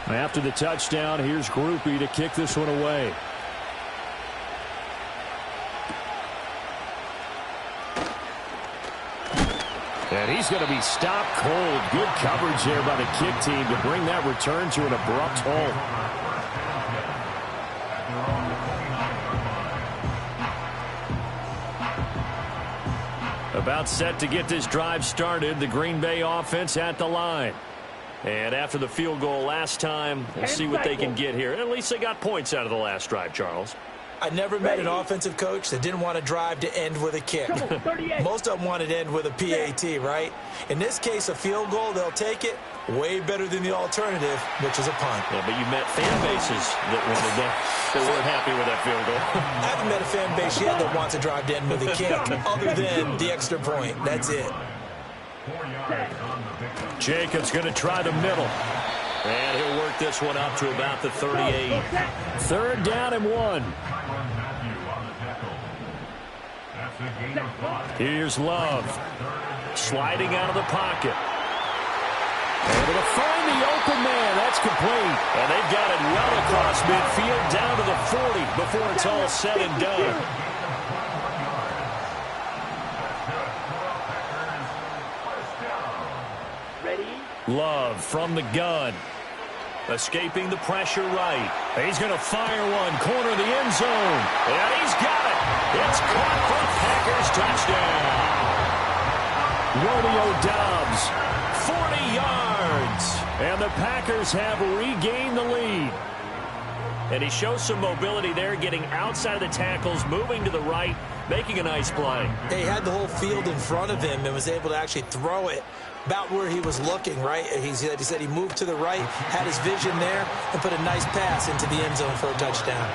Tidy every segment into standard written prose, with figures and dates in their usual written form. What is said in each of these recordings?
After the touchdown, here's Groupie to kick this one away. And he's going to be stopped cold. Good coverage there by the kick team to bring that return to an abrupt halt. About set to get this drive started. The Green Bay offense at the line. And after the field goal last time, we'll see what they can get here. At least they got points out of the last drive, Charles. I never met an offensive coach that didn't want to drive to end with a kick. Most of them wanted to end with a PAT, right? In this case, a field goal, they'll take it. Way better than the alternative, which is a punt. Yeah, but you met fan bases that wanted that weren't happy with that field goal. I haven't met a fan base yet that wants to drive to end with a kick, other than the extra point. That's it. Jacobs going to try the middle. And he'll work this one up to about the 38. Third down and 1. Here's Love. Sliding out of the pocket. Able to find the open man. That's complete. And they've got it well across midfield down to the 40 before it's all said and done. Love from the gun. Escaping the pressure right. He's going to fire one. Corner of the end zone. And he's got it. It's caught for a Packers touchdown. Romeo Doubs, 40 yards. And the Packers have regained the lead. And he shows some mobility there, getting outside of the tackles, moving to the right, making a nice play. He had the whole field in front of him and was able to actually throw it about where he was looking, right? He said he moved to the right, had his vision there, and put a nice pass into the end zone for a touchdown.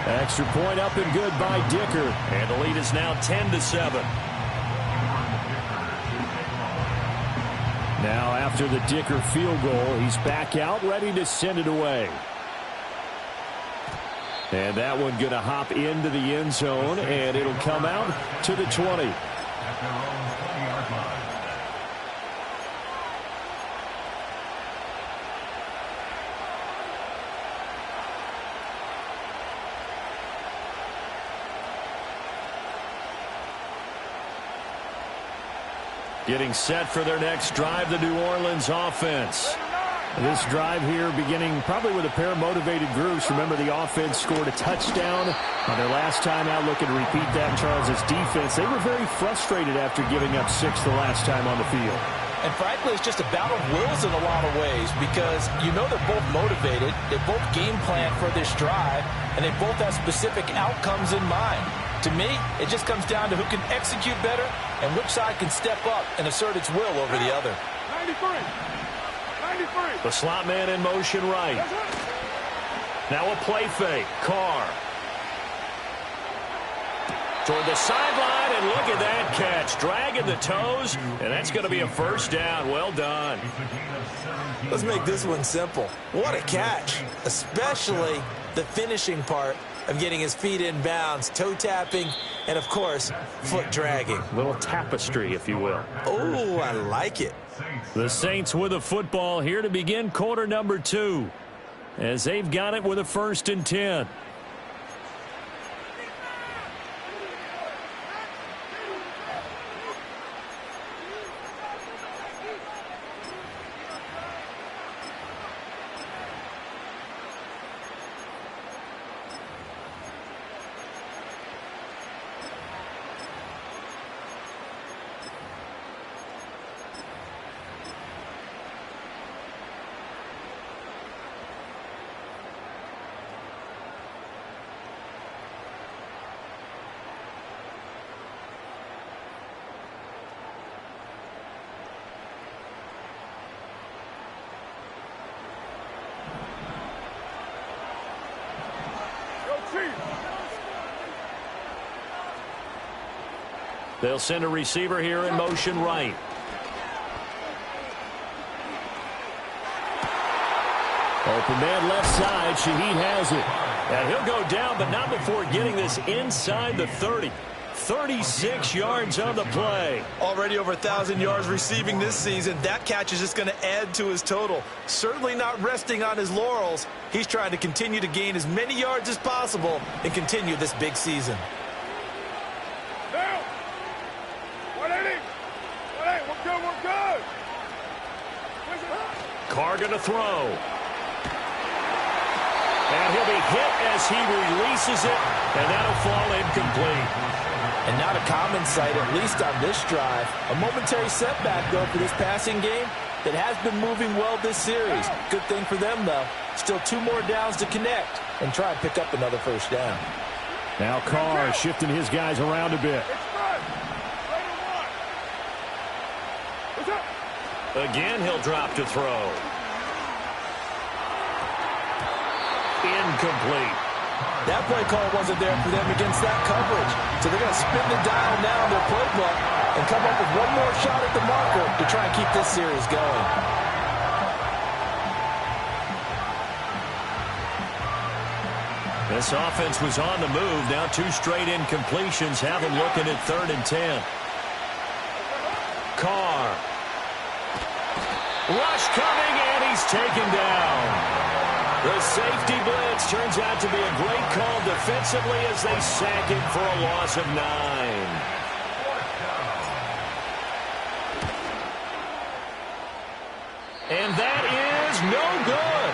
Extra point up and good by Dicker. And the lead is now 10-7. Now after the Dicker field goal, he's back out, ready to send it away. And that one going to hop into the end zone, and it'll come out to the 20. Getting set for their next drive, the New Orleans offense. This drive here beginning probably with a pair of motivated groups. Remember, the offense scored a touchdown on their last time out. Looking to repeat that. Charles' defense, they were very frustrated after giving up 6 the last time on the field. And frankly, it's just a battle of wills in a lot of ways, because you know they're both motivated. They both game plan for this drive, and they both have specific outcomes in mind. To me, it just comes down to who can execute better and which side can step up and assert its will over the other. 93. The slot man in motion right. Now a play fake. Carr. Toward the sideline, and look at that catch. Dragging the toes, and that's going to be a first down. Well done. Let's make this one simple. What a catch, especially the finishing part of getting his feet in bounds, toe tapping, and, of course, foot dragging. Little tapestry, if you will. Oh, I like it. The Saints with a football here to begin quarter number 2, as they've got it with a 1st and 10. They'll send a receiver here in motion right. Open man left side. Shaheed has it. And he'll go down, but not before getting this inside the 30. 36 yards on the play. Already over 1,000 yards receiving this season. That catch is just going to add to his total. Certainly not resting on his laurels. He's trying to continue to gain as many yards as possible and continue this big season. Now, 180. 180. We're good. We're good. Carr going to throw. And he'll be hit as he releases it, and that'll fall incomplete. And not a common sight, at least on this drive. A momentary setback, though, for this passing game that has been moving well this series. Good thing for them, though. Still 2 more downs to connect and try and pick up another first down. Now Carr shifting his guys around a bit. Again, he'll drop to throw. Incomplete. That play call wasn't there for them against that coverage. So they're going to spin the dial now in their playbook and come up with one more shot at the marker to try and keep this series going. This offense was on the move. Now 2 straight incompletions have them looking at 3rd and 10. Carr. Rush coming, and he's taken down. The safety blitz turns out to be a great call defensively as they sack him for a loss of 9. And that is no good.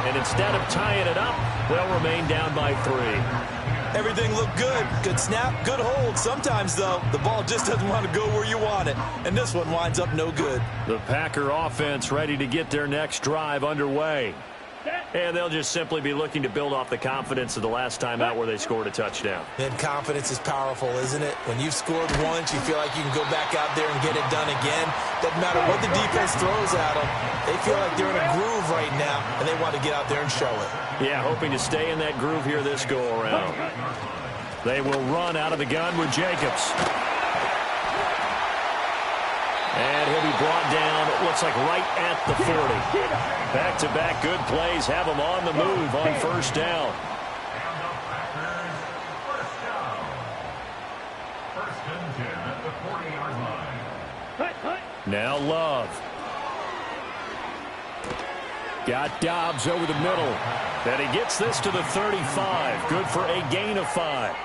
And instead of tying it up, they'll remain down by 3. Everything looked good. Good snap, good hold. Sometimes, though, the ball just doesn't want to go where you want it. And this one winds up no good. The Packer offense ready to get their next drive underway. And they'll just simply be looking to build off the confidence of the last time out where they scored a touchdown. And confidence is powerful, isn't it? When you've scored once, you feel like you can go back out there and get it done again. Doesn't matter what the defense throws at them. They feel like they're in a groove right now, and they want to get out there and show it. Yeah, hoping to stay in that groove here this go-around. They will run out of the gun with Jacobs. And he'll be brought down, looks like right at the 40. Back-to-back good plays have him on the move on first down. Now Love. Got Dobbs over the middle. And he gets this to the 35. Good for a gain of 5.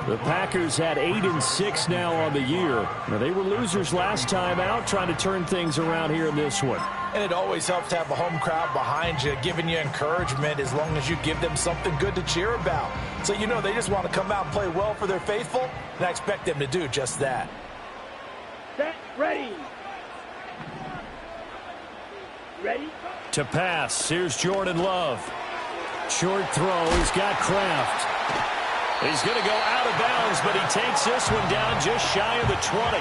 The Packers had 8-6 now on the year. Now, they were losers last time out, trying to turn things around here in this one. And it always helps to have a home crowd behind you, giving you encouragement as long as you give them something good to cheer about. So you know they just want to come out and play well for their faithful, and I expect them to do just that. Set, ready. Ready? To pass, here's Jordan Love. Short throw, he's got Kraft. He's going to go out of bounds, but he takes this one down just shy of the 20.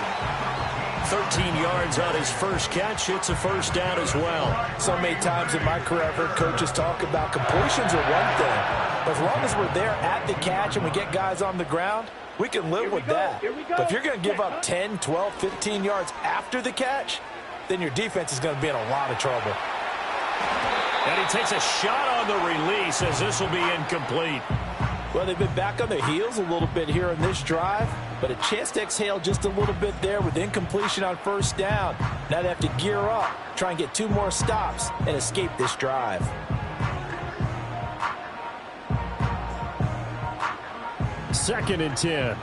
13 yards on his first catch. It's a first down as well. So many times in my career I've heard coaches talk about completions are one thing. But as long as we're there at the catch and we get guys on the ground, we can live with that. But if you're going to give up 10, 12, 15 yards after the catch, then your defense is going to be in a lot of trouble. And he takes a shot on the release as this will be incomplete. Well, they've been back on their heels a little bit here in this drive, but a chance to exhale just a little bit there with incompletion on first down. Now they have to gear up, try and get 2 more stops, and escape this drive. Second and 10.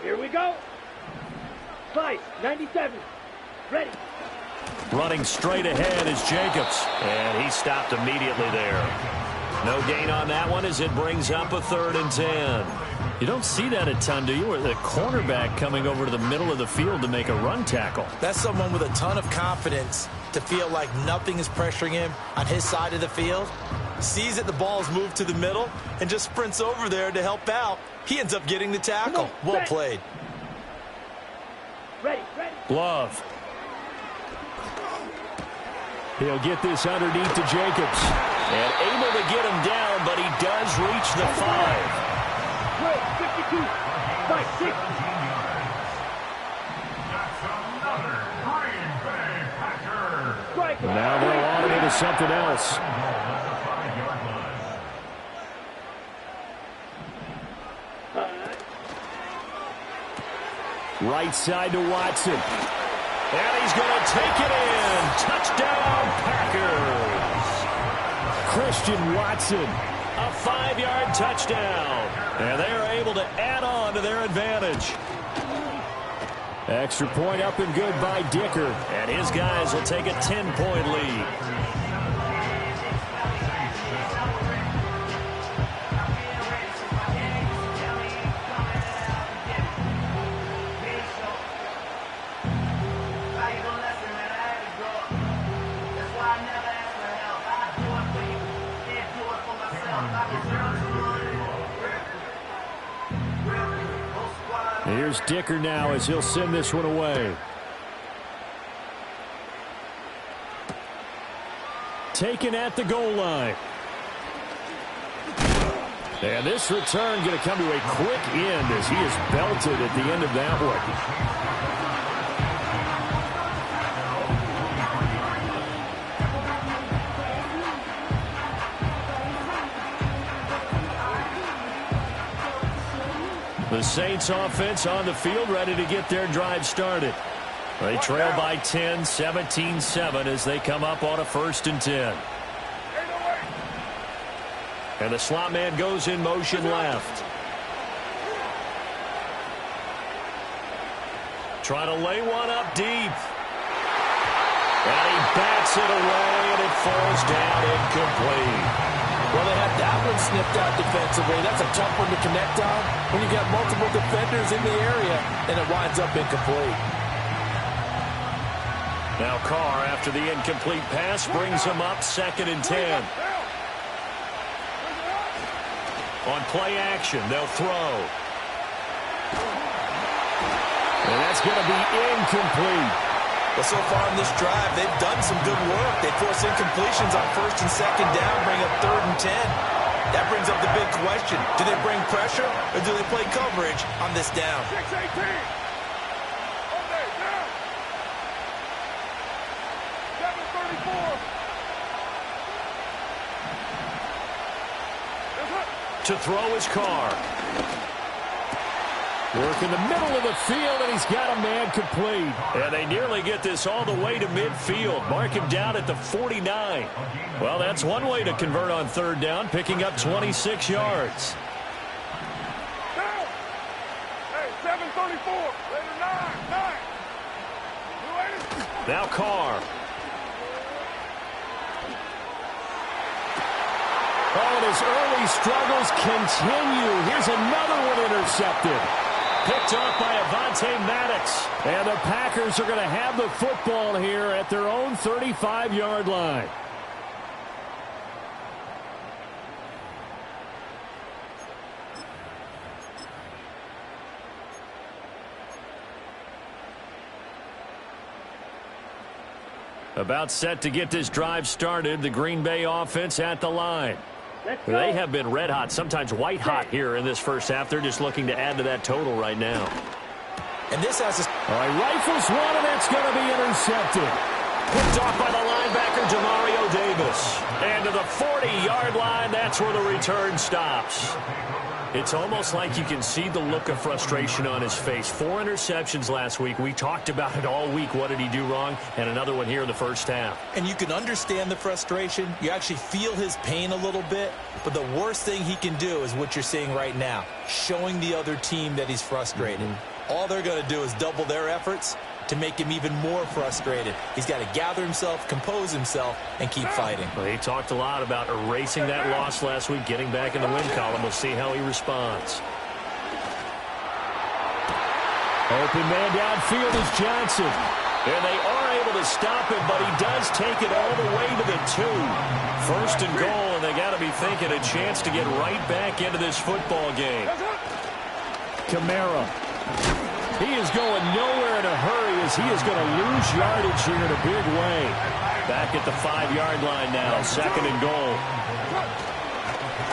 Here we go. Slice, 97. Ready. Running straight ahead is Jacobs, and he stopped immediately there. No gain on that one as it brings up a 3rd and 10. You don't see that a ton, do you? Or the cornerback coming over to the middle of the field to make a run tackle. That's someone with a ton of confidence to feel like nothing is pressuring him on his side of the field. Sees that the ball is moved to the middle and just sprints over there to help out. He ends up getting the tackle. Well played. Ready. Love. He'll get this underneath to Jacobs. And able to get him down, but he does reach the 5. 52. 5-6. Now they're on into something else. Right side to Watson. And he's going to take it in. Touchdown, Packers. Christian Watson, a 5-yard touchdown. And they are able to add on to their advantage. Extra point up and good by Dicker. And his guys will take a 10-point lead. Here's Dicker now as he'll send this one away. Taken at the goal line. And this return going to come to a quick end as he is belted at the end of that one. The Saints offense on the field, ready to get their drive started. They trail by 10, 17-7 as they come up on a 1st and 10. And the slot man goes in motion left. Trying to lay one up deep. And he bats it away, and it falls down incomplete. Well, they had that one snipped out defensively. That's a tough one to connect on when you got multiple defenders in the area, and it winds up incomplete. Now Carr, after the incomplete pass, brings him up 2nd and 10. On play action, they'll throw. And that's going to be incomplete. Well, so far in this drive, they've done some good work. They force incompletions on 1st and 2nd down, bring up 3rd and 10. That brings up the big question. Do they bring pressure, or do they play coverage on this down? 6-18. Okay, down. 7-34. To throw his Carr. Work in the middle of the field, and he's got a man complete. And they nearly get this all the way to midfield. Mark him down at the 49. Well, that's one way to convert on 3rd down, picking up 26 yards. Down. Hey, 7-34. Later, 9. Now Carr. Oh, and his early struggles continue. Here's another one intercepted. Picked off by Avonte Maddox. And the Packers are going to have the football here at their own 35-yard line. About set to get this drive started. The Green Bay offense at the line. They have been red hot, sometimes white hot here in this first half. They're just looking to add to that total right now. And this has a... All right, rifles one, and that's going to be intercepted. Picked off by the linebacker, Demario Davis. And to the 40-yard line, that's where the return stops. It's almost like you can see the look of frustration on his face. 4 interceptions last week. We talked about it all week. What did he do wrong? And another one here in the first half. And you can understand the frustration. You actually feel his pain a little bit. But the worst thing he can do is what you're seeing right now, showing the other team that he's frustrated. All they're going to do is double their efforts to make him even more frustrated. He's got to gather himself, compose himself, and keep fighting. Well, he talked a lot about erasing that loss last week, getting back in the win column. We'll see how he responds. Open man downfield is Johnson. And they are able to stop him, but he does take it all the way to the 2. 1st and goal, and they got to be thinking a chance to get right back into this football game. Kamara. He is going nowhere in a hurry as he is going to lose yardage here in a big way. Back at the 5-yard line now, 2nd and goal.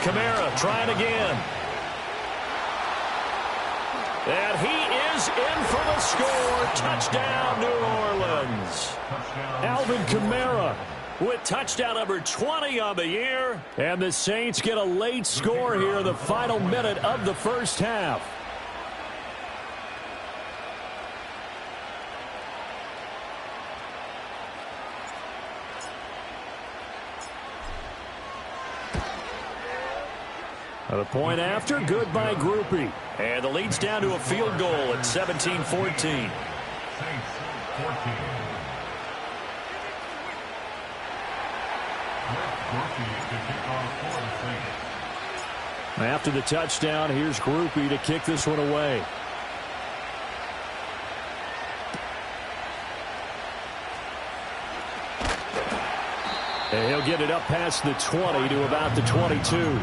Kamara trying again. And he is in for the score. Touchdown, New Orleans. Alvin Kamara with touchdown number 20 on the year. And the Saints get a late score here in the final minute of the first half. The point after, good by Groupie. And the lead's down to a field goal at 17-14. After the touchdown, here's Groupie to kick this one away. And he'll get it up past the 20 to about the 22.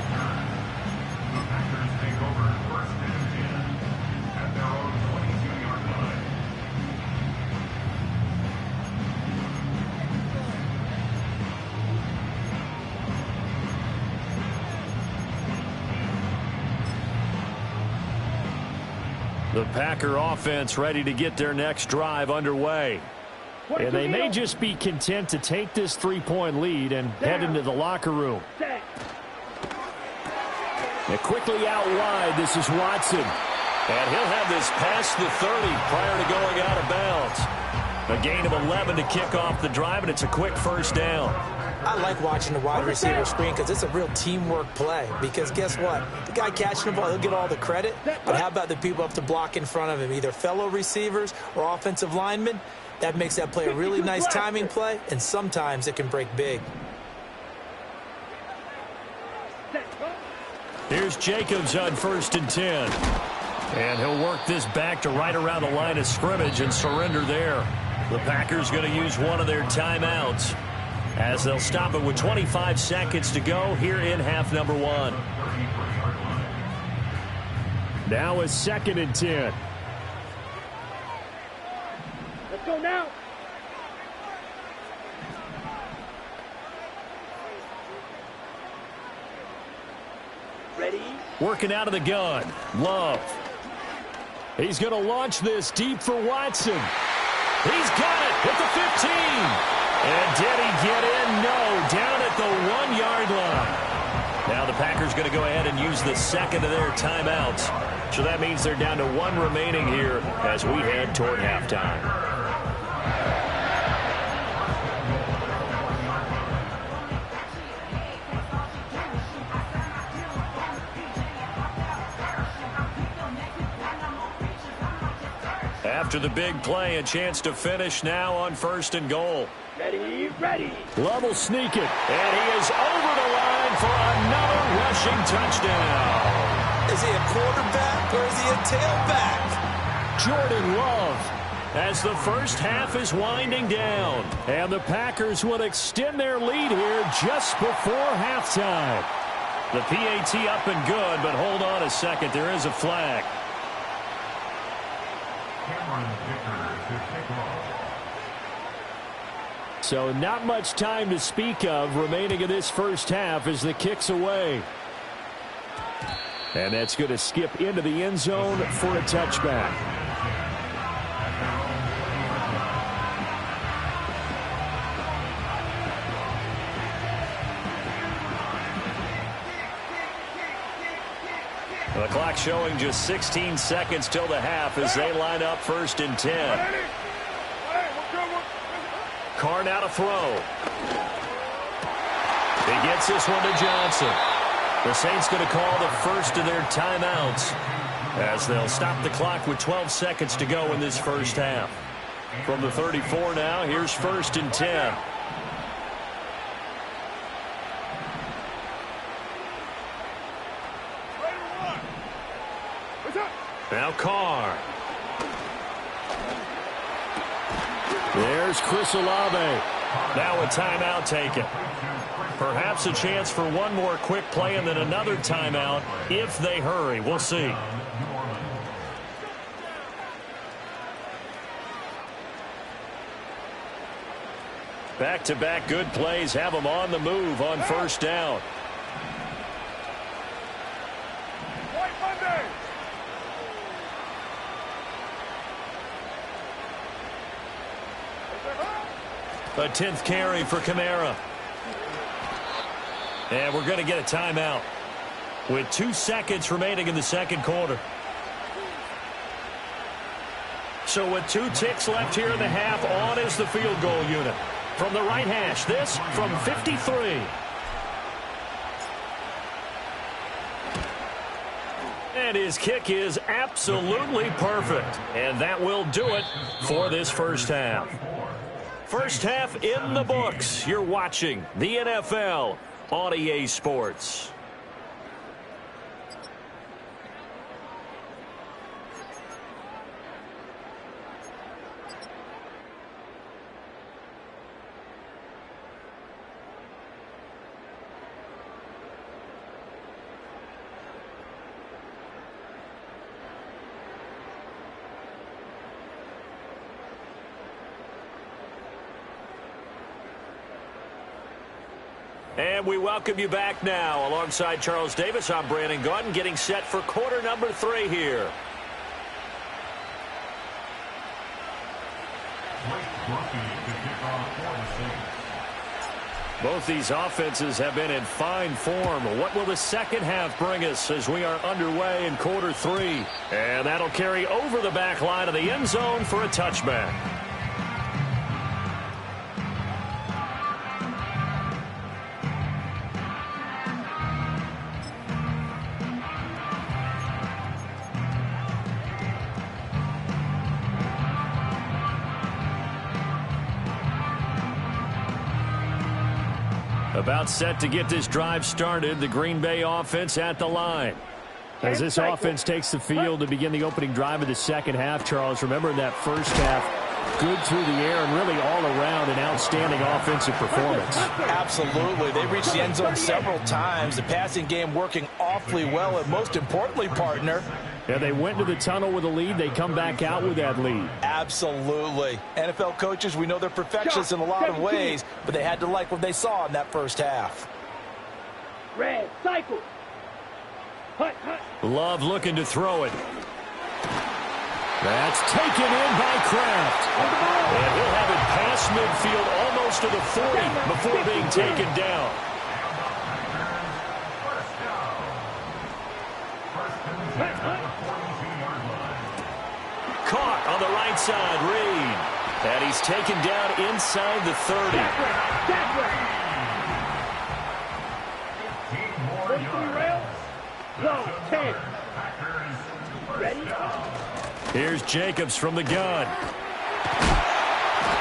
The Packer offense ready to get their next drive underway. And they may just be content to take this three-point lead and head into the locker room. And quickly out wide, this is Watson. And he'll have this past the 30 prior to going out of bounds. A gain of 11 to kick off the drive, and it's a quick first down. I like watching the wide receiver screen because it's a real teamwork play. Because guess what? The guy catching the ball, he'll get all the credit. But how about the people up to block in front of him, either fellow receivers or offensive linemen? That makes that play a really nice timing play, and sometimes it can break big. Here's Jacobs on 1st and 10. And he'll work this back to right around the line of scrimmage and surrender there. The Packers going to use one of their timeouts, as they'll stop it with 25 seconds to go here in half number 1. Now is 2nd and 10. Let's go now. Ready? Working out of the gun. Love. He's going to launch this deep for Watson. He's got it at the 15. And did he get in? No. Down at the 1-yard line. Now the Packers going to go ahead and use the second of their timeouts. So that means they're down to 1 remaining here as we head toward halftime. After the big play, a chance to finish now on 1st and goal. Ready, ready. Love will sneak it, and he is over the line for another rushing touchdown. Is he a quarterback or is he a tailback? Jordan Love, as the first half is winding down, and the Packers will extend their lead here just before halftime. The PAT up and good, but hold on a second. There is a flag. So not much time to speak of remaining in this first half as the kick's away. And that's going to skip into the end zone for a touchback. The clock showing just 16 seconds till the half as they line up 1st and 10. Carr now to throw. He gets this one to Johnson. The Saints going to call the first of their timeouts as they'll stop the clock with 12 seconds to go in this first half. From the 34 now, here's 1st and 10. Now Carr. There's Chris Olave. Now a timeout taken. Perhaps a chance for one more quick play and then another timeout if they hurry. We'll see. Back-to-back good plays have them on the move on 1st down. A 10th carry for Kamara. And we're going to get a timeout with 2 seconds remaining in the second quarter. So with 2 ticks left here in the half, on is the field goal unit. From the right hash, this from 53. And his kick is absolutely perfect. And that will do it for this first half. First half in the books. You're watching the NFL on EA Sports. And we welcome you back now. Alongside Charles Davis, I'm Brandon Gaudin, getting set for quarter number 3 here. Both these offenses have been in fine form. What will the second half bring us as we are underway in quarter 3? And that'll carry over the back line of the end zone for a touchback. About set to get this drive started. The Green Bay offense at the line. As this offense takes the field to begin the opening drive of the second half, Charles, remember in that first half, good through the air and really all around an outstanding offensive performance. Absolutely. They reached the end zone several times. The passing game working awfully well. And most importantly, partner, yeah, they went to the tunnel with a lead. They come back out with that lead. Absolutely. NFL coaches, we know they're perfectionists in a lot of ways, but they had to like what they saw in that first half. Red, cycle. Hut, hut. Love looking to throw it. That's taken in by Kraft. And he'll have it past midfield almost to the 40 before being taken down. Caught on the right side, Reed. And he's taken down inside the 30. First 3 rails. Low, 10. Ready? Here's Jacobs from the gun.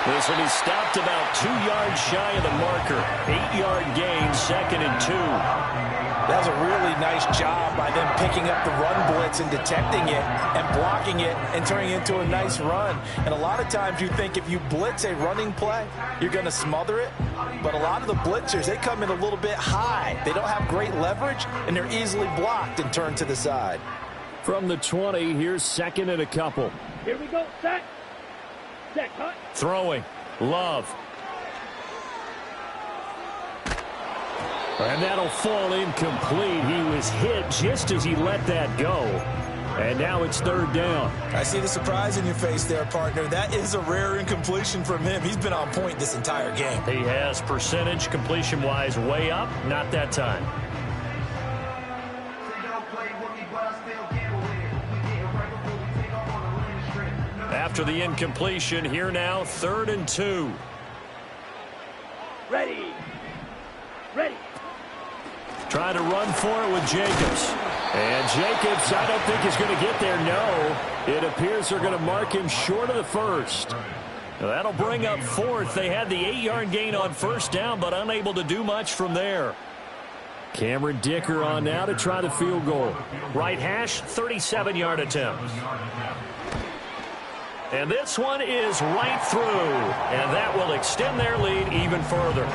This one is stopped about 2 yards shy of the marker. 8-yard gain, 2nd and 2. That was a really nice job by them picking up the run blitz and detecting it and blocking it and turning it into a nice run. And a lot of times you think if you blitz a running play, you're going to smother it. But a lot of the blitzers, they come in a little bit high. They don't have great leverage, and they're easily blocked and turned to the side. From the 20, here's 2nd and a couple. Here we go. Set. Set, cut. Throwing. Love. And that'll fall incomplete. He was hit just as he let that go. And now it's 3rd down. I see the surprise in your face there, partner. That is a rare incompletion from him. He's been on point this entire game. He has percentage completion-wise way up. Not that time. After the incompletion, here now, 3rd and 2. Ready. Ready. Trying to run for it with Jacobs. And Jacobs, I don't think is going to get there, no. It appears they're going to mark him short of the first. That'll bring up 4th. They had the 8-yard gain on 1st down, but unable to do much from there. Cameron Dicker on now to try the field goal. Right hash, 37-yard attempt. And this one is right through. And that will extend their lead even further.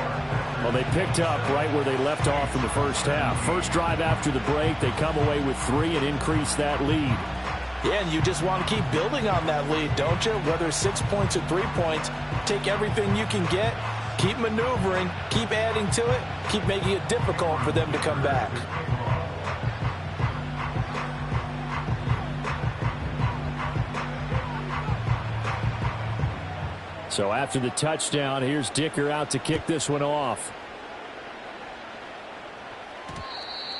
Well, they picked up right where they left off in the first half. First drive after the break, they come away with 3 and increase that lead. Yeah, and you just want to keep building on that lead, don't you? Whether 6 points or 3 points, take everything you can get, keep maneuvering, keep adding to it, keep making it difficult for them to come back. So after the touchdown, here's Dicker out to kick this one off.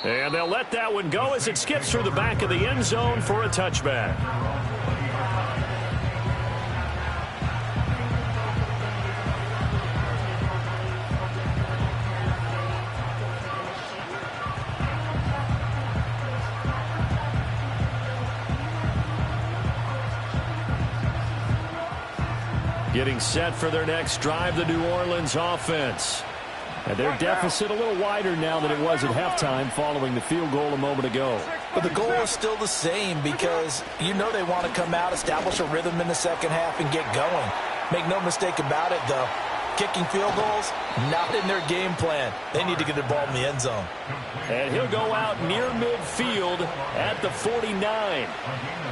And they'll let that one go as it skips through the back of the end zone for a touchback. Getting set for their next drive, the New Orleans offense. And their deficit a little wider now than it was at halftime following the field goal a moment ago. But the goal is still the same because you know they want to come out, establish a rhythm in the second half, and get going. Make no mistake about it, though. Kicking field goals, not in their game plan. They need to get the ball in the end zone. And he'll go out near midfield at the 49.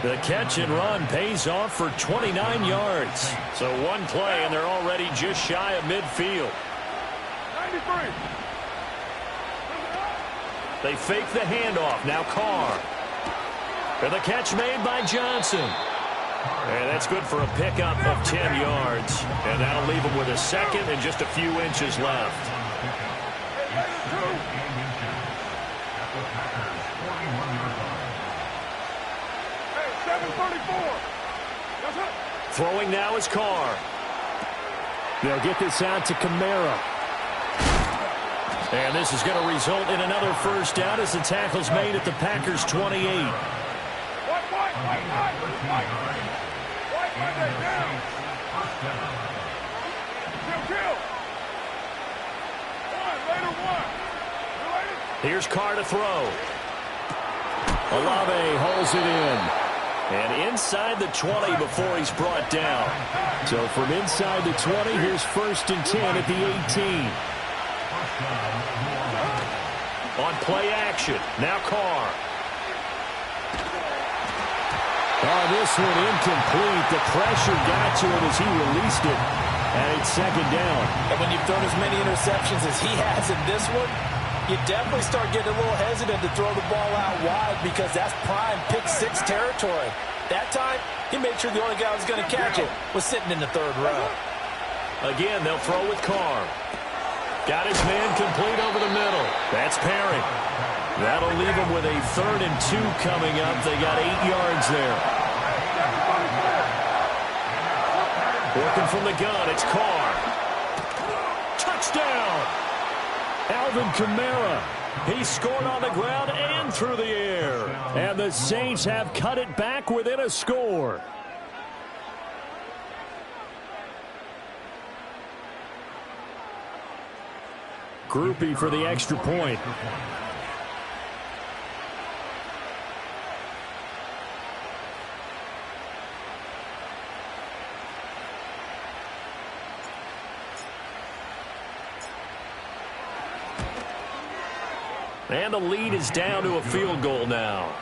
The catch and run pays off for 29 yards. So one play, and they're already just shy of midfield. 93. They fake the handoff. Now Carr. And the catch made by Johnson. And that's good for a pickup of 10 yards. And that'll leave them with a second and just a few inches left. Throwing now is Carr. They'll get this out to Kamara. And this is going to result in another first down as the tackle's made at the Packers' 28. Here's Carr to throw. Olave holds it in. And inside the 20 before he's brought down. So from inside the 20, here's 1st and 10 at the 18. On play action. Now Carr. Oh, this one incomplete. The pressure got to him as he released it. And it's second down. And when you've thrown as many interceptions as he has in this one, you definitely start getting a little hesitant to throw the ball out wide because that's prime pick six territory. That time, he made sure the only guy who was going to catch it was sitting in the third row. Again, they'll throw with Carr. Got his man complete over the middle. That's Perry. That'll leave him with a 3rd and 2 coming up. They got 8 yards there. Working from the gun, it's Carr. Touchdown! Alvin Kamara. He scored on the ground and through the air. And the Saints have cut it back within a score. Groupie for the extra point. And the lead is down to a field goal now.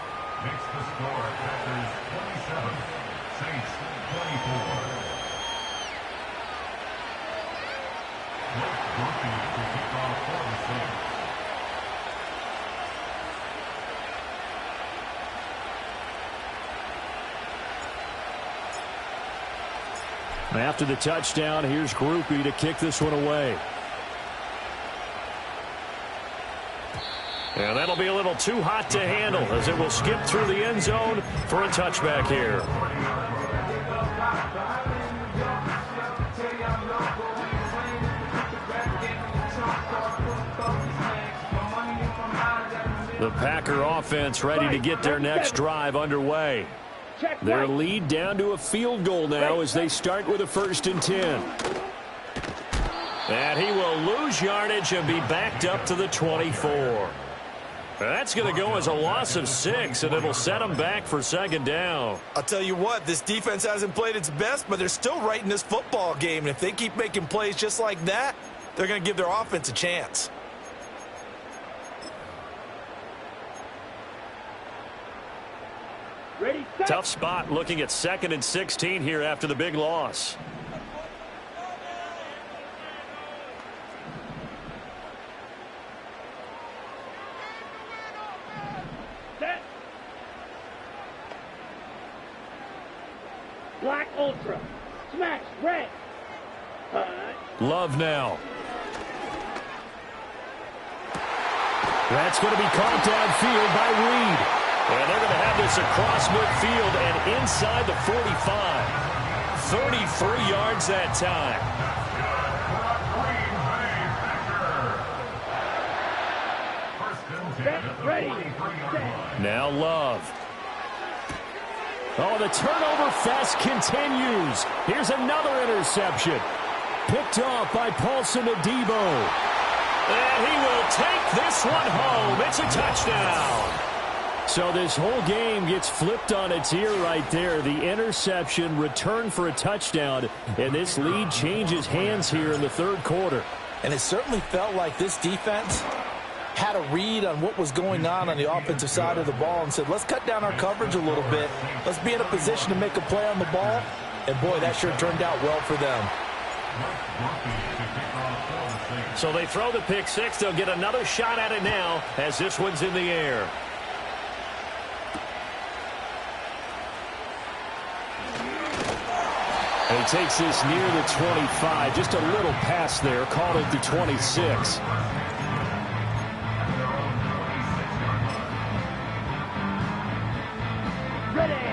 Makes the score Packers 27, Saints 24. Groupie to kick off for the Saints. After the touchdown, here's Groupie to kick this one away. And that'll be a little too hot to handle as it will skip through the end zone for a touchback here. The Packer offense ready to get their next drive underway. Their lead down to a field goal now as they start with a 1st and 10. And he will lose yardage and be backed up to the 24. That's going to go as a loss of 6, and it'll set them back for 2nd down. I'll tell you what, this defense hasn't played its best, but they're still right in this football game. And if they keep making plays just like that, they're going to give their offense a chance. Ready, set. Tough spot looking at 2nd and 16 here after the big loss. Set. Black Ultra. Smash. Red. Love now. That's going to be caught downfield by Reed. And they're going to have this across midfield and inside the 45. 33 yards that time. Set. Ready. Set. Now Love. Oh, the turnover fest continues. Here's another interception. Picked off by Paulson Adebo. And he will take this one home. It's a touchdown. So this whole game gets flipped on its ear right there. The interception, return for a touchdown, and this lead changes hands here in the third quarter. And it certainly felt like this defense had a read on what was going on the offensive side of the ball and said, let's cut down our coverage a little bit. Let's be in a position to make a play on the ball. And, boy, that sure turned out well for them. So they throw the pick six. They'll get another shot at it now as this one's in the air. And he takes this near the 25. Just a little pass there. Called it the 26.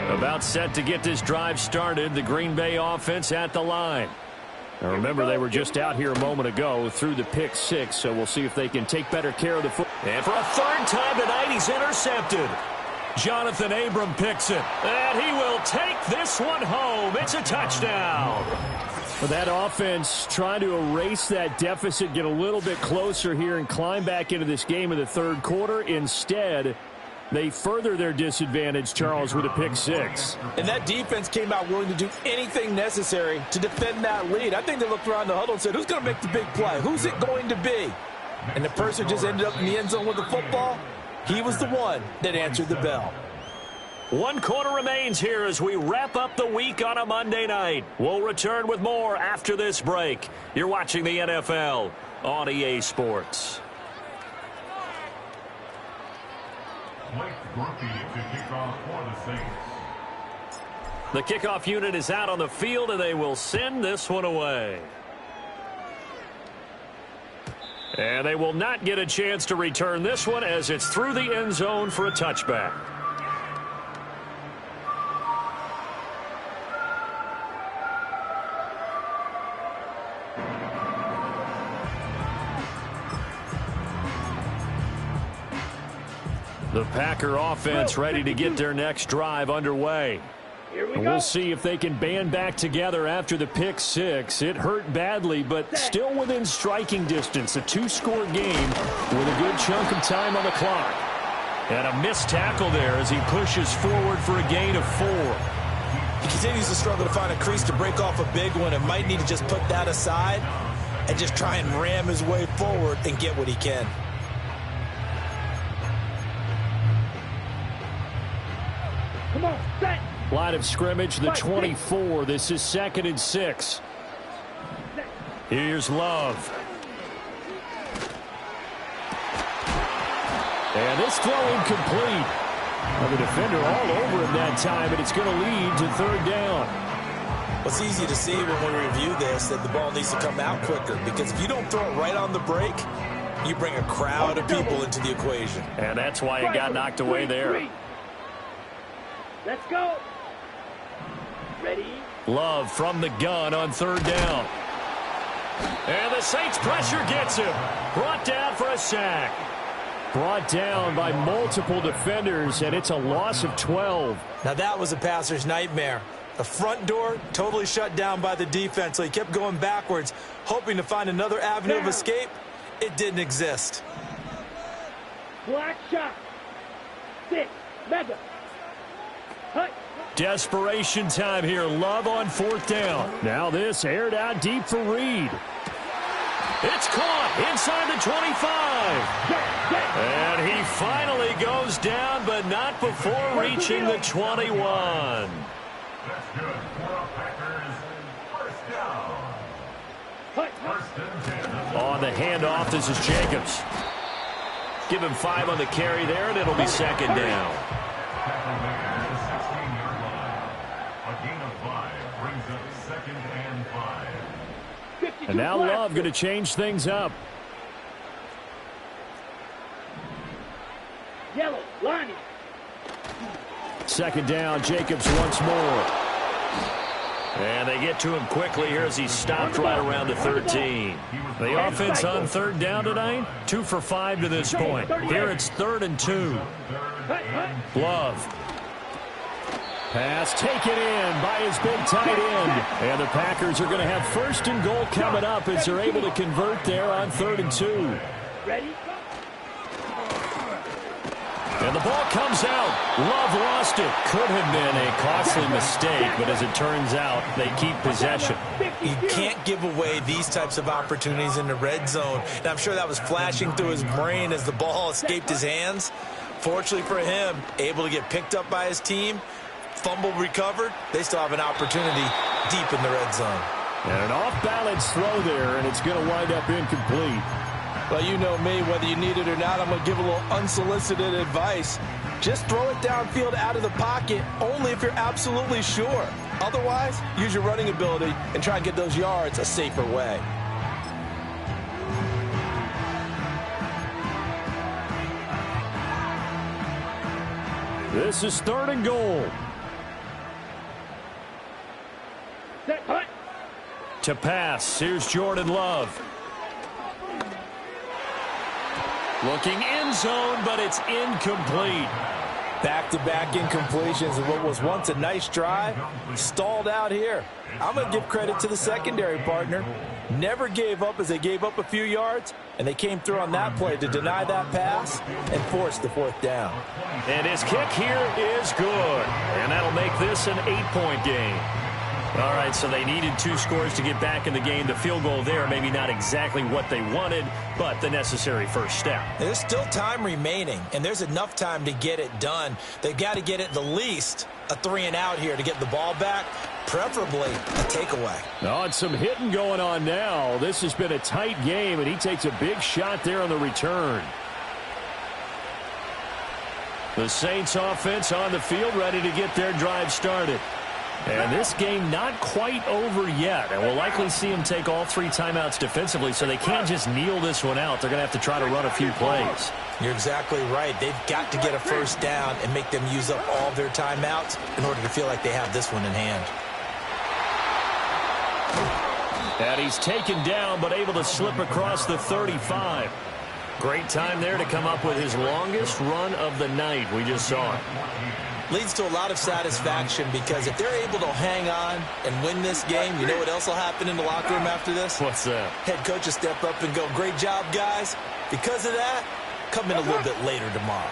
About set to get this drive started. The Green Bay offense at the line. Now remember, they were just out here a moment ago through the pick six, so we'll see if they can take better care of the football. And for a third time tonight, he's intercepted. Jonathan Abram picks it, and he will take this one home. It's a touchdown. That offense trying to erase that deficit, get a little bit closer here, and climb back into this game in the third quarter. Instead, they further their disadvantage, Charles, with a pick six. And that defense came out willing to do anything necessary to defend that lead. I think they looked around the huddle and said, who's going to make the big play? Who's it going to be? And the person just ended up in the end zone with the football. He was the one that answered the bell. One quarter remains here as we wrap up the week on a Monday night. We'll return with more after this break. You're watching the NFL on EA Sports. The kickoff unit is out on the field, and they will send this one away. And they will not get a chance to return this one as it's through the end zone for a touchback. The Packer offense ready to get their next drive underway. We'll see if they can band back together after the pick six. It hurt badly, but still within striking distance. A two-score game with a good chunk of time on the clock. And a missed tackle there as he pushes forward for a gain of 4. He continues to struggle to find a crease to break off a big one and might need to just put that aside and just try and ram his way forward and get what he can. Come on, set. Line of scrimmage, the 24. This is 2nd and 6. Here's Love. And this throw incomplete. Well, the defender all over him that time, and it's going to lead to third down. Well, it's easy to see when we review this that the ball needs to come out quicker, because if you don't throw it right on the break, you bring a crowd of people into the equation. And that's why it got knocked away there. Let's go. Ready? Love from the gun on third down. And the Saints pressure gets him. Brought down for a sack. Brought down by multiple defenders, and it's a loss of 12. Now that was a passer's nightmare. The front door totally shut down by the defense, so he kept going backwards, hoping to find another avenue of escape. It didn't exist. Black shot. 6. Mega. Hut. Desperation time here. Love on fourth down. Now this aired out deep for Reed. It's caught inside the 25. And he finally goes down, but not before reaching the 21. That's good for Packers. First down. First and 10. On the handoff, this is Jacobs. Give him 5 on the carry there, and it'll be second down. Tackle there at the 16-yard line. A gain of 5 brings up 2nd and 5. And now Love going to change things up. Yellow, Lonnie. Second down, Jacobs once more. And they get to him quickly here as he stopped right around the 13. The offense on third down tonight, 2 for 5 to this point. Here it's 3rd and 2. Love. Pass taken in by his big tight end. And the Packers are going to have 1st and goal coming up as they're able to convert there on 3rd and 2. Ready? And the ball comes out. Love lost it. Could have been a costly mistake, but as it turns out, they keep possession. You can't give away these types of opportunities in the red zone. And I'm sure that was flashing through his brain as the ball escaped his hands. Fortunately for him, able to get picked up by his team, fumble recovered. They still have an opportunity deep in the red zone. And an off-balance throw there, and it's going to wind up incomplete. Well, you know me, whether you need it or not, I'm going to give a little unsolicited advice. Just throw it downfield out of the pocket, only if you're absolutely sure. Otherwise, use your running ability and try and get those yards a safer way. This is 3rd and goal. Set, hut. To pass, here's Jordan Love. Looking end zone, but it's incomplete. Back-to-back incompletions of what was once a nice drive, stalled out here. I'm going to give credit to the secondary partner. Never gave up as they gave up a few yards, and they came through on that play to deny that pass and force the 4th down. And his kick here is good. And that'll make this an 8-point game. All right, so they needed 2 scores to get back in the game. The field goal there, maybe not exactly what they wanted, but the necessary first step. There's still time remaining, and there's enough time to get it done. They've got to get at the least a 3-and-out here to get the ball back, preferably a takeaway. Oh, and some hitting going on now. This has been a tight game, and he takes a big shot there on the return. The Saints offense on the field, ready to get their drive started. And this game not quite over yet. And we'll likely see them take all 3 timeouts defensively, so they can't just kneel this one out. They're going to have to try to run a few plays. You're exactly right. They've got to get a first down and make them use up all their timeouts in order to feel like they have this one in hand. And he's taken down, but able to slip across the 35. Great time there to come up with his longest run of the night. We just saw it. Leads to a lot of satisfaction because if they're able to hang on and win this game, you know what else will happen in the locker room after this? What's that? Head coach will step up and go, great job, guys. Because of that, come in a little bit later tomorrow.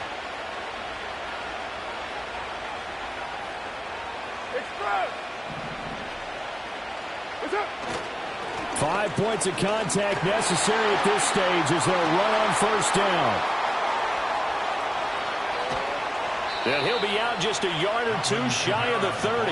What's up? 5 points of contact necessary at this stage as they'll run on first down. And he'll be out just a yard or 2 shy of the 30.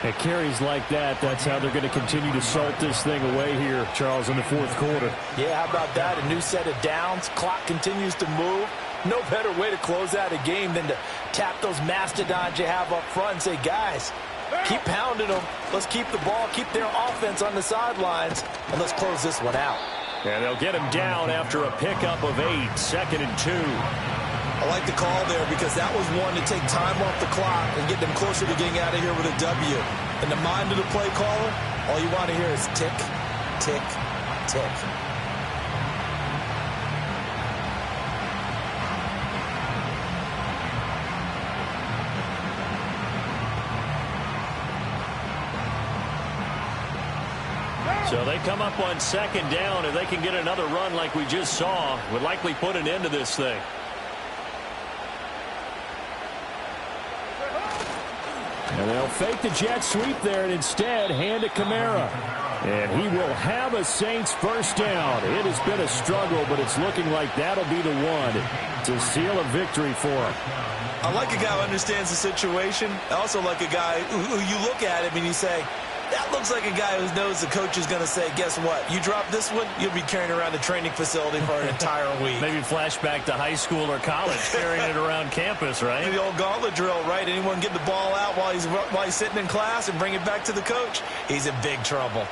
At carries like that, that's how they're going to continue to salt this thing away here, Charles, in the 4th quarter. Yeah, how about that? A new set of downs. Clock continues to move. No better way to close out a game than to tap those mastodons you have up front and say, guys, keep pounding them. Let's keep the ball, keep their offense on the sidelines, and let's close this one out. And they'll get him down after a pickup of 8, 2nd and 2. I like the call there because that was one to take time off the clock and get them closer to getting out of here with a W. In the mind of the play caller, all you want to hear is tick, tick, tick. So they come up on 2nd down. If they can get another run like we just saw, would likely put an end to this thing. And they'll fake the jet sweep there and instead hand it Kamara. And he will have a Saints first down. It has been a struggle, but it's looking like that'll be the one to seal a victory for him. I like a guy who understands the situation. I also like a guy who you look at him and you say, that looks like a guy who knows the coach is going to say, guess what? You drop this one, you'll be carrying around a training facility for an entire week. Maybe flashback to high school or college, carrying it around campus, right? The old gauntlet drill, right? Anyone get the ball out while he's sitting in class and bring it back to the coach? He's in big trouble.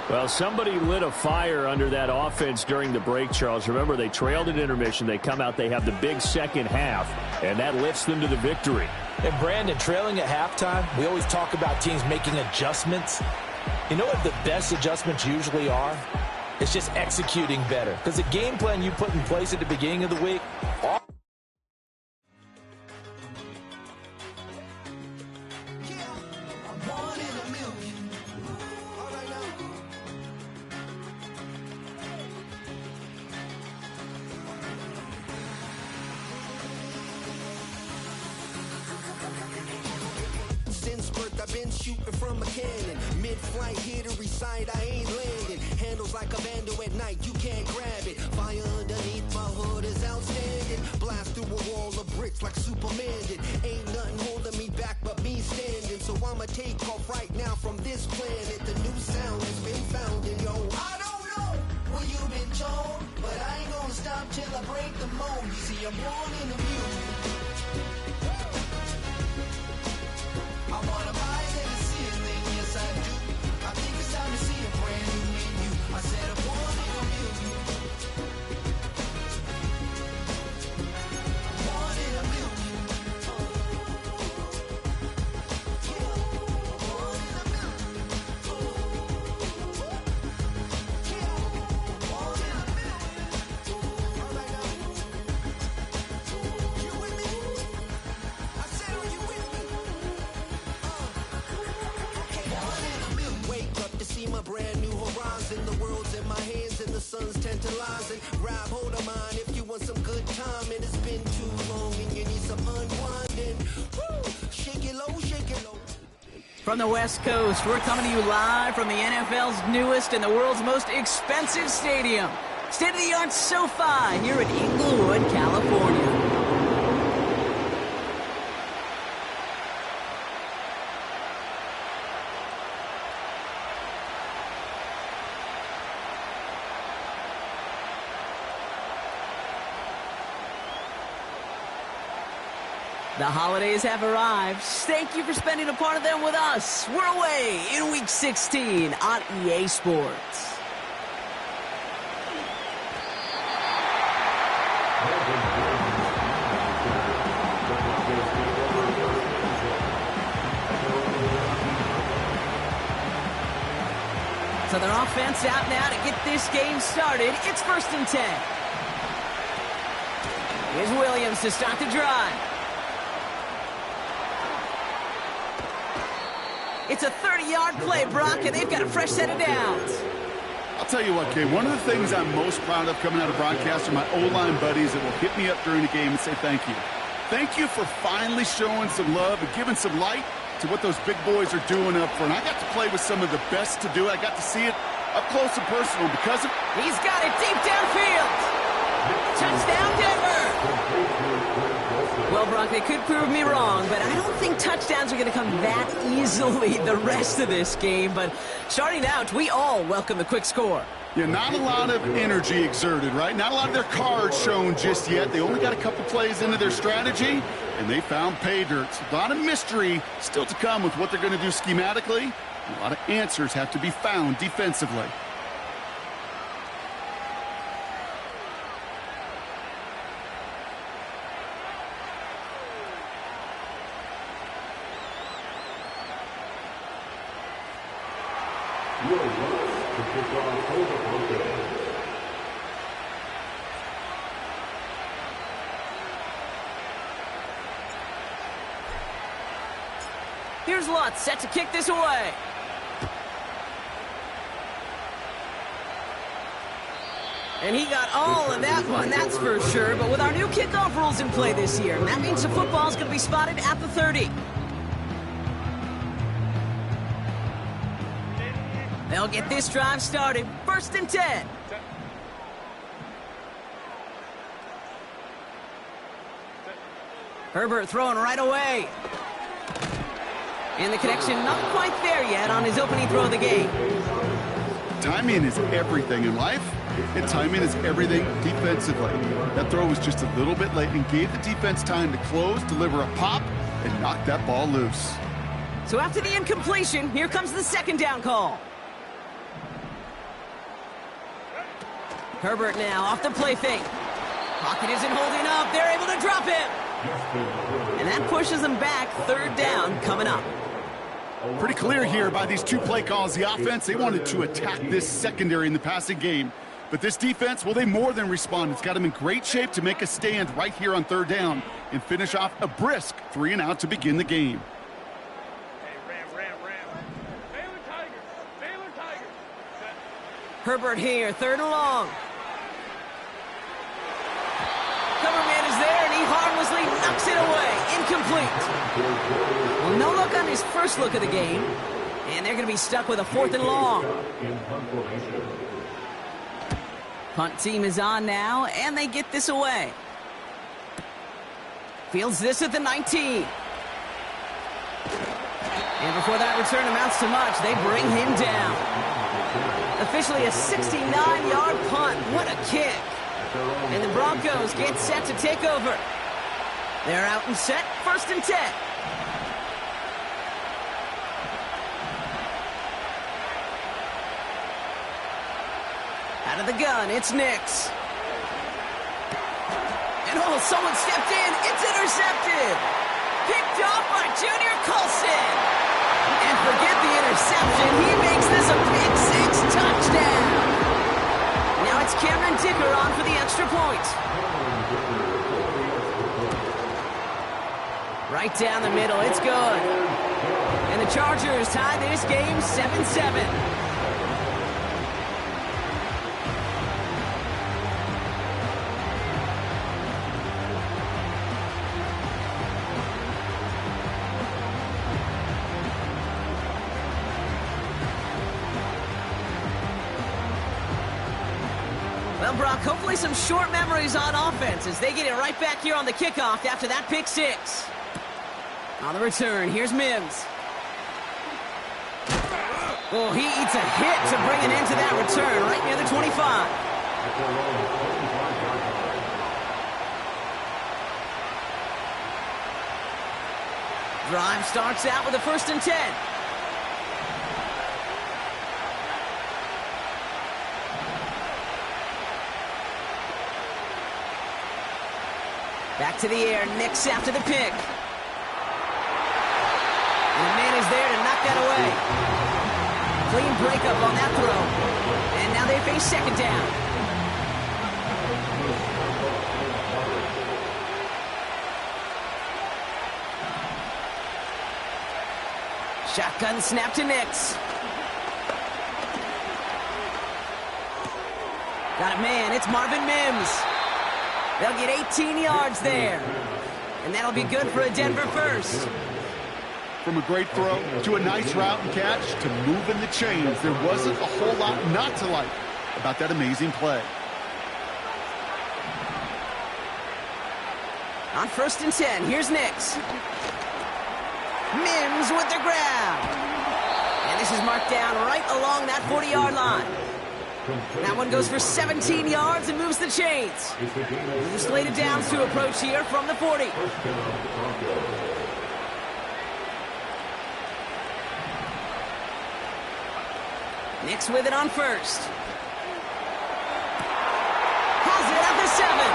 Well, somebody lit a fire under that offense during the break, Charles. Remember, they trailed at intermission. They come out, they have the big second half, and that lifts them to the victory. And, Brandon, trailing at halftime, we always talk about teams making adjustments. You know what the best adjustments usually are? It's just executing better. Because the game plan you put in place at the beginning of the week, I've been shooting from a cannon. Mid-flight, here to recite, I ain't landing. Handles like a vandal at night, you can't grab it. Fire underneath my hood is outstanding. Blast through a wall of bricks like Superman did. Ain't nothing holding me back but me standing. So I'ma take off right now from this planet. The new sound has been found in yo. I don't know what you've been told, but I ain't gonna stop till I break the mold. You see, I'm born in the music. I wanna rise in the ceiling, yes I do. I think it's time to see a brand new menu. I said I'm born in the music. Born in the music. Born in the music. Born in the music. All right now. You with me? I said, are you with me? Wake up to see my brand new horizon. The world's in my hands and the sun's tantalizing. Grab hold of mine if you want some good time. And it's been too long and you need some unwinding. Woo! Shake it low, shake it low. From the West Coast, we're coming to you live from the NFL's newest and the world's most expensive stadium. State-of-the-art SoFi here in Inglewood, California. The holidays have arrived. Thank you for spending a part of them with us. We're away in Week 16 on EA Sports. So their offense out now to get this game started. It's 1st and 10. Here's Williams to start the drive. It's a 30-yard play, Brock, and they've got a fresh set of downs. I'll tell you what, Kay, one of the things I'm most proud of coming out of broadcast are my O-line buddies that will hit me up during the game and say thank you. Thank you for finally showing some love and giving some light to what those big boys are doing up front. I got to play with some of the best to do it. I got to see it up close and personal because of... He's got it deep downfield. Touchdown, Denver. Well, Brock, they could prove me wrong, but I don't think touchdowns are going to come that easily the rest of this game. But starting out, we all welcome the quick score. Yeah, not a lot of energy exerted, right? Not a lot of their cards shown just yet. They only got a couple plays into their strategy, and they found pay dirt. A lot of mystery still to come with what they're going to do schematically. A lot of answers have to be found defensively. Here's Lutz set to kick this away. And he got all of that one, that's for sure. But with our new kickoff rules in play this year, that means the football's going to be spotted at the 30. They'll get this drive started. 1st and 10. Herbert throwing right away. And the connection not quite there yet on his opening throw of the game. Timing is everything in life, and timing is everything defensively. That throw was just a little bit late and gave the defense time to close, deliver a pop, and knock that ball loose. So after the incompletion, here comes the 2nd down call. Herbert now off the play fake. Pocket isn't holding up. They're able to drop him. And that pushes them back. 3rd down coming up. Pretty clear here by these 2 play calls. The offense, they wanted to attack this secondary in the passing game. But this defense, well, they more than respond. It's got them in great shape to make a stand right here on 3rd down and finish off a brisk 3 and out to begin the game. Baylor Tigers. Baylor Tigers. Herbert here, 3rd and long. Cover man is there, and he harmlessly knocks it away. incomplete. Well, no luck on his first look of the game. And they're going to be stuck with a 4th and long. Punt team is on now, and they get this away. Fields this at the 19. And before that return amounts to much, they bring him down. Officially a 69-yard punt. What a kick. And the Broncos get set to take over. They're out and set, 1st and 10. Out of the gun, it's Nix. And someone stepped in. It's intercepted. Picked off by Junior Colson. And forget the interception. He makes this a Big Six touchdown. Now it's Cameron Dicker on for the extra point. Right down the middle. It's good. And the Chargers tie this game 7-7. Well, Brock, hopefully some short memories on offense as they get it right back here on the kickoff after that pick six. On the return, here's Mims. Oh, he eats a hit to bring an end to that return right near the 25. Drive starts out with a 1st and 10. Back to the air, Nix after the pick. And the man is there to knock that away. Clean breakup on that throw. And now they face 2nd down. Shotgun snap to Nix. Got a man, it's Marvin Mims. They'll get 18 yards there. And that'll be good for a Denver first. From a great throw to a nice route and catch to moving the chains, there wasn't a whole lot not to like about that amazing play. On 1st and 10, here's Nix. Mims with the grab. And this is marked down right along that 40-yard line. That one goes for 17 yards and moves the chains. The slated downs to approach here from the 40. Nix with it on 1st. Has it at the 7.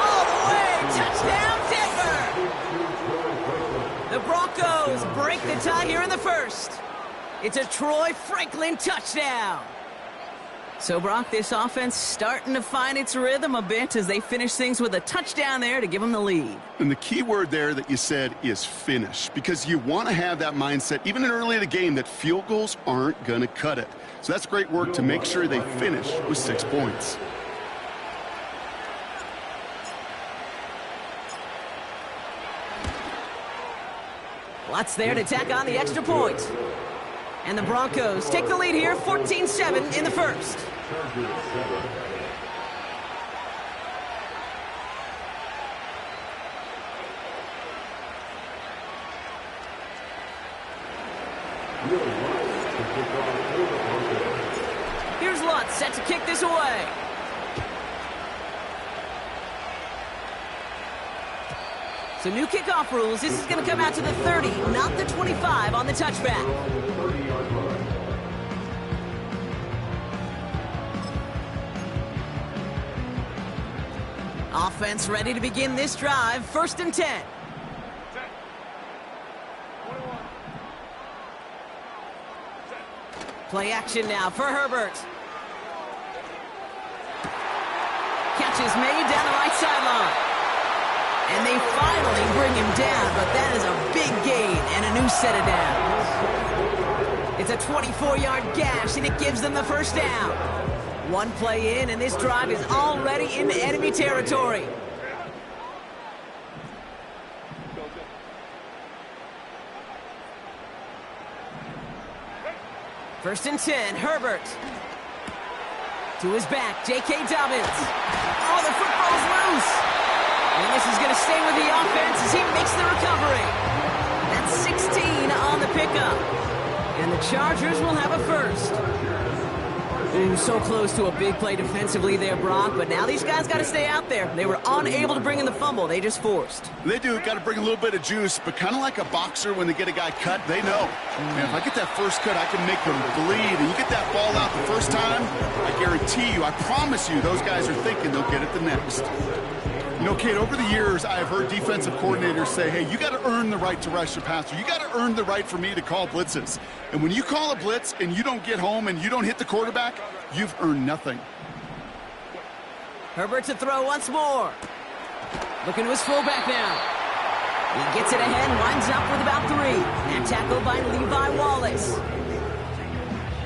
All the way, touchdown Denver! The Broncos break the tie here in the 1st. It's a Troy Franklin touchdown. So, Brock, this offense starting to find its rhythm a bit as they finish things with a touchdown there to give them the lead. And the key word there that you said is finish, because you want to have that mindset, even in early in the game, that field goals aren't going to cut it. So that's great work to make sure they finish with 6 points. Lots there to tack on the extra point. And the Broncos take the lead here, 14-7 in the 1st. Here's Lutz set to kick this away. So new kickoff rules. This is going to come out to the 30, not the 25 on the touchback. Offense ready to begin this drive. 1st and 10. Play action now for Herbert. Catch is made down the right sideline. And they finally bring him down, but that is a big gain and a new set of downs. It's a 24-yard gash, and it gives them the 1st down. One play in, and this drive is already into enemy territory. First and 10, Herbert. To his back, J.K. Dobbins. Oh, the football's loose. And this is going to stay with the offense as he makes the recovery. That's 16 on the pickup. And the Chargers will have a first. Ooh, so close to a big play defensively there, Brock, but now these guys got to stay out there. They were unable to bring in the fumble. They just forced. They do. Got to bring a little bit of juice, but kind of like a boxer when they get a guy cut, they know. Man, if I get that first cut, I can make them bleed. And you get that ball out the first time, I guarantee you, I promise you, those guys are thinking they'll get it the next. You know, Kate, over the years, I have heard defensive coordinators say, hey, you got to earn the right to rush the passer. You got to earn the right for me to call blitzes. And when you call a blitz and you don't get home and you don't hit the quarterback, you've earned nothing. Herbert to throw once more. Looking to his fullback now. He gets it ahead, winds up with about 3. And tackled by Levi Wallace.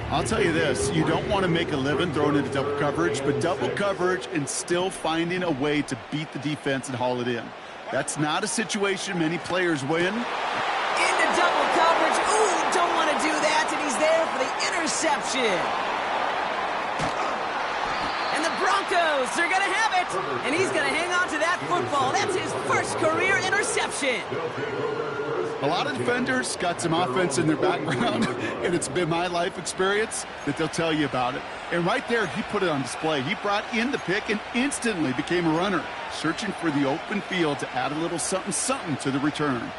I'll tell you this, you don't want to make a living throwing into double coverage, but double coverage and still finding a way to beat the defense and haul it in. That's not a situation many players win. Into double coverage. Ooh, don't want to do that, and he's there for the interception. And the Broncos are going to have it, and he's going to hang on to that football. That's his first career interception. A lot of defenders got some offense in their background, and it's been my life experience that they'll tell you about it. And right there, he put it on display. He brought in the pick and instantly became a runner, searching for the open field to add a little something-something to the return.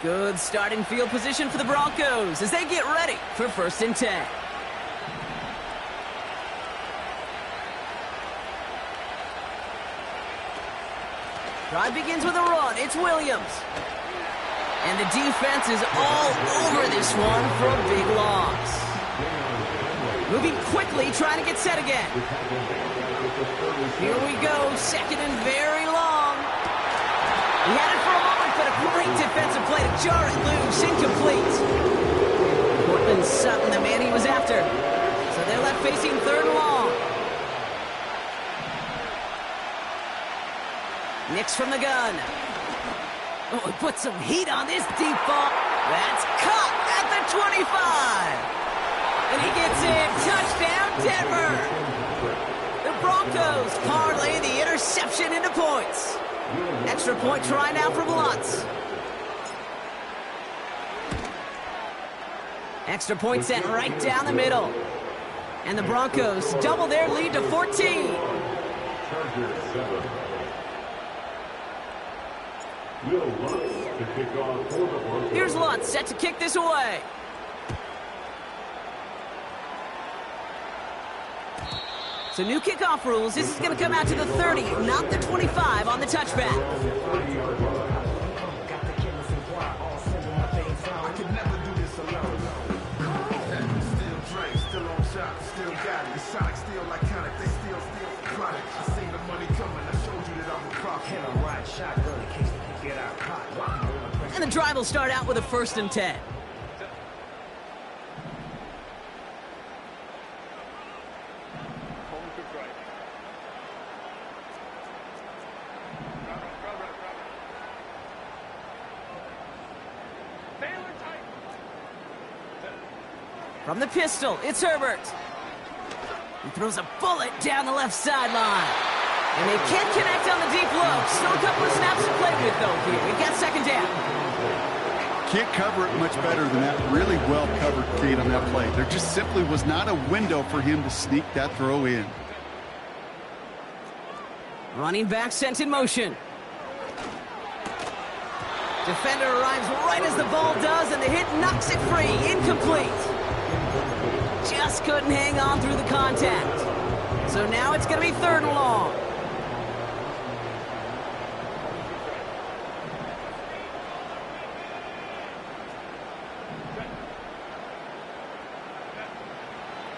Good starting field position for the Broncos as they get ready for first and 10. Drive begins with a run. It's Williams. And the defense is all over this one for a big loss. Moving quickly, trying to get set again. Here we go, second and very long. He had it for a moment, but a great defensive play to jar it loose, incomplete. Cortland Sutton, the man he was after. So they're left facing third and long. Nix from the gun. Oh, he put some heat on this deep ball. That's caught at the 25. And he gets in. Touchdown, Denver. The Broncos parlay the interception into points. Extra point try now from Lutz. Extra point sent right down the middle. And the Broncos double their lead to 14. Here's Lutz set to kick this away. So new kickoff rules. This is going to come out to the 30, not the 25 on the touchback. And the drive will start out with a first and 10. From the pistol, it's Herbert. He throws a bullet down the left sideline. And they can't connect on the deep low. Still a couple of snaps to play with, though, here. We've got second down. Can't cover it much better than that. Really well covered, Kate, on that play. There just simply was not a window for him to sneak that throw in. Running back sent in motion. Defender arrives right as the ball does, and the hit knocks it free. Incomplete. Just couldn't hang on through the contact. So now it's going to be third and long.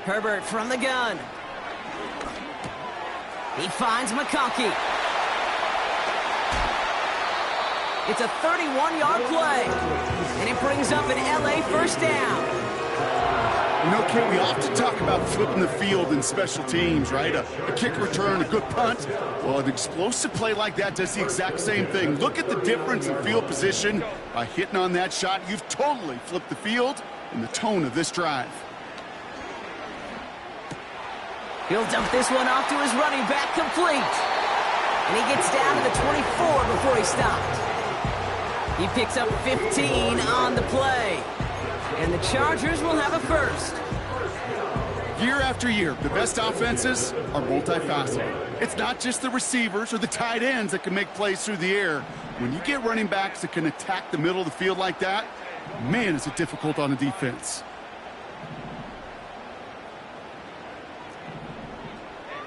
Herbert from the gun. He finds McConkey. It's a 31-yard play. And it brings up an LA first down. You know, Kate, we often talk about flipping the field in special teams, right? A kick return, a good punt. Well, an explosive play like that does the exact same thing. Look at the difference in field position. By hitting on that shot, you've totally flipped the field, and the tone of this drive. He'll dump this one off to his running back, complete. And he gets down to the 24 before he stopped. He picks up 15 on the play. And the Chargers will have a first. Year after year, the best offenses are multifaceted. It's not just the receivers or the tight ends that can make plays through the air. When you get running backs that can attack the middle of the field like that, man, is it difficult on the defense.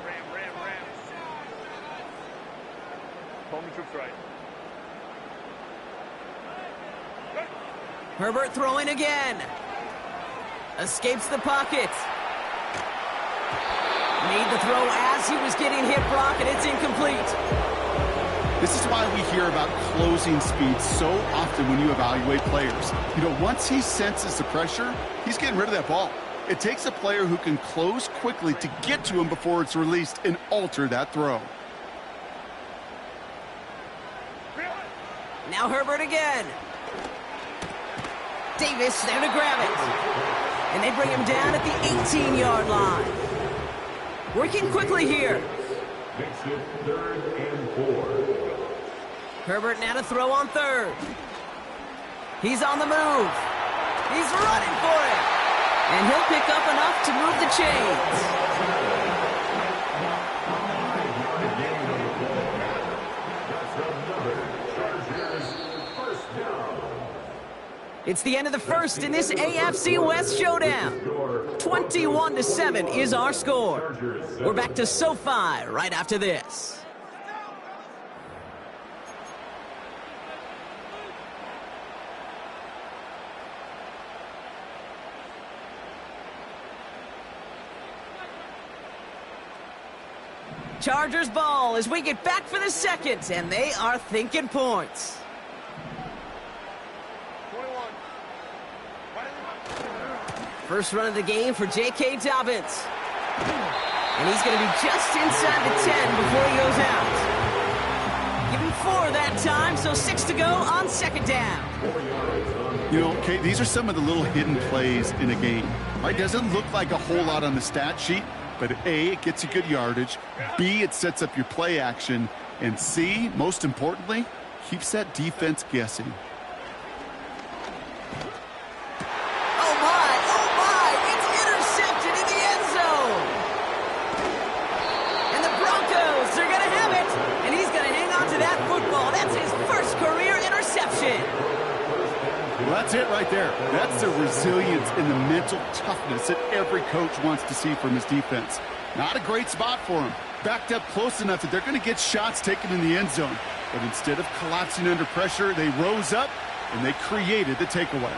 Ram. Home troops right. Herbert throwing again. Escapes the pocket. Made the throw as he was getting hit, Brock, and it's incomplete. This is why we hear about closing speed so often when you evaluate players. You know, once he senses the pressure, he's getting rid of that ball. It takes a player who can close quickly to get to him before it's released and alter that throw. Now Herbert again. Davis there to grab it. And they bring him down at the 18-yard line. Working quickly here. Makes it 3rd and 4. Herbert now to throw on third. He's on the move. He's running for it. And he'll pick up enough to move the chains. It's the end of the first in this AFC West showdown. 21-7 is our score. We're back to SoFi right after this. Chargers ball as we get back for the second, and they are thinking points. First run of the game for J.K. Dobbins. And he's going to be just inside the 10 before he goes out. Give him 4 that time, so 6 to go on second down. You know, Kate, these are some of the little hidden plays in a game. Right? Doesn't look like a whole lot on the stat sheet, but A, it gets you good yardage. B, it sets up your play action. And C, most importantly, keeps that defense guessing. Well, that's it right there. That's the resilience and the mental toughness that every coach wants to see from his defense. Not a great spot for him. Backed up close enough that they're going to get shots taken in the end zone. But instead of collapsing under pressure, they rose up and they created the takeaway.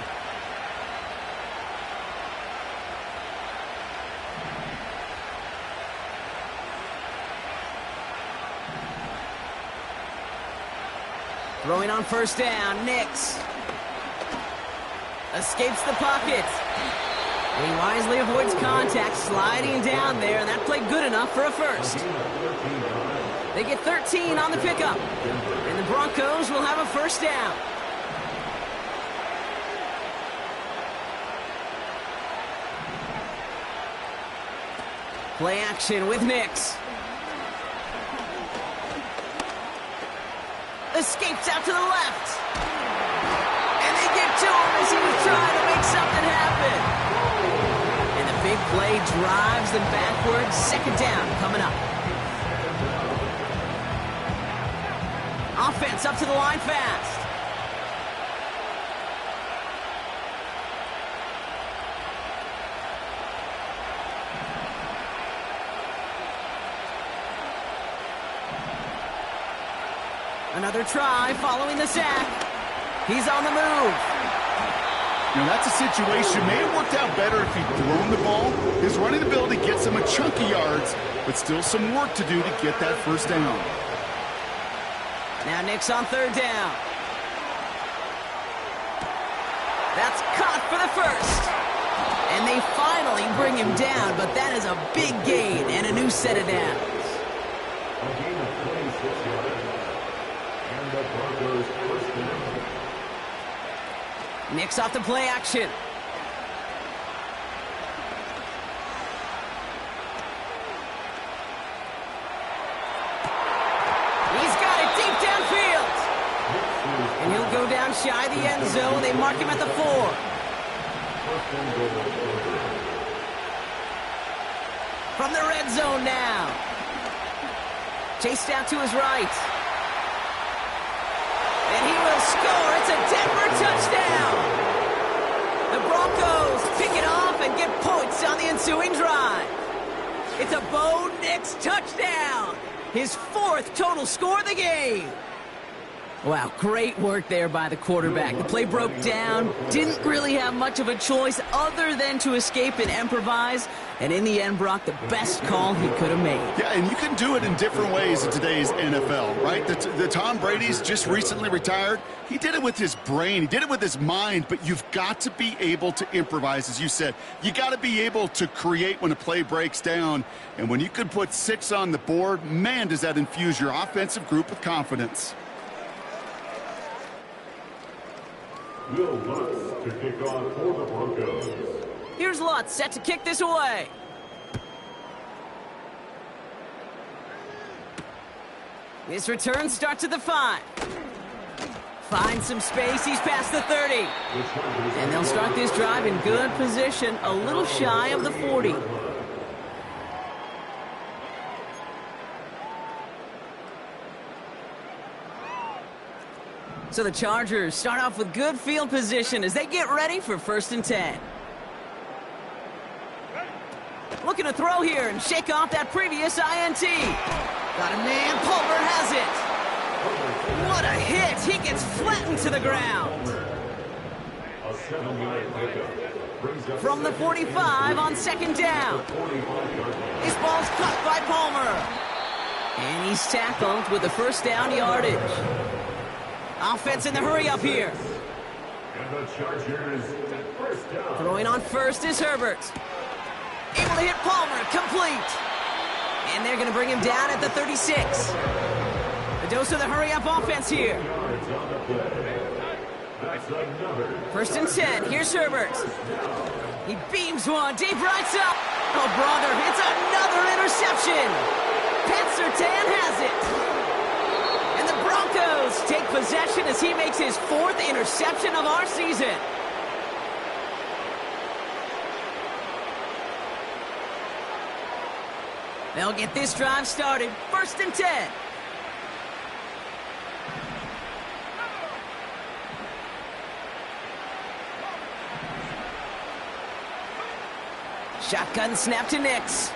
Throwing on first down, Nix. Escapes the pocket. And he wisely avoids contact, sliding down there, and that played good enough for a first. They get 13 on the pickup, and the Broncos will have a first down. Play action with Nix. Escapes out to the left. And they get to him as he was trying to make something happen. And the big play drives them backwards. Second down coming up. Offense up to the line fast. Another try following the sack. He's on the move. You know, that's a situation. May have worked out better if he'd thrown the ball. His running ability gets him a chunk of yards, but still some work to do to get that first down. Now Nix on third down. That's caught for the first. And they finally bring him down, but that is a big gain and a new set of downs. A gain of 26 yards. And the Broncos first down. Nix off the play action. down shy of the end zone. They mark him at the 4. From the red zone now. Chased out to his right. And he will score. It's a Denver touchdown. The Broncos pick it off and get points on the ensuing drive. It's a Bo Nix touchdown. His 4th total score of the game. Wow, great work there by the quarterback. The play broke down, didn't really have much of a choice other than to escape and improvise. And in the end, Brock, the best call he could have made. Yeah, and you can do it in different ways in today's NFL, right? The Tom Brady's just recently retired. He did it with his brain. He did it with his mind, but you've got to be able to improvise, as you said. You got to be able to create when a play breaks down. And when you could put 6 on the board, man, does that infuse your offensive group with confidence. Will Lutz to kick off for the Broncos. Here's Lutz set to kick this away. This return starts at the 5. Finds some space. He's past the 30. And they'll start this drive in good position, a little shy of the 40. So the Chargers start off with good field position as they get ready for 1st and 10. Looking to throw here and shake off that previous INT. Got a man. Palmer has it. What a hit. He gets flattened to the ground. From the 45 on 2nd down. This ball's caught by Palmer. And he's tackled with the 1st down yardage. Offense in the hurry up here. And the Chargers at 1st down. Throwing on 1st is Herbert. Able to hit Palmer, complete. And they're going to bring him down at the 36. A dose of the hurry up offense here. First and 10, here's Herbert. He beams one, deep right side. Oh, brother, it's another interception. Pat Surtain has it. And the Broncos take possession as he makes his 4th interception of our season. They'll get this drive started. 1st and 10. Shotgun snap to Nix.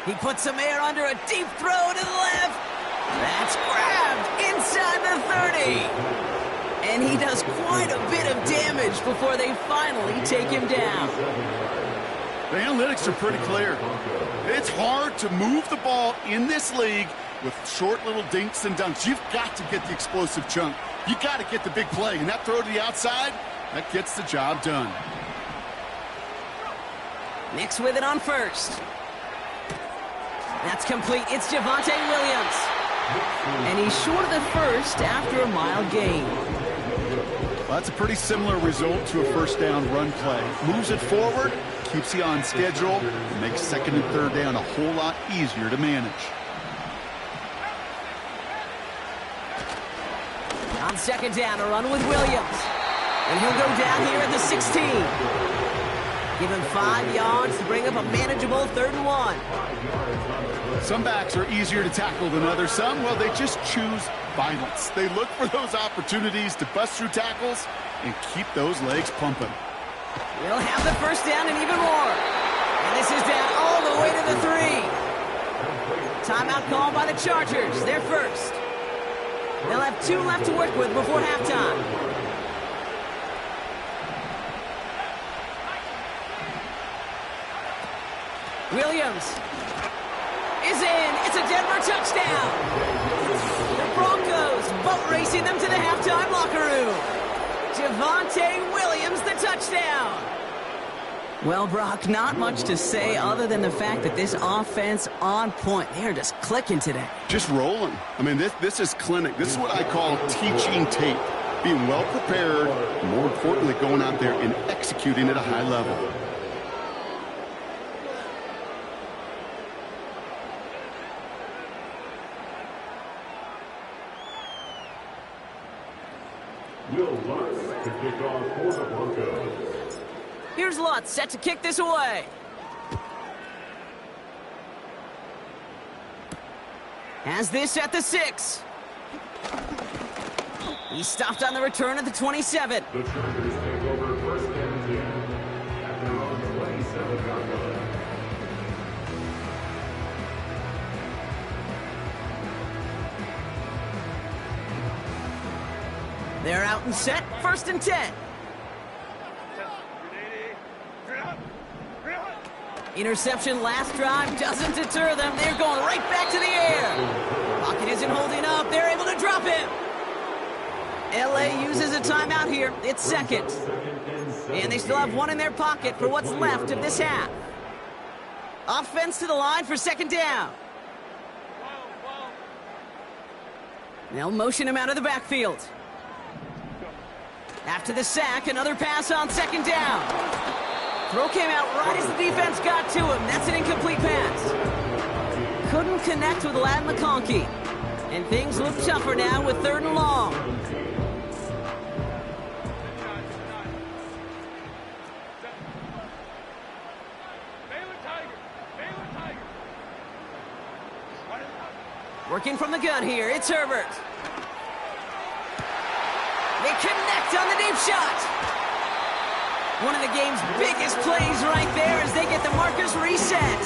He puts some air under a deep throw to the left. That's grabbed inside the 30. And he does quite a bit of damage before they finally take him down. The analytics are pretty clear. It's hard to move the ball in this league with short little dinks and dunks. You've got to get the explosive chunk. You got to get the big play. And that throw to the outside, that gets the job done. Nix with it on 1st. That's complete. It's Javonte Williams. And he's short of the 1st after a mild gain. Well, that's a pretty similar result to a 1st down run play. Moves it forward, keeps you on schedule, and makes 2nd and 3rd down a whole lot easier to manage. On 2nd down, a run with Williams. And he'll go down here at the 16. Give him 5 yards to bring up a manageable 3rd and 1. Some backs are easier to tackle than others. Some, well, they just choose violence. They look for those opportunities to bust through tackles and keep those legs pumping. We'll have the 1st down and even more. And this is down all the way to the 3. Timeout called by the Chargers. They're 1st. They'll have 2 left to work with before halftime. Williams is in. It's a Denver touchdown. The Broncos boat racing them to the halftime locker room. Javonte Williams, the touchdown. Well, Brock, not much to say other than the fact that this offense on point. They're just clicking today. Just rolling. I mean, this is clinic. This is what I call teaching tape. Being well prepared, and more importantly, going out there and executing at a high level. Will Lutz to kick off for the Broncos. Here's Lutz set to kick this away. Has this at the 6. He's stopped on the return at the 27. The Chargers take over first and 10 at their own 27-yard line. They're out and set, first and 10. Interception last drive doesn't deter them. They're going right back to the air. Pocket isn't holding up. They're able to drop it. LA uses a timeout here. It's second. And they still have one in their pocket for what's left of this half. Offense to the line for second down. They'll motion him out of the backfield. After the sack, another pass on second down. Throw came out right as the defense got to him. That's an incomplete pass. Couldn't connect with Ladd McConkey. And things look tougher now with third and long. Working from the gun here, it's Herbert. They connect on the deep shot. One of the game's biggest plays right there as they get the markers reset.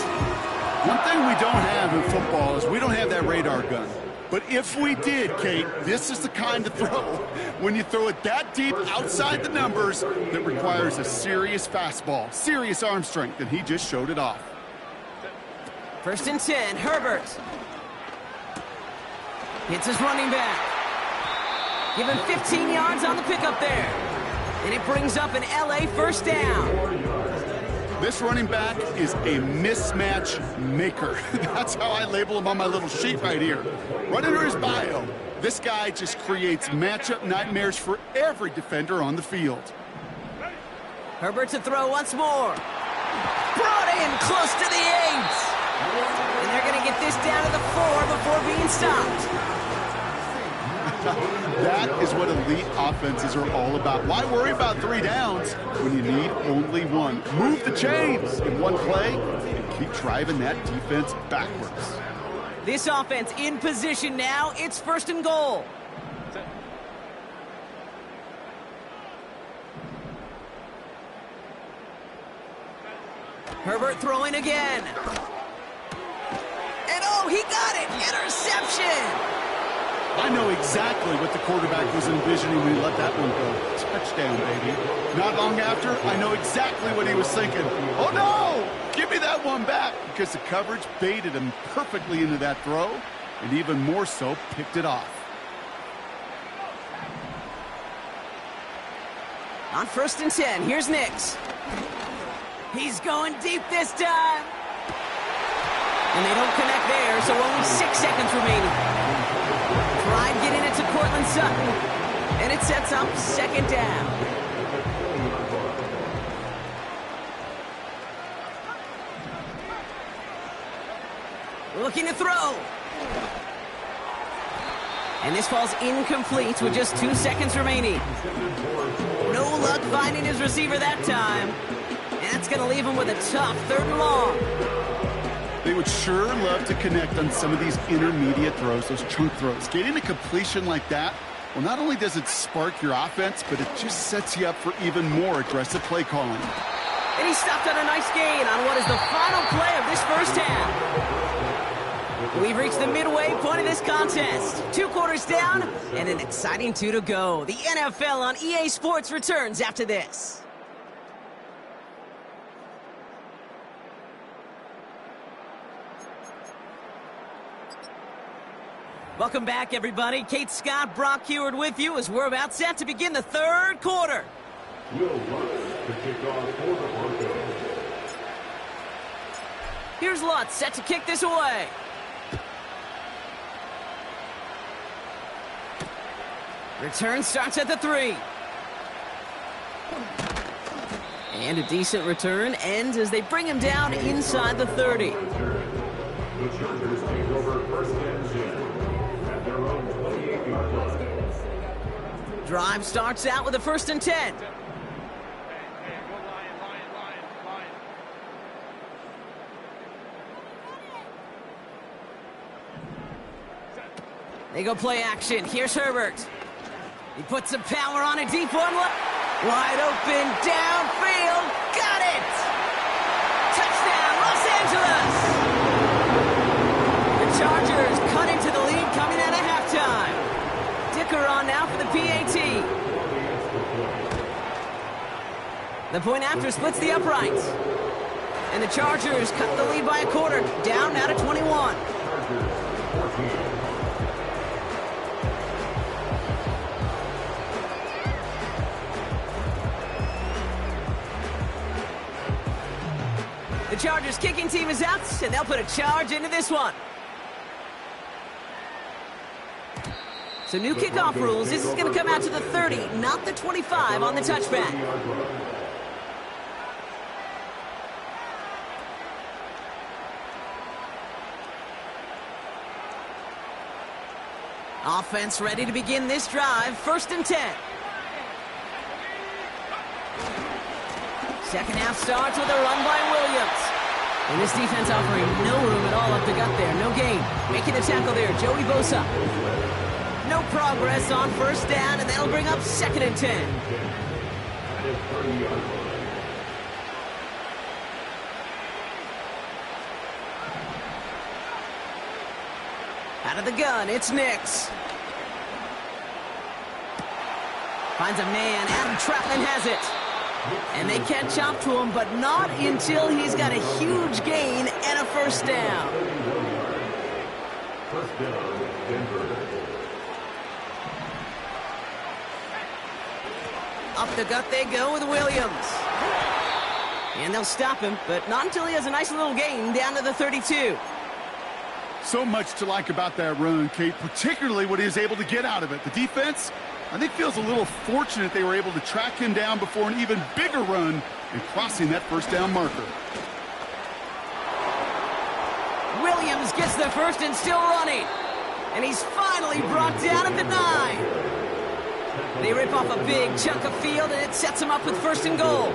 One thing we don't have in football is we don't have that radar gun. But if we did, Kate, this is the kind of throw, when you throw it that deep outside the numbers, that requires a serious fastball, serious arm strength, and he just showed it off. First and 10, Herbert. Hits his running back. Give him 15 yards on the pickup there. And it brings up an LA first down. This running back is a mismatch maker. That's how I label him on my little sheet right here. Right under his bio, this guy just creates matchup nightmares for every defender on the field. Herbert to throw once more. Brought in close to the 8. And they're going to get this down to the 4 before being stopped. That is what elite offenses are all about. Why worry about 3 downs when you need only 1? Move the chains in one play and keep driving that defense backwards. This offense in position now. It's first and goal. Herbert throwing again. And oh, he got it! Interception! I know exactly what the quarterback was envisioning when he let that one go. Touchdown, baby. Not long after, I know exactly what he was thinking. Oh, no! Give me that one back! Because the coverage baited him perfectly into that throw, and even more so, picked it off. On first and 10, here's Nix. He's going deep this time. And they don't connect there, so only 6 seconds remaining. Tried getting it to Cortland Sutton, and it sets up second down. Looking to throw. And this falls incomplete with just 2 seconds remaining. No luck finding his receiver that time. And that's going to leave him with a tough third and long. They would sure love to connect on some of these intermediate throws, those chunk throws. Getting a completion like that, well, not only does it spark your offense, but it just sets you up for even more aggressive play calling. And he stopped on a nice gain on what is the final play of this first half. We've reached the midway point of this contest. 2 quarters down and an exciting 2 to go. The NFL on EA Sports returns after this. Welcome back, everybody. Kate Scott, Brock Heward with you as we're about set to begin the third quarter. Will Lutz to kick off for the Broncos. Here's Lutz set to kick this away. Return starts at the 3. And a decent return ends as they bring him down inside the 30. The Chargers take over first and 10 at their own 28-yard line. Drive starts out with a 1st and 10. Hey, go line. They go play action. Here's Herbert. He puts some power on a deep one. Wide open, downfield. Got it! Touchdown, Los Angeles! The Chargers cut into the lead coming out of halftime. Dicker on now for the PAT. The point after splits the uprights. And the Chargers cut the lead by a quarter. Down now to 21. The Chargers kicking team is out, and they'll put a charge into this one. So new kickoff rules. This is going to come out to the 30, not the 25 on the touchback. Offense ready to begin this drive. 1st and 10. Second half starts with a run by Williams. And this defense offering no room at all up the gut there. No gain. Making a tackle there, Joey Bosa. No progress on 1st down, and that'll bring up 2nd and 10. Out of the gun, it's Nix. Finds a man, Adam Trautman has it. And they catch up to him, but not until he's got a huge gain and a 1st down. Up the gut they go with Williams. And they'll stop him, but not until he has a nice little gain down to the 32. So much to like about that run, Kate, particularly what he was able to get out of it. The defense, I think, feels a little fortunate they were able to track him down before an even bigger run and crossing that 1st down marker. Williams gets the 1st and still running. And he's finally brought down at the 9. They rip off a big chunk of field, and it sets him up with 1st and goal.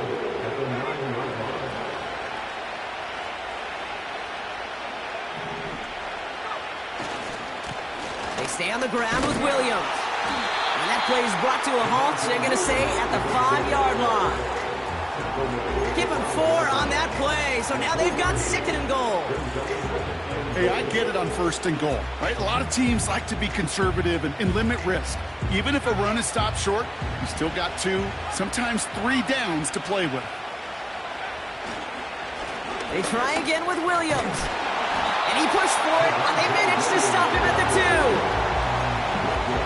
They stay on the ground with Williams. And that play is brought to a halt, they're going to say, at the 5-yard line. Give him 4 on that play, so now they've got 2nd and goal. Hey, I get it on 1st and goal, right? A lot of teams like to be conservative and limit risk. Even if a run is stopped short, you still got 2, sometimes 3 downs to play with. They try again with Williams. And he pushed for it, but they managed to stop him at the 2.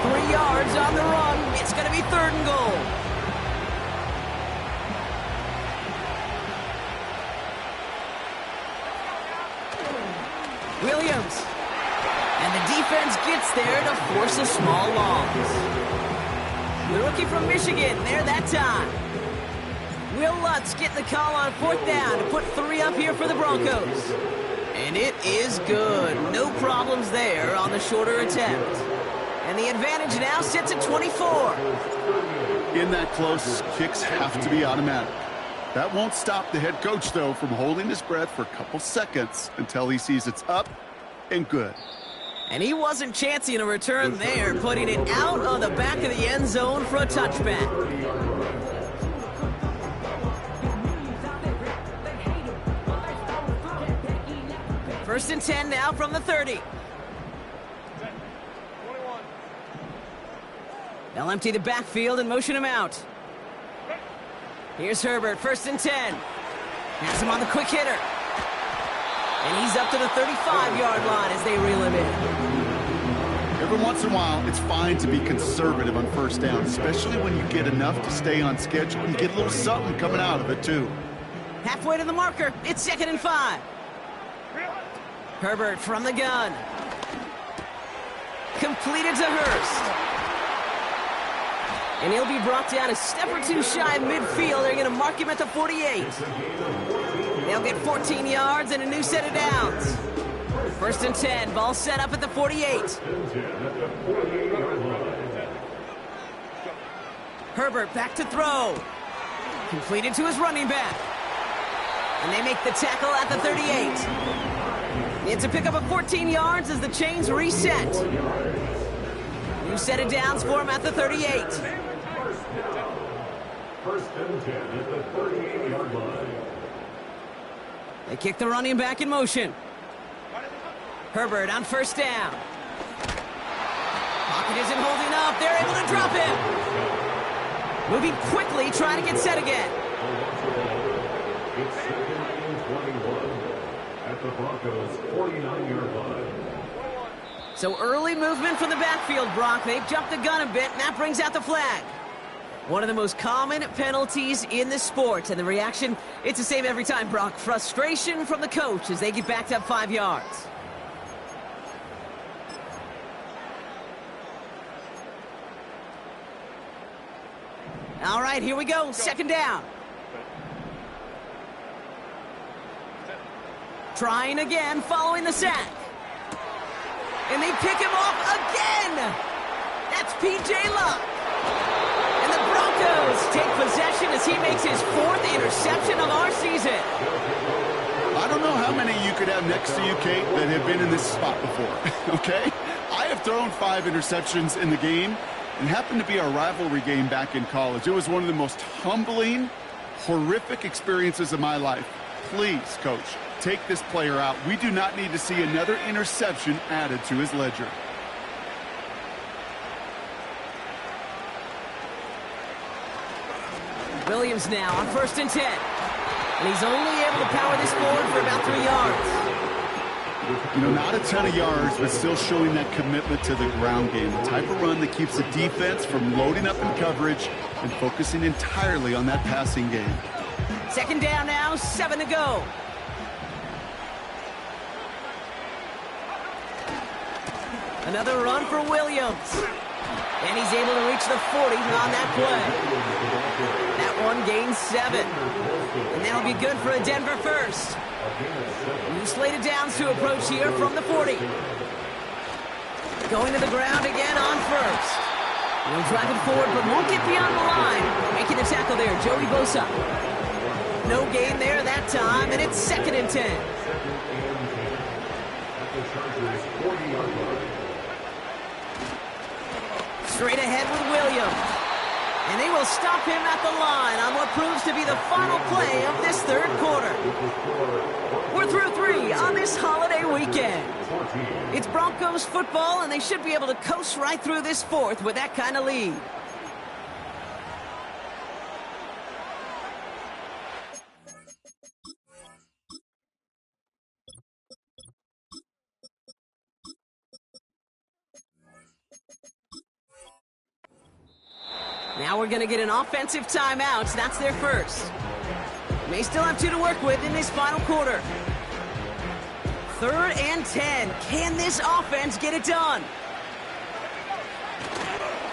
3 yards on the run. It's going to be 3rd and goal. Williams. And the defense gets there to force a small loss. The rookie from Michigan there that time. Will Lutz getting the call on 4th down to put 3 up here for the Broncos. And it is good. No problems there on the shorter attempt. And the advantage now sits at 24. In that close, kicks have to be automatic. That won't stop the head coach, though, from holding his breath for a couple seconds until he sees it's up and good. And he wasn't chancing a return there, putting it out on the back of the end zone for a touchback. First and 10 now from the 30. They'll empty the backfield and motion him out. Here's Herbert, 1st and 10. Has him on the quick hitter. And he's up to the 35-yard line as they reel him in. Every once in a while, it's fine to be conservative on 1st down, especially when you get enough to stay on schedule and get a little something coming out of it, too. Halfway to the marker, it's 2nd and 5. Herbert from the gun. Completed to Hurst. And he'll be brought down a step or 2 shy of midfield. They're going to mark him at the 48. They'll get 14 yards and a new set of downs. 1st and 10, ball set up at the 48. Herbert back to throw. Completed to his running back. And they make the tackle at the 38. It's a pickup of 14 yards as the chains reset. New set of downs for him at the 38. First and 10 at the 38-yard line. They kick the running back in motion. Herbert on first down. Pocket isn't holding up. They're able to drop him. Moving quickly, trying to get set again. It's second and 21 at the Broncos' 49-yard line. So early movement from the backfield, Brock. They've jumped the gun a bit, and that brings out the flag. One of the most common penalties in the sport, and the reaction, it's the same every time, Brock. Frustration from the coach as they get backed up 5 yards. All right, here we go. Second down. Trying again, following the sack. And they pick him off again. That's P.J. Luck. And the Broncos take possession as he makes his 4th interception of our season. I don't know how many you could have next to you, Kate, that have been in this spot before, okay? I have thrown 5 interceptions in the game. It happened to be our rivalry game back in college. It was one of the most humbling, horrific experiences of my life. Please, Coach, take this player out. We do not need to see another interception added to his ledger. Williams now on first and 10. And he's only able to power this forward for about 3 yards. You know, not a ton of yards, but still showing that commitment to the ground game. The type of run that keeps the defense from loading up in coverage and focusing entirely on that passing game. Second down now, 7 to go. Another run for Williams. And he's able to reach the 40 on that play. That one gains 7. And that'll be good for a Denver first. New slated downs to approach here from the 40. Going to the ground again on first. He'll drive it forward, but won't get beyond the line. Making the tackle there, Joey Bosa. No gain there that time, and it's 2nd and 10. Straight ahead with Williams. And they will stop him at the line on what proves to be the final play of this 3rd quarter. We're through 3 on this holiday weekend. It's Broncos football, and they should be able to coast right through this 4th with that kind of lead. Now we're going to get an offensive timeout. That's their first. May still have 2 to work with in this final quarter. 3rd and 10. Can this offense get it done?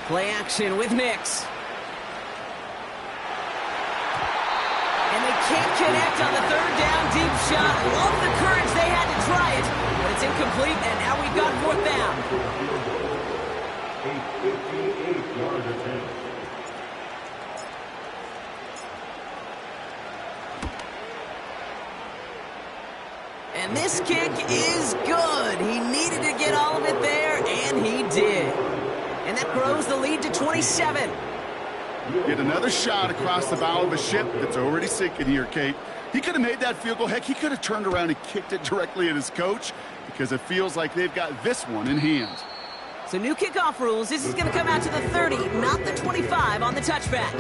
Play action with Nix. And they can't connect on the 3rd down deep shot. Love the courage they had to try it, but it's incomplete, and now we've got 4th down. A 58-yard attempt. And this kick is good. He needed to get all of it there, and he did. And that grows the lead to 27. Get another shot across the bow of a ship that's already sinking here, Kate. He could have made that field goal. Heck, he could have turned around and kicked it directly at his coach because it feels like they've got this one in hand. So new kickoff rules. This is going to come out to the 30, not the 25 on the touchback.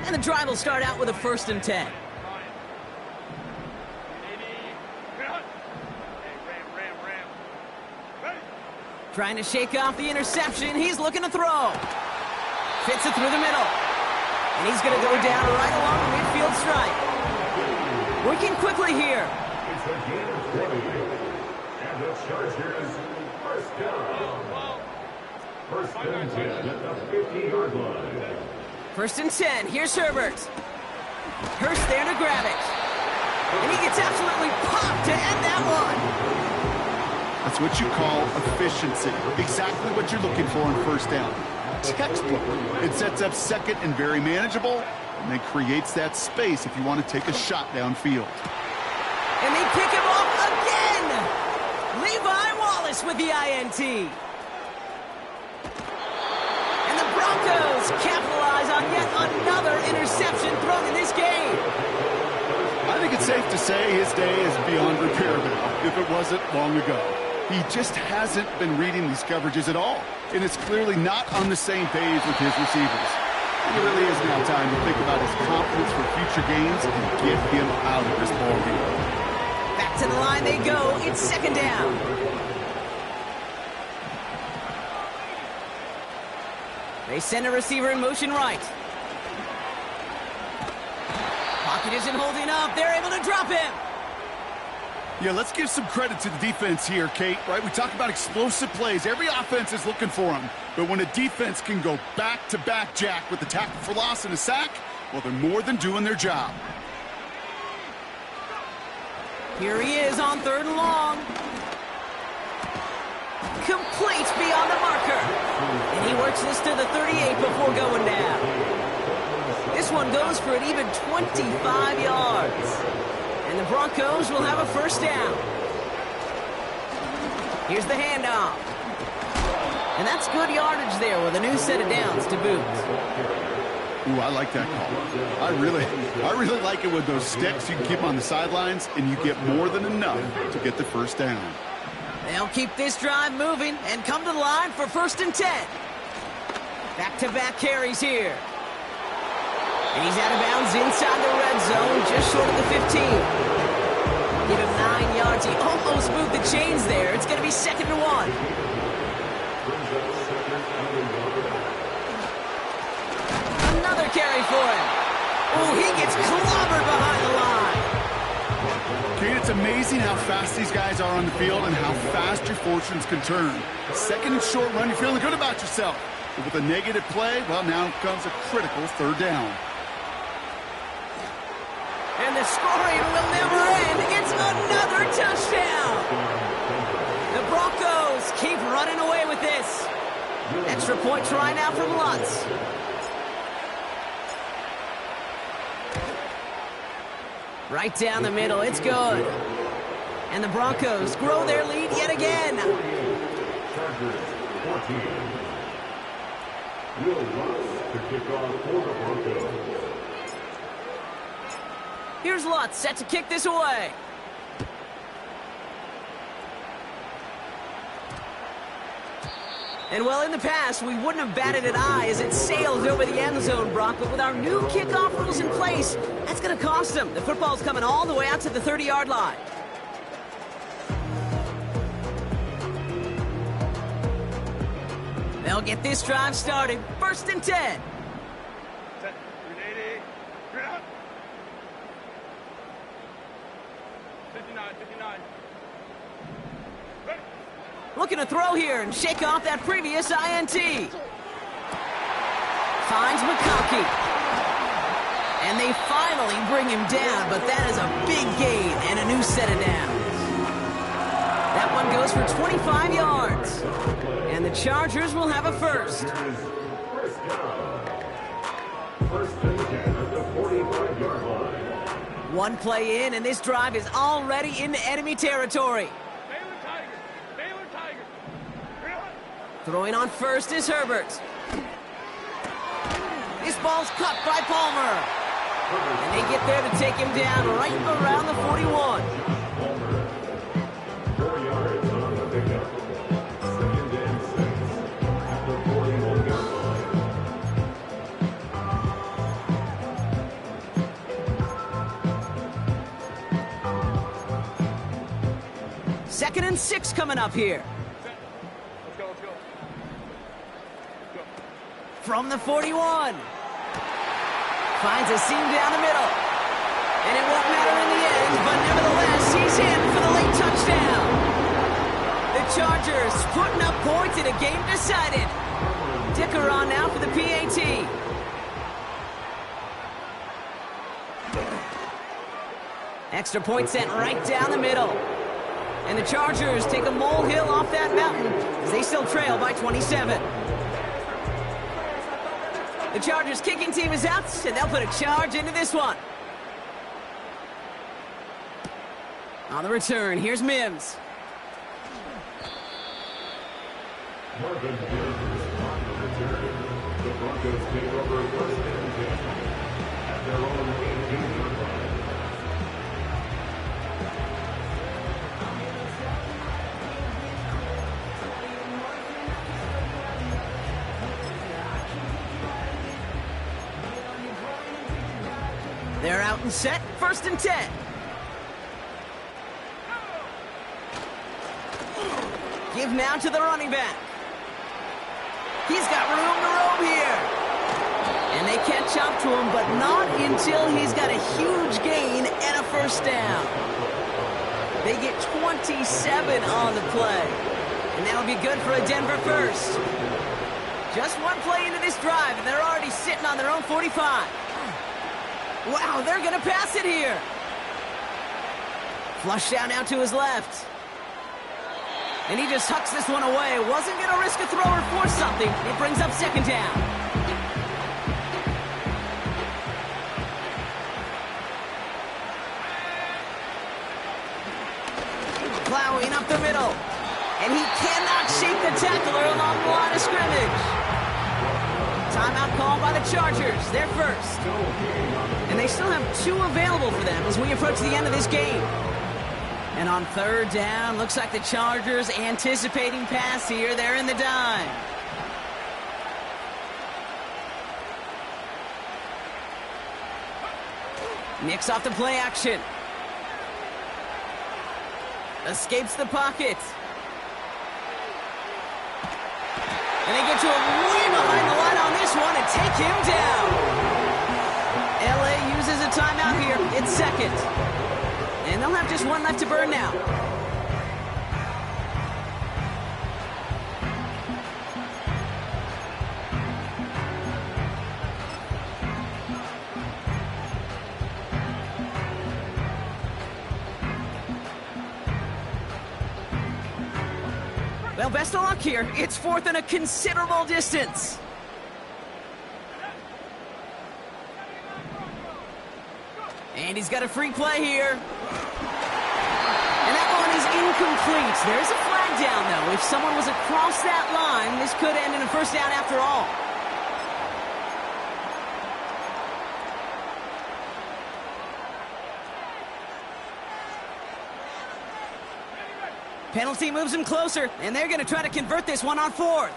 And the drive will start out with a 1st and 10. Trying to shake off the interception. He's looking to throw. Fits it through the middle. And he's going to go down right along the midfield stripe. Working quickly here. It's a gain of 20. And the Chargers first down. First and 10 at the 50-yard line. 1st and 10. Here's Herbert. Hurst there to grab it. And he gets absolutely popped to end that one. That's what you call efficiency. Exactly what you're looking for on first down. Textbook. It sets up second and very manageable, and then creates that space if you want to take a shot downfield. And they pick him off again! Levi Wallace with the INT. And the Broncos capitalize on yet another interception thrown in this game. I think it's safe to say his day is beyond repair now, if it wasn't long ago. He just hasn't been reading these coverages at all, and it's clearly not on the same page with his receivers. It really is now time to think about his confidence for future games and get him out of this ballgame. Back to the line they go. It's second down. They send a receiver in motion right. Pocket isn't holding up. They're able to drop him. Yeah, let's give some credit to the defense here, Kate, right? We talk about explosive plays. Every offense is looking for them. But when a defense can go back-to-back, Jack, with a tackle for loss and a sack, well, they're more than doing their job. Here he is on third and long. Complete beyond the marker. And he works this to the 38 before going down. This one goes for an even 25 yards. And the Broncos will have a first down. Here's the handoff. And that's good yardage there with a new set of downs to boot. Ooh, I like that call. I really like it with those sticks. You can keep them on the sidelines, and you get more than enough to get the first down. They'll keep this drive moving and come to the line for 1st and 10. Back-to-back carries here. And he's out of bounds inside the red zone, just short of the 15. Give him 9 yards. He almost moved the chains there. It's going to be 2nd and 1. Another carry for him. Oh, he gets clobbered behind the line. Kate, it's amazing how fast these guys are on the field and how fast your fortunes can turn. 2nd and short run, you're feeling good about yourself. But with a negative play, well, now comes a critical 3rd down. And the scoring will never end. It's another touchdown. The Broncos keep running away with this. Extra point try now from Lutz. Right down the middle. It's good. And the Broncos grow their lead yet again. Chargers 14. Will Lutz to kick off for the Broncos. Here's Lutz set to kick this away. And well, in the past, we wouldn't have batted an eye as it sailed over the end zone, Brock. But with our new kickoff rules in place, that's going to cost them. The football's coming all the way out to the 30-yard line. They'll get this drive started. 1st and 10. Set. 380. Straight out. 59. Ready. Looking to throw here and shake off that previous INT. Finds McConkey. And they finally bring him down, but that is a big gain and a new set of downs. That one goes for 25 yards. And the Chargers will have a first. First down. 1st and 10 at the 45-yard line. One play in, and this drive is already into enemy territory. Baylor Tigers. Straight out. Throwing on first is Herbert. This ball's cut by Palmer. And they get there to take him down right around the 41. 4 yards on the pickup. 2nd and 6 at the 41-yard line. Second and 6 coming up here. Let's go. From the 41. Finds a seam down the middle. And it won't matter in the end, but nevertheless, he's in for the late touchdown. The Chargers putting up points in a game decided. Dicker on now for the PAT. Extra point sent right down the middle. And the Chargers take a molehill off that mountain as they still trail by 27. The Chargers kicking team is out, and they'll put a charge into this one. On the return, here's Mims. Marvin Jones on the return. The Broncos take over first and 10 at their own 18-yard line. They're out and set, first and 10. Give now to the running back. He's got room to roam here. And they catch up to him, but not until he's got a huge gain and a first down. They get 27 on the play. And that'll be good for a Denver first. Just one play into this drive, and they're already sitting on their own 45. Wow, they're going to pass it here. Flush down now to his left. And he just hucks this one away. Wasn't going to risk a throw or force something. It brings up second down. Plowing up the middle. And he cannot shake the tackler along the line of scrimmage. Timeout called by the Chargers. They're first. And they still have 2 available for them as we approach the end of this game. And on third down, looks like the Chargers anticipating pass here. They're in the dime. Nicks off the play action. Escapes the pocket. And they get to him way behind the line on this one and take him down. LA uses a timeout here. It's second. And they'll have just one left to burn now. Well, best of luck here. It's fourth and a considerable distance. And he's got a free play here. And that one is incomplete. There's a flag down, though. If someone was across that line, this could end in a first down after all. Penalty moves him closer, and they're going to try to convert this one on fourth.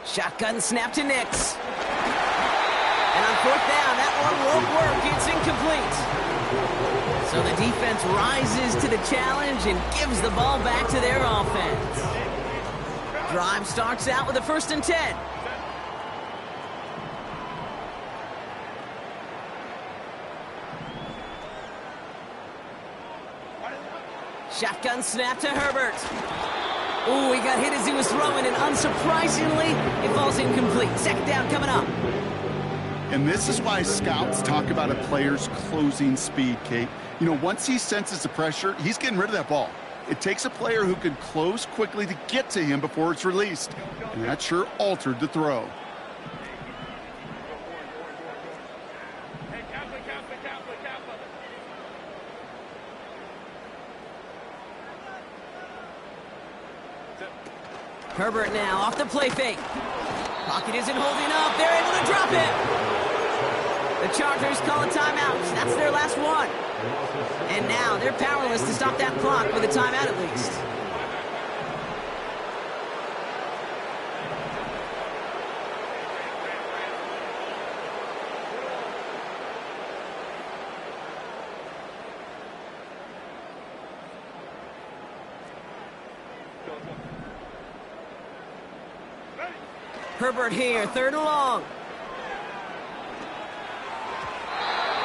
Shotgun snap to Nicks. And on fourth down, that one won't work. It's incomplete. So the defense rises to the challenge and gives the ball back to their offense. Drive starts out with a first and 10. Shotgun snap to Herbert. Ooh, he got hit as he was throwing, and unsurprisingly, it falls incomplete. Second down coming up. And this is why scouts talk about a player's closing speed, Kate. You know, once he senses the pressure, he's getting rid of that ball. It takes a player who can close quickly to get to him before it's released. And that sure altered the throw. Herbert now off the play fake. Pocket isn't holding up. They're able to drop it. The Chargers call a timeout. That's their last one. And now they're powerless to stop that clock with a timeout at least. Herbert here, third and long.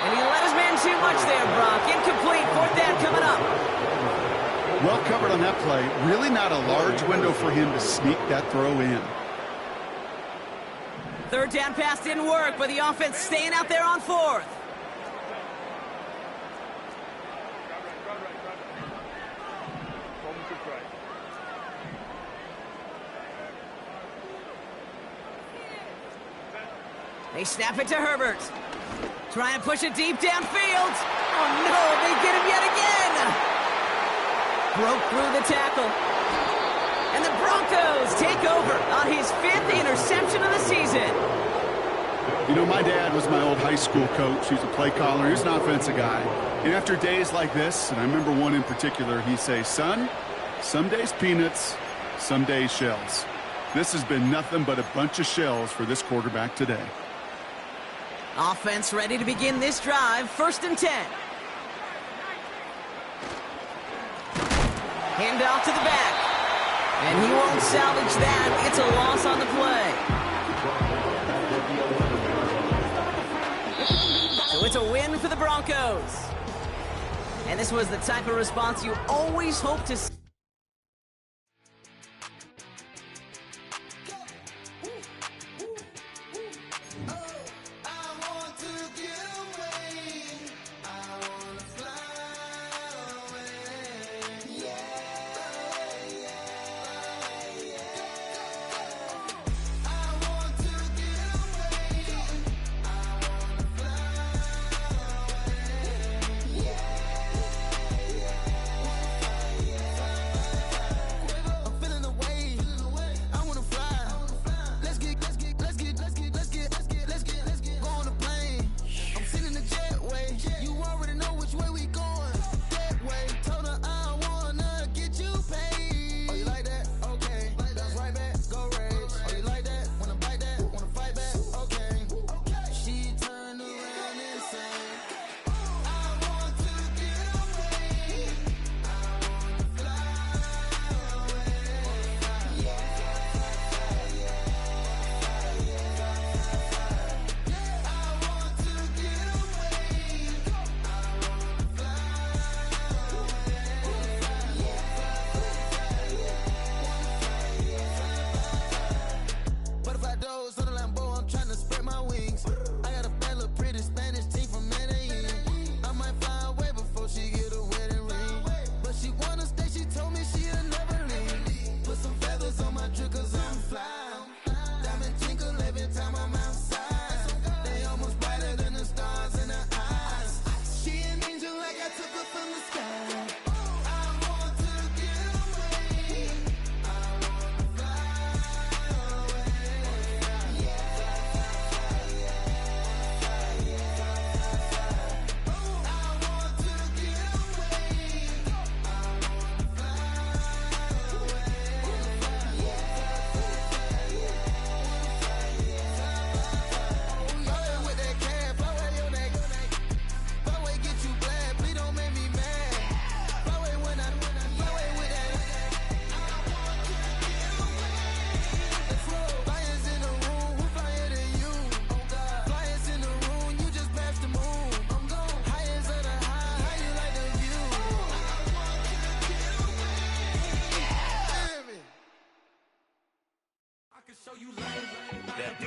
And he let his man too much there, Brock. Incomplete, fourth down coming up. Well covered on that play. Really not a large window for him to sneak that throw in. Third down pass didn't work, but the offense staying out there on fourth. They snap it to Herbert. Trying to push it deep downfield. Oh, no, they get him yet again. Broke through the tackle. And the Broncos take over on his 5th interception of the season. You know, my dad was my old high school coach. He's a play caller. He's an offensive guy. And after days like this, and I remember one in particular, he'd say, son, some days peanuts, some days shells. This has been nothing but a bunch of shells for this quarterback today. Offense ready to begin this drive. 1st and 10. Handoff to the back. And he won't salvage that. It's a loss on the play. So it's a win for the Broncos. And this was the type of response you always hope to see.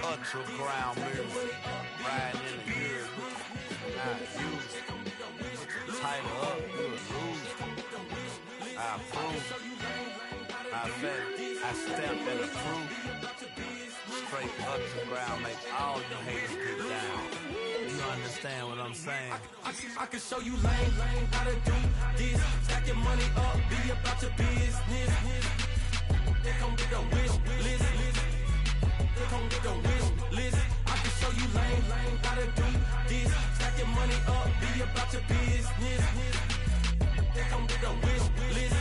Ultra ground music, riding in the years, not used. Tighten up, you a lose. I approve. I bet, I stamped and approved. Straight ultra ground, make all you haters get down. You understand what I'm saying? I can show you lame, how to do this. Stack your money up, be about your business. They come with a wish list. They come with a wish list. I can show you lame, how to do this. Stack your money up, be about your business. They come with a wish list.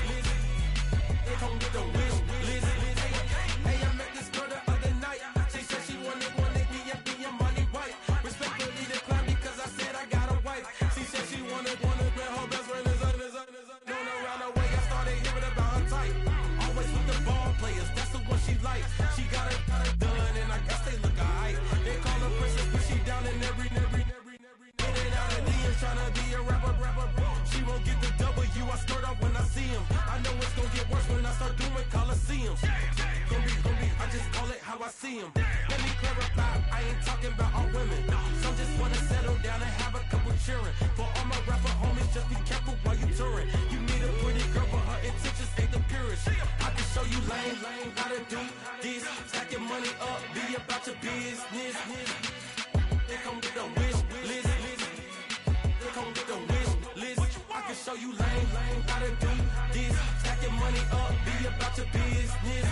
They come with a wish list. Hey, I met this girl the other night. She said she wanted me and be your money white. Respectfully declined because I said I got a wife. She said she wanted man, her best friend is known around the way. I started hearing about her type. Always with the ball players, that's the one she likes. She got it done, and I guess they look alright. They call her princess, but she down in every. In and out of DMs, tryna be a rapper. She won't get the W, I skirt off when I see him. I know it's gonna get worse when I start doing Coliseums. Gonna be, I just call it how I see him. Let me clarify, I ain't talking about all women. Some just wanna settle down and have a couple cheering. For all my rapper homies, just be careful while you touring. You need a pretty girl, but her intentions ain't the purest. I can show you lame, how to do this. Stacking money up, be about your business. They come with the wish list. They come with the wish list. I can show you lame, how to do this. Stacking money up, be about your business.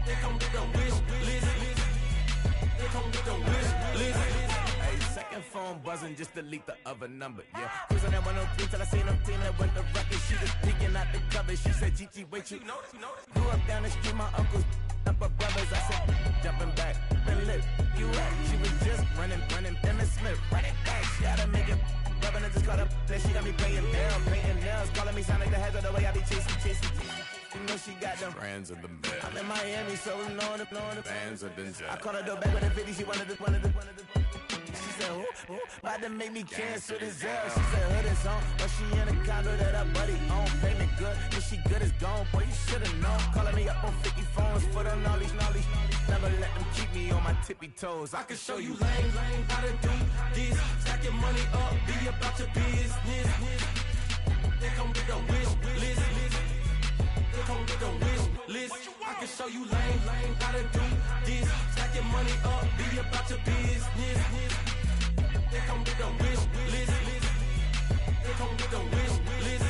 They come with the wish list. They come with the wish list. Hey, second phone buzzing, just delete the other number, yeah. Cruising at 103 till I seen them team that went the record. She was peeking out the cover. She said, Gigi, wait, you know. Grew up down the street, my uncles up her brothers. I said, jumping back, been lit. You at? She was just running, Emmett Smith, running back. She had to make it. Rubbing it just caught up. Then she got me paying down, painting nails. Calling me sound like the heads of the way I be chasing. You know she got them Friends of the bed. I'm in Miami, so we know the Fans of the I called her door back with a 50, she wanted the. She said, who? About to make me cancel this L. She said, hood is on, but she in a condo that her buddy own. Payment good, if she good is gone, boy, you should've known. Calling me up on 50 phones, foot on all these. Never let them keep me on my tippy toes. I can show you lame, how to do this. Stacking money up, be about your business. They come with the wish list. They come with the wish list. I can show you lame, how to do this. Stacking money up, be about your business. They come with the wish list. They come with the wish list.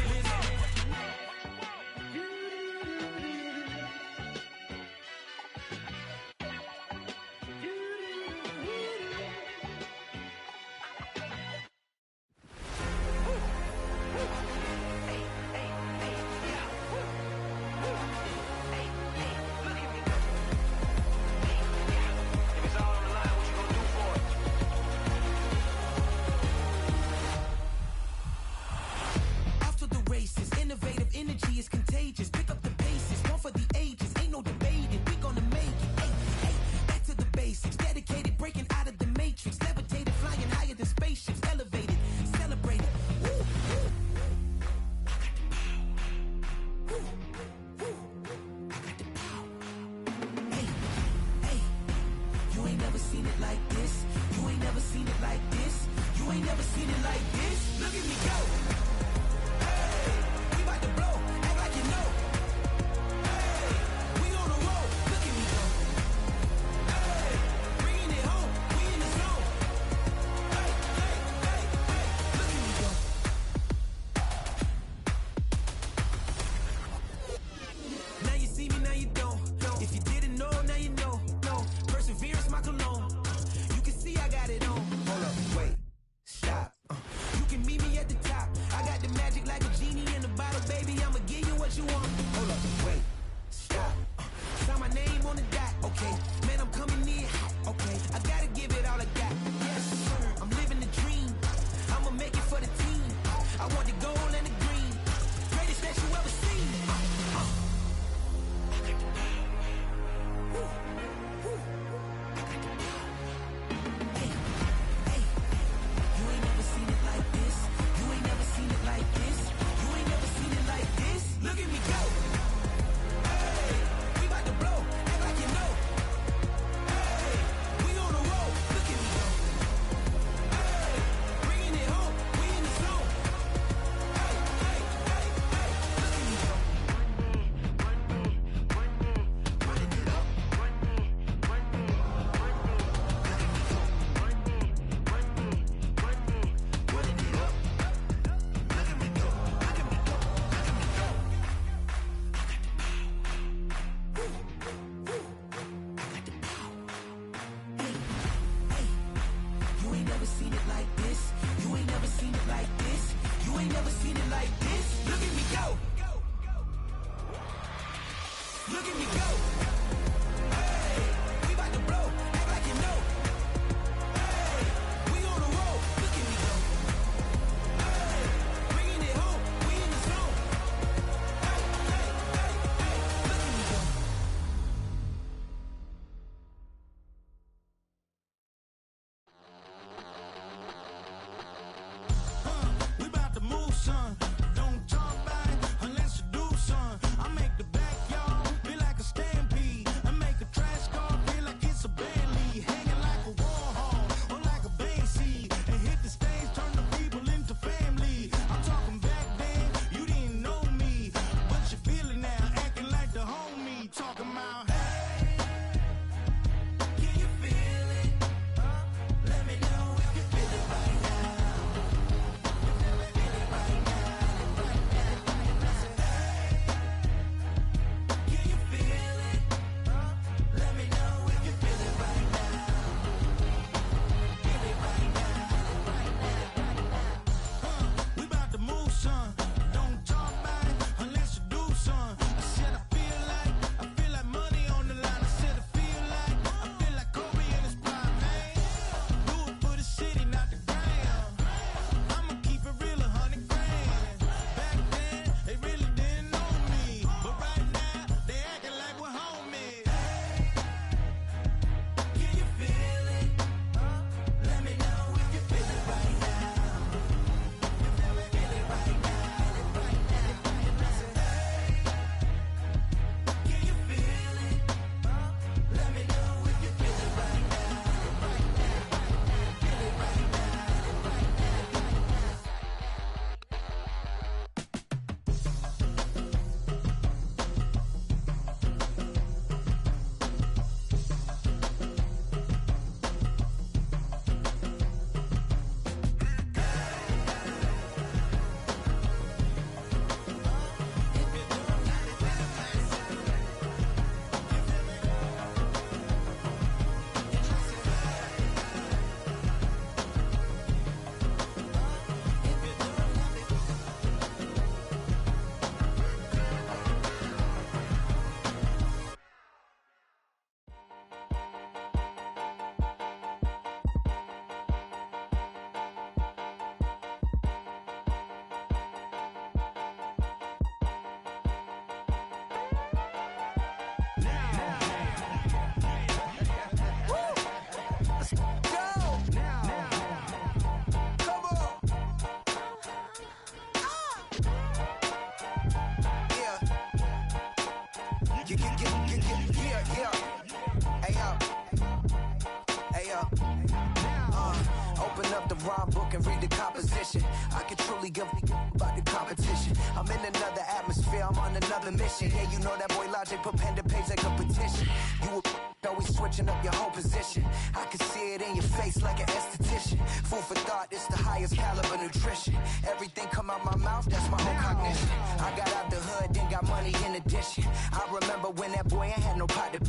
rhyme book and read the composition. I can truly give about the competition. I'm in another atmosphere, I'm on another mission. Yeah, you know that boy Logic put pen to page like a petition. You always switching up your whole position. I can see it in your face like an esthetician. Food for thought, it's the highest caliber nutrition. Everything come out my mouth, that's my own cognition. I got out the hood, then got money in addition. I remember when that boy ain't had no pot to.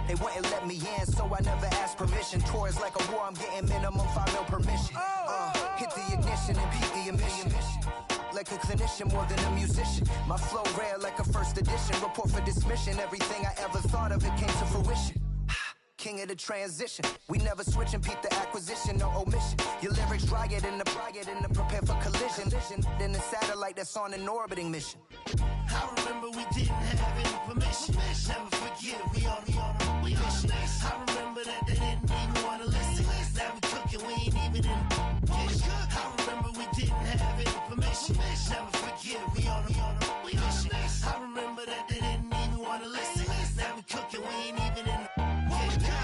They wouldn't let me in, so I never asked permission. Tours like a war, I'm getting minimum 5 mil permission. Hit the ignition and beat the emission. Like a clinician more than a musician. My flow rare like a first edition. Report for dismission. Everything I ever thought of, it came to fruition. King of the transition. We never switch and peep the acquisition, no omission. Your lyrics drier than the prepare for collision. Then the satellite that's on an orbiting mission. I remember we didn't have any permission. Never forget we on a mission. I remember that they didn't even want to listen. Now we cooking, we ain't even in the kitchen. I remember we didn't have any permission. Never forget we on a mission. I remember that they didn't even want to listen. Now we cooking, we ain't even in the kitchen.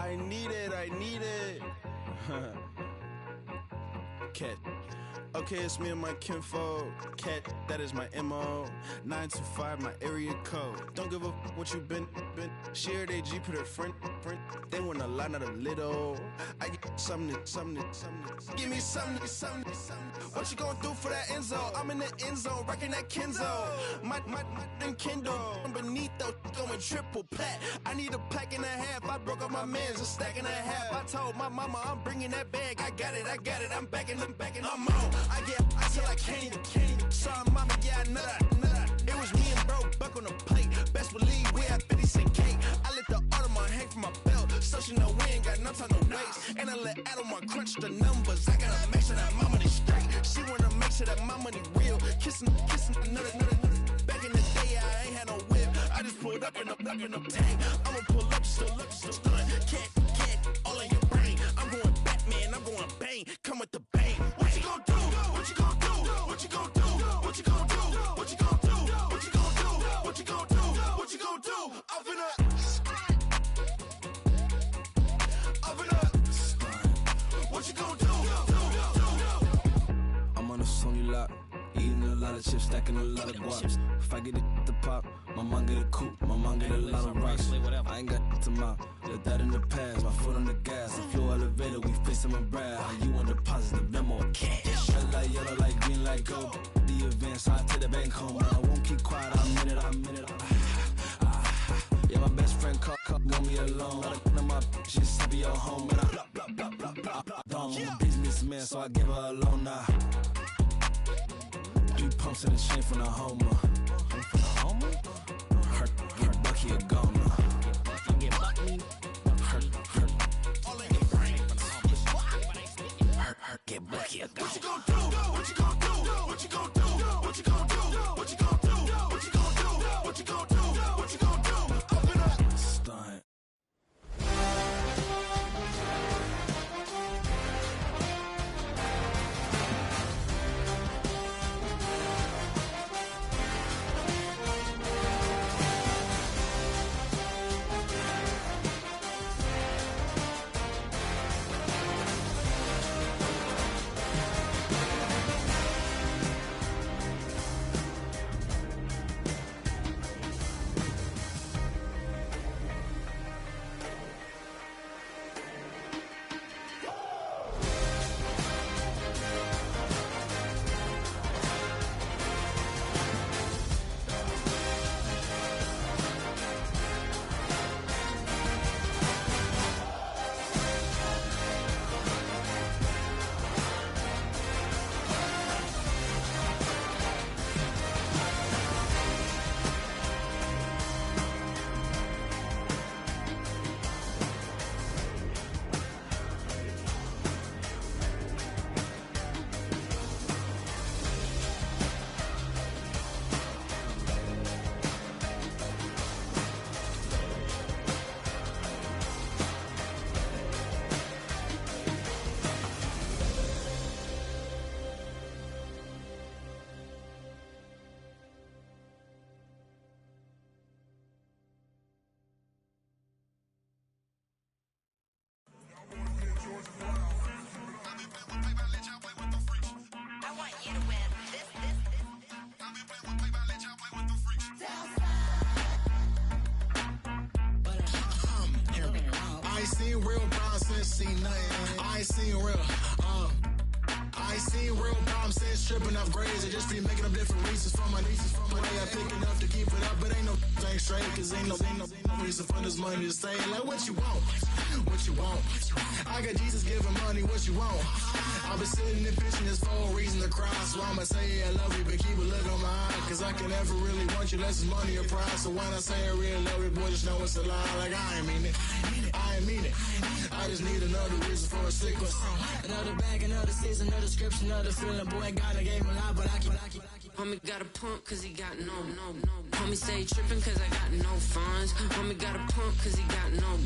I need it. Cat. Okay, it's me and my kinfolk. Cat, that is my MO. 925, my area code. Don't give a what you been. Shared AG, put her friend. They want a lot, not a little. I get something. Give me something. What you gonna do for that end zone? I'm in the end zone, rocking that Kenzo. My Kindle. Beneath though, going triple plat. I need a pack and a half. I broke up my man's a stack and a half. I told my mama I'm bringing that bag. I got it. I'm backing, I'm on. I till I can't even. Sorry, mama, yeah, I know that. It was me and bro, buck on the plate. Best believe we had 50 cent cake. I let the Audemars hang from my belt, so she know we ain't got no time to waste. And I let Adelmar crunch the numbers. I gotta make sure that my money straight. She wanna make sure that my money real. Kissing another. Back in the day, I ain't had no whip. I just pulled up in the tank. I'ma pull up just to stun. Can't, all in your brain. I'm going Batman, I'm going bang. Come with the bang. What you gonna do? What you gonna do? What you gonna do? What you gonna do? What you gonna do? What you gonna do? What you gonna do? What you gonna do? Up in a what you gonna do? I'm on a Sony lot, eating a lot of chips, stacking a lot of guaps. If I get it the pop, my mom get a coupe, my mom get a lot of rocks. I ain't got to mouth, let that in the past. My foot on the gas, the floor elevator, we face them and brag. How you want deposit the memo? Cash. Red light, yellow light, green light, go. The event, so I take the bank home. I won't keep quiet, I'm in it. Yeah, my best friend called, want me alone. None of my bitches to be your home, and I blah. I'm a businessman, so I give her a loan now. 3 pumps in the chain from the Homer. Her Bucky a goner. Her. All in your brain. Her get Bucky a goner. What you gonna do? What you gonna do? What you gonna do? What you gonna do? What you gonna do? What you gonna do? What you gonna do? What you gonna do? Open up. Stunt. ain't seen real problems since seen nothing. I ain't seen real, I ain't seen real problems since tripping off grades. I just be making up different reasons for my nieces. From my way I pick enough to keep it up, but ain't no thing straight. Cause ain't no reason for this money to stay. Like what you want, what you want. I got Jesus giving money, what you want. I've been sitting and pitching this for a reason to cry. So I'ma say yeah, I love you, but keep a look on my eye. Cause I can never really want you unless it's money or pride. So when I say I really love you, boy, just know it's a lie. Like I ain't mean it, I ain't mean it. I just need another reason for a sickness. Another bag, another season, another description, another feeling. Boy, God, I gave him a lot, but I keep. Homie got a pump cause he got no. Homie stay trippin' cause I got no funds. Homie got a pump cause he got no.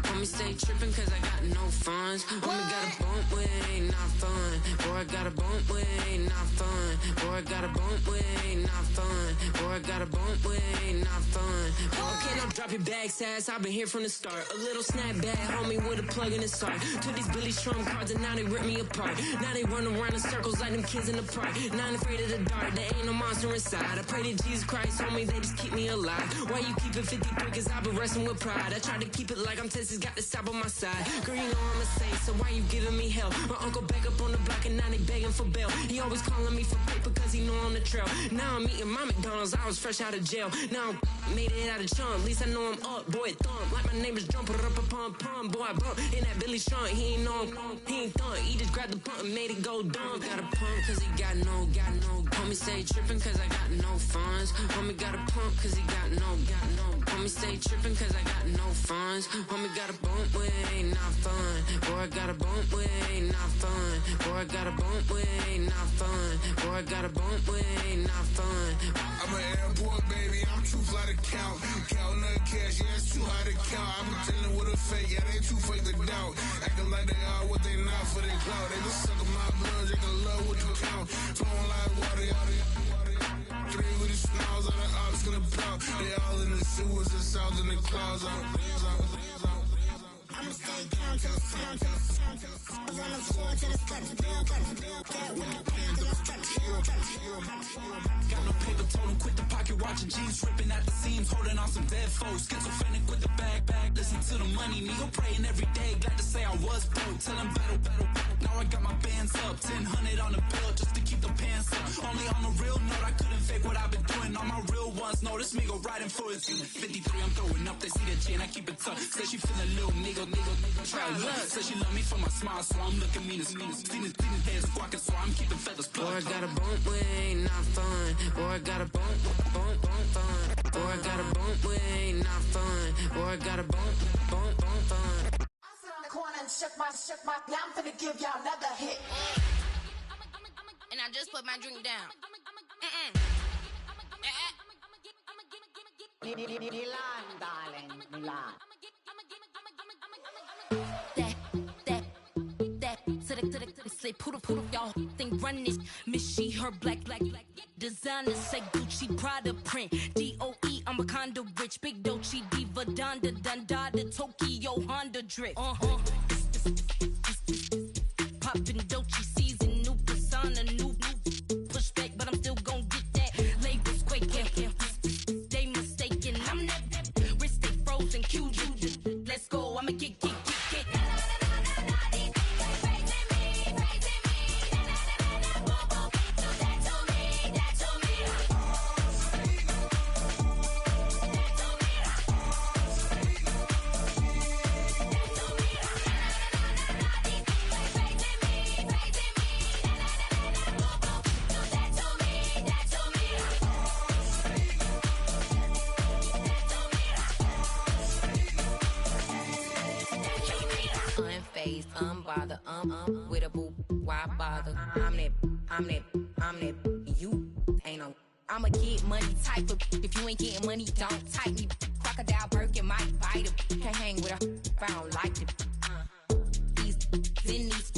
Homie stay trippin' cause I got no funds. Homie got a bump with it ain't not fun. Boy, I got a bump with it ain't not fun. Boy, I got a bump with it ain't not fun. Boy, I got a bump with it ain't not fun. Okay, now drop your bag, sass. I've been here from the start. A little snapback, homie, with a plug in his heart. Took these Billy Strum cards and now they rip me apart. Now they run around in circles like them kids in the park. Not afraid of the dark, there ain't no monster inside. I pray to Jesus Christ, homie, they just keep me alive. Why you keep it 53? Cause I've been wrestling with pride. I try to keep it like I'm Texas, got the stop on my side. Girl, you know I'm a saint, so why you giving me hell? My uncle back up on the block and now they begging for bail. He always calling me for paper cause he know I'm the trail. Now I'm eating my McDonald's, I was fresh out of jail. Now I made it out of chump, at least I know I'm up. Boy, thump, like my neighbors jump, pum. Boy, I bump in that Billy Strong, he ain't know him, he ain't thump. He just grabbed the pump and made it go dumb. Got a pump cause he got no. Homie stay trippin' cause I got no funds. Homie got a pump cause he got no. Homie stay trippin' cause I got no funds. Homie got a bump with it ain't not fun. Boy, I got a bump with it ain't not fun. Boy, I got a bump with it ain't not fun. Boy, I got a bump with it ain't not fun. I'm an airport baby, I'm too fly to count. Counting the cash, yeah, it's too high to count. I'm dealing with a fake, yeah, they too fake to doubt. Acting like they are what they not for their clout. They just suckin' my blood, they can love what you count. Flowing like water, three with the smiles on the ops gonna plow. They all in the sewers, the south in the clouds. I'ma stay down to the sound, to the sound, to the sound. On the floor to the steps, bill, get with the pen to the steps, Got no paper, told him quit the pocket watching jeans, ripping at the seams, holding on some dead foes. Schizophrenic with the bag, listen to the money, nigga praying every day. Glad to say I was broke, tell him battle. Now I got my bands up, 1000 on the bill just to keep the pants up. Only on a real note, I couldn't fake what I've been doing. All my real ones know this nigga riding for his 53, I'm throwing up, they see the chain, I keep it tough. Say she feeling little nigga, try look. Say she love me for my smile, so I'm looking mean as mean. Seen his head squawking, so I'm keeping feathers plucked. Boy, I got a bump with it ain't not fun. Boy, I got a bump fun. Boy, I got a bump with it ain't not fun. Boy, I got a bump fun. I sit on the corner and shook my, yeah, I'm finna give y'all another hit. And I just put my drink down. Milan, darling, Milan. Say poodle, y'all think run this. Miss she, her black. Designer say Gucci, Prada print. DOE, I'm a condo rich. Big Dolce, Diva, Donda, Tokyo, Honda drip. Poppin' Dolce season, new persona, new pushback, but I'm still gon' get that. Labels quaking, they mistaken. I'm that wrist stay frozen, QU. Let's go, I'ma get. Unbothered, with a boo, why bother? I'm that, you ain't no. I'ma get money type of, if you ain't getting money, don't type me. Crocodile Birkin might bite him. Can't hang with her if I don't like them. These,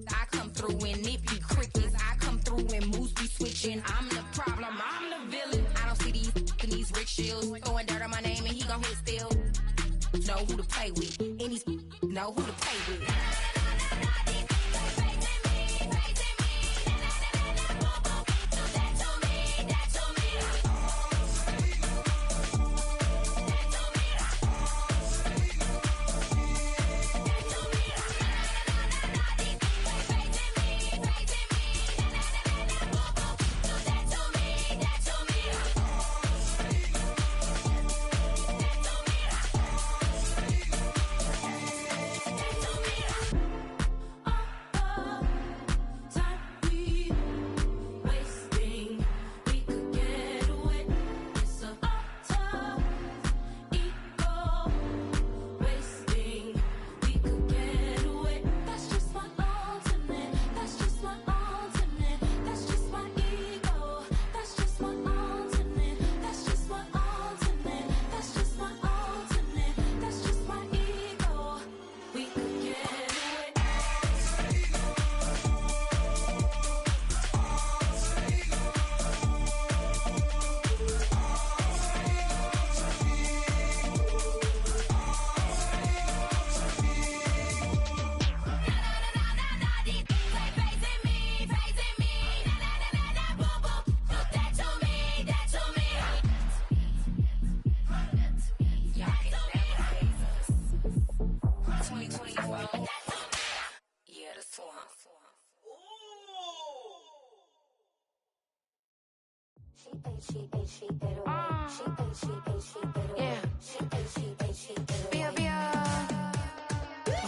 I come through and it be crickets. I come through and moves be switching. I'm the problem, I'm the villain. I don't see these rickshaws throwing dirt on my name and he gon' hit still. Know who to play with, and these know who to play with.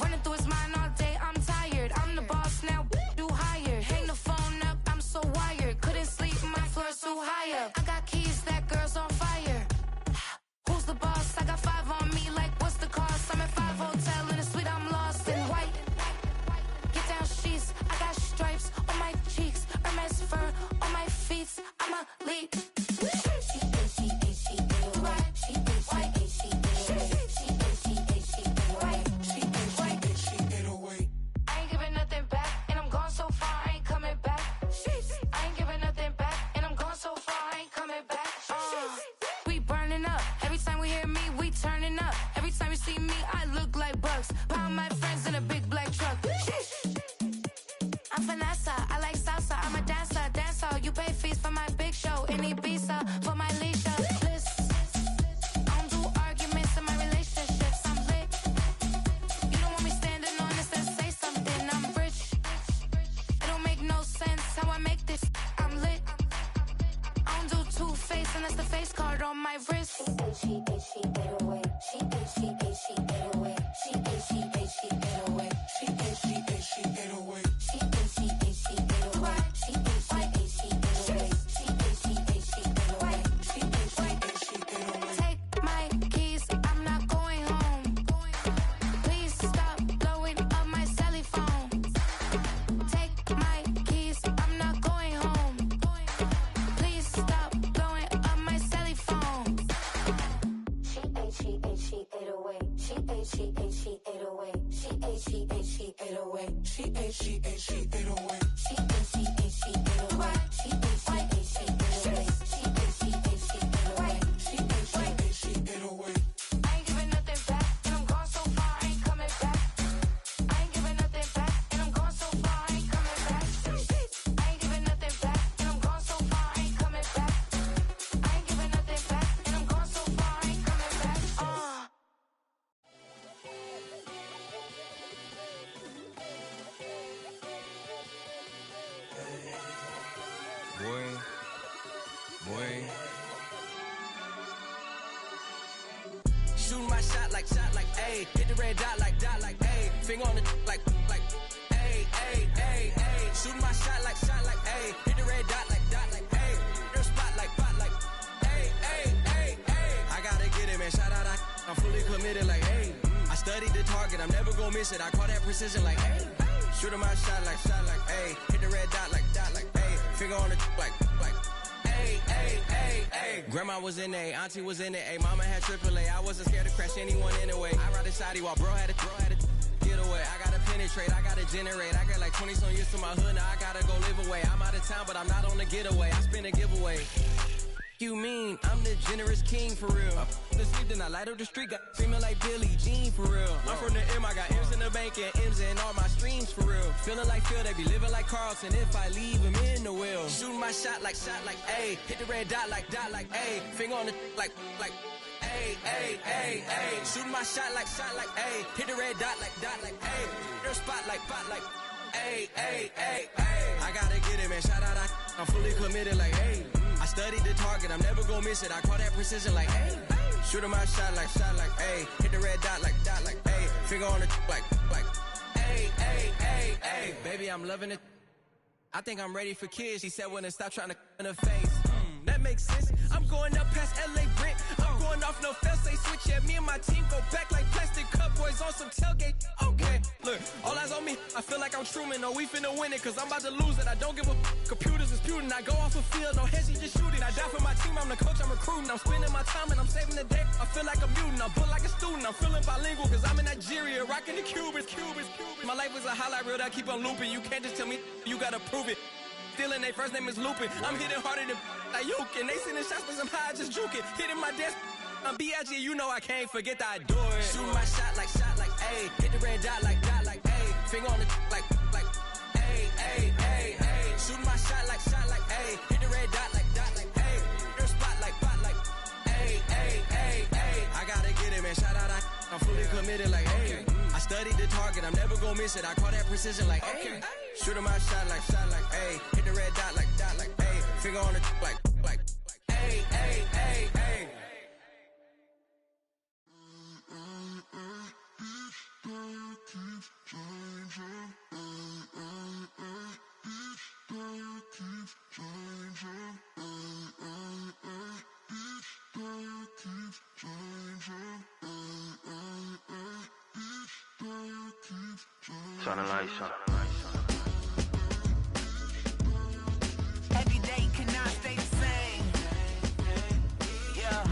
Running through his mind all day, I'm tired. I'm the boss now, do higher. Hang the phone up, I'm so wired. Couldn't sleep, my floor's too high up. I got keys, that girl's on fire. Who's the boss? I got 5 on me, like what's the cost? I'm at 5 hotel in a suite, I'm lost in white. Get down sheets, I got stripes on my cheeks, Hermes fur on my feet. I'm a lead. I ain't giving nothing back, and I'm gone so far, I ain't coming back. I ain't giving nothing back, and I'm gone so far, I ain't coming back. We burning up. Every time we hear me, we turning up. Every time you see me, I look like bugs. Pound my friends in a big black truck. I'm Vanessa, I like salsa. I'm a dancer, dance all. You pay fees for my big show in Ibiza for my leisure. Listen, I don't do arguments in my relationships. I'm lit. You don't want me standing on this and say something. I'm rich. It don't make no sense how I make this. I'm lit. I don't do two-face unless the face card on my wrist. Take my keys, I'm not going home. Please stop blowing up my celly phone. Take my keys, I'm not going home. Please stop blowing up my celly phone. She ate, she ate, she ate away. She ate, she ate, she ate away. She ate, she ate, she ate away. She ate, she ate, she ate away. She ate, she ate, she ate away. She ate, she ate, she ate away. She ate, she ate, she ate away. She ate, she ate, she ate away. I ain't giving nothing back, and I'm gone so far, I ain't coming back. I ain't giving nothing back, and I'm gone so far, I ain't coming back. I ain't giving nothing back, and I'm gone so far, I ain't coming back. I ain't giving nothing back, and I'm gone so far, I ain't coming back. Boy. Shooting my shot like, ayy. Hit the red dot like, ayy. Finger on the like, ayy, ayy, ayy, ayy. Shooting my shot like, ayy. Hit the red dot like, ayy. Your spot like, ayy, ayy, ayy, ayy. I gotta get it, man. Shout out, I'm fully committed like, ayy. I studied the target, I'm never gonna miss it. I call that precision like, ayy. Shooting my shot like, ayy. Hit the red dot like, ayy. Finger on the like, ayy, ayy, ayy, ayy. Grandma was in A, auntie was in A, mama had AAA. I wasn't scared to crash anyone anyway. I ride a shoddy while bro had a get away. I gotta penetrate, I gotta generate. I got like 20 some years to my hood, now I gotta go live away. I'm out of town, but I'm not on the getaway. I spin a giveaway. You mean I'm the generous king for real? The sleep, then I light up the street, got screaming like Billie Jean for real. I'm from the M, I got M's in the bank and M's in all my streams for real. Feeling like Phil, they be living like Carlton if I leave him in the wheel. Shooting my shot like, ayy. Hit the red dot like, ayy. Finger on the like, ayy, ayy, ayy, ayy. Shooting my shot like, ayy. Hit the red dot like, ayy. Your spot like, ayy, ayy, ayy, ayy. I gotta get it, man. Shout out, I'm fully committed like, ayy. I studied the target, I'm never gonna miss it. I call that precision like, ayy. Shooting my shot like, ayy. Hit the red dot like, ayy. Finger on the like, ayy, ayy, ayy, ayy. Baby, I'm loving it. I think I'm ready for kids. She said when to stop trying to in her face. That makes sense. I'm going up past LA Brent. I'm going off no fail, say switch. Yeah, me and my team go back like plastic cup boys on some tailgate. Okay, look, all eyes on me. I feel like I'm Truman. No, we finna win it, cause I'm about to lose it. I don't give a computers is putin'. I go off the field, no heads, just shooting. I die for my team, I'm the coach, I'm recruiting. I'm spending my time and I'm saving the day. I feel like a mutant, I'm built like a student. I'm feeling bilingual, cause I'm in Nigeria, rocking the Cubans. My life was a highlight reel that I keep on looping. You can't just tell me, you gotta prove it. Stealing, their first name is Lupin. I'm hitting harder than Ayuk, and they sending shots, but I'm high, just juke it. Hitting my desk, I'm Bcyd, you know I can't forget that I do it. Shooting my shot like, ayy. Hit the red dot like, ayy. Finger on the like, ayy, ayy, ayy, ayy. Shooting my shot like, ayy. Hit the red dot like, ayy. Your spot like, ayy, ayy, ayy, ayy. I gotta get it, man. Shout out, I'm fully committed like, ayy. I studied the target, I'm never gonna miss it. I call that precision like, ayy. Shooting my shot like, ayy. Hit the red dot like, ayy. Finger on the like, ayy, Hey, hey, hey, hey. Turn the lights on. Every day cannot stay the same. Yeah.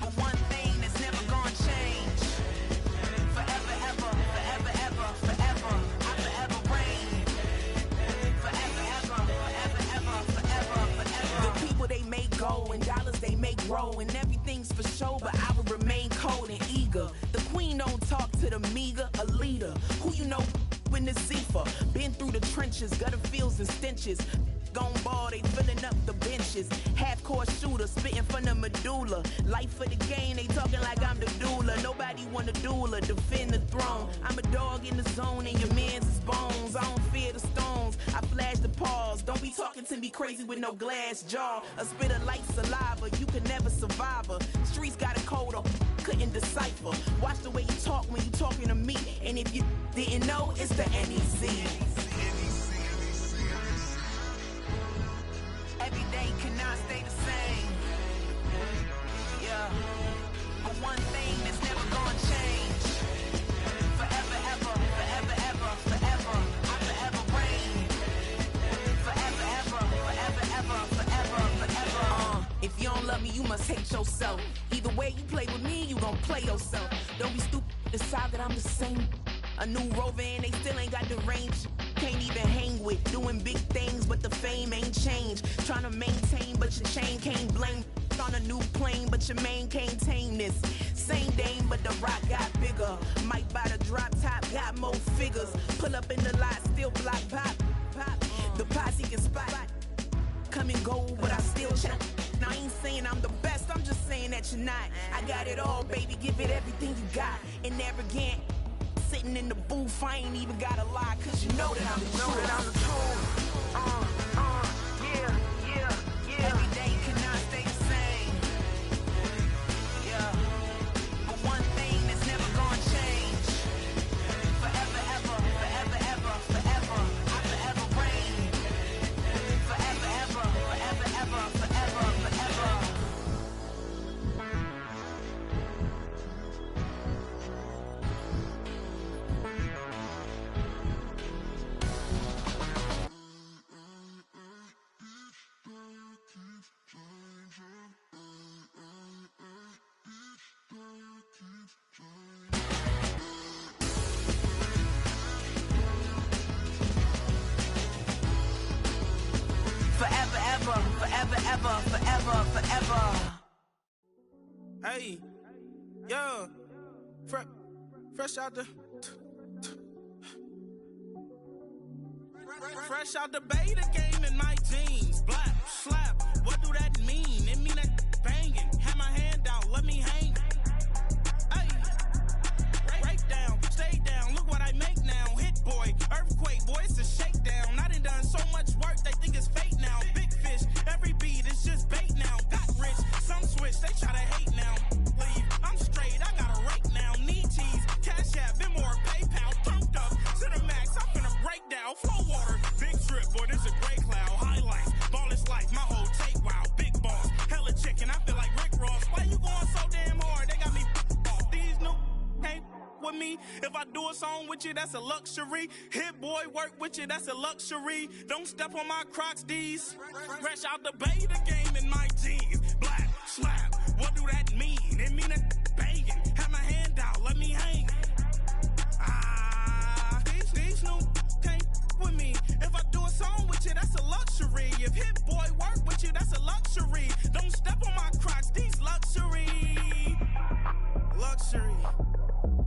But one thing that's never gonna change. Forever, ever, forever, ever, forever. I forever reign. Forever, ever, forever, ever, forever, forever. The people they make go and dollars they make grow. And everything's for show, but I will remain cold and eager. The queen don't talk to the meager, a leader. Who you know in the Zephyr? Been through the trenches, gutter fields and stenches. Gone ball, they filling up the benches. Half-court shooter, spitting from the medulla. Life for the game, they talking like I'm the doula. Nobody want a doula, defend the throne. I'm a dog in the zone and your man's is bones. I don't fear the stones, I flash the paws. Don't be talking to me crazy with no glass jaw. A spit of light saliva, you can never survive her. Streets got a code up, couldn't decipher. Watch the way you talk when you talking to me. And if you didn't know, it's the NEC. Every day cannot stay the same. Yeah. But one thing that's never gonna change. Forever, ever, forever, ever, forever. I forever reign. Forever, ever, forever, ever, forever, forever. If you don't love me, you must hate yourself. Either way you play with me, you gon' play yourself. Don't be stupid, decide that I'm the same. A new rover and they still ain't got the range. Can't even hang with, doing big things, but the fame ain't changed. Trying to maintain, but your chain can't blame. On a new plane, but your main can't tame this. Same dame, but the rock got bigger. Might buy the drop top, got more figures. Pull up in the lot, still block pop. The posse can spot. Come and go, but I still chat. Now I ain't saying I'm the best, I'm just saying that you're not. I got it all, baby, give it everything you got. And arrogant. Sitting in the booth, I ain't even gotta lie, cause you know that I'm the truth. Yeah. Every day cannot stay the same. Yeah. But one thing that's never gonna change. Forever, ever, forever, ever, forever. I forever reign. Forever, ever, forever, ever, forever, forever. Forever, ever, forever, ever, forever, forever. Hey, yo, fresh out the beta game in my jeans. Black, slap, what do that mean? It mean that banging. Have my hand out, let me hang. Hey, break down, stay down, look what I make now. Hit boy, earthquake, boy, it's a shakedown. I done so much work, they think it's fake now. Big fish, every beat is just bait now. Got rich, some switch, they try to hate now. Leave, I'm straight, I got a rake now. Need cheese, cash app, been more PayPal. Turned up to the max, I'm finna break down. Flow water, big trip, boy, this a gray cloud. Highlights, ball is life, my whole take wow. Big boss, hella chicken, I feel like Rick Ross. Why you going so damn hard? They got me off. These new can't with me. If I do a song with you, that's a luxury. Hit boy, work with you, that's a luxury. Don't step on my Crocs, D's. Fresh out the beta game in my jeans. Black, slap, what do that mean? It mean that banging. Have my hand out, let me hang. These new can't with me. If I do a song with you, that's a luxury. If Hit Boy work with you, that's a luxury. Don't step on my Crocs, these luxury. Luxury.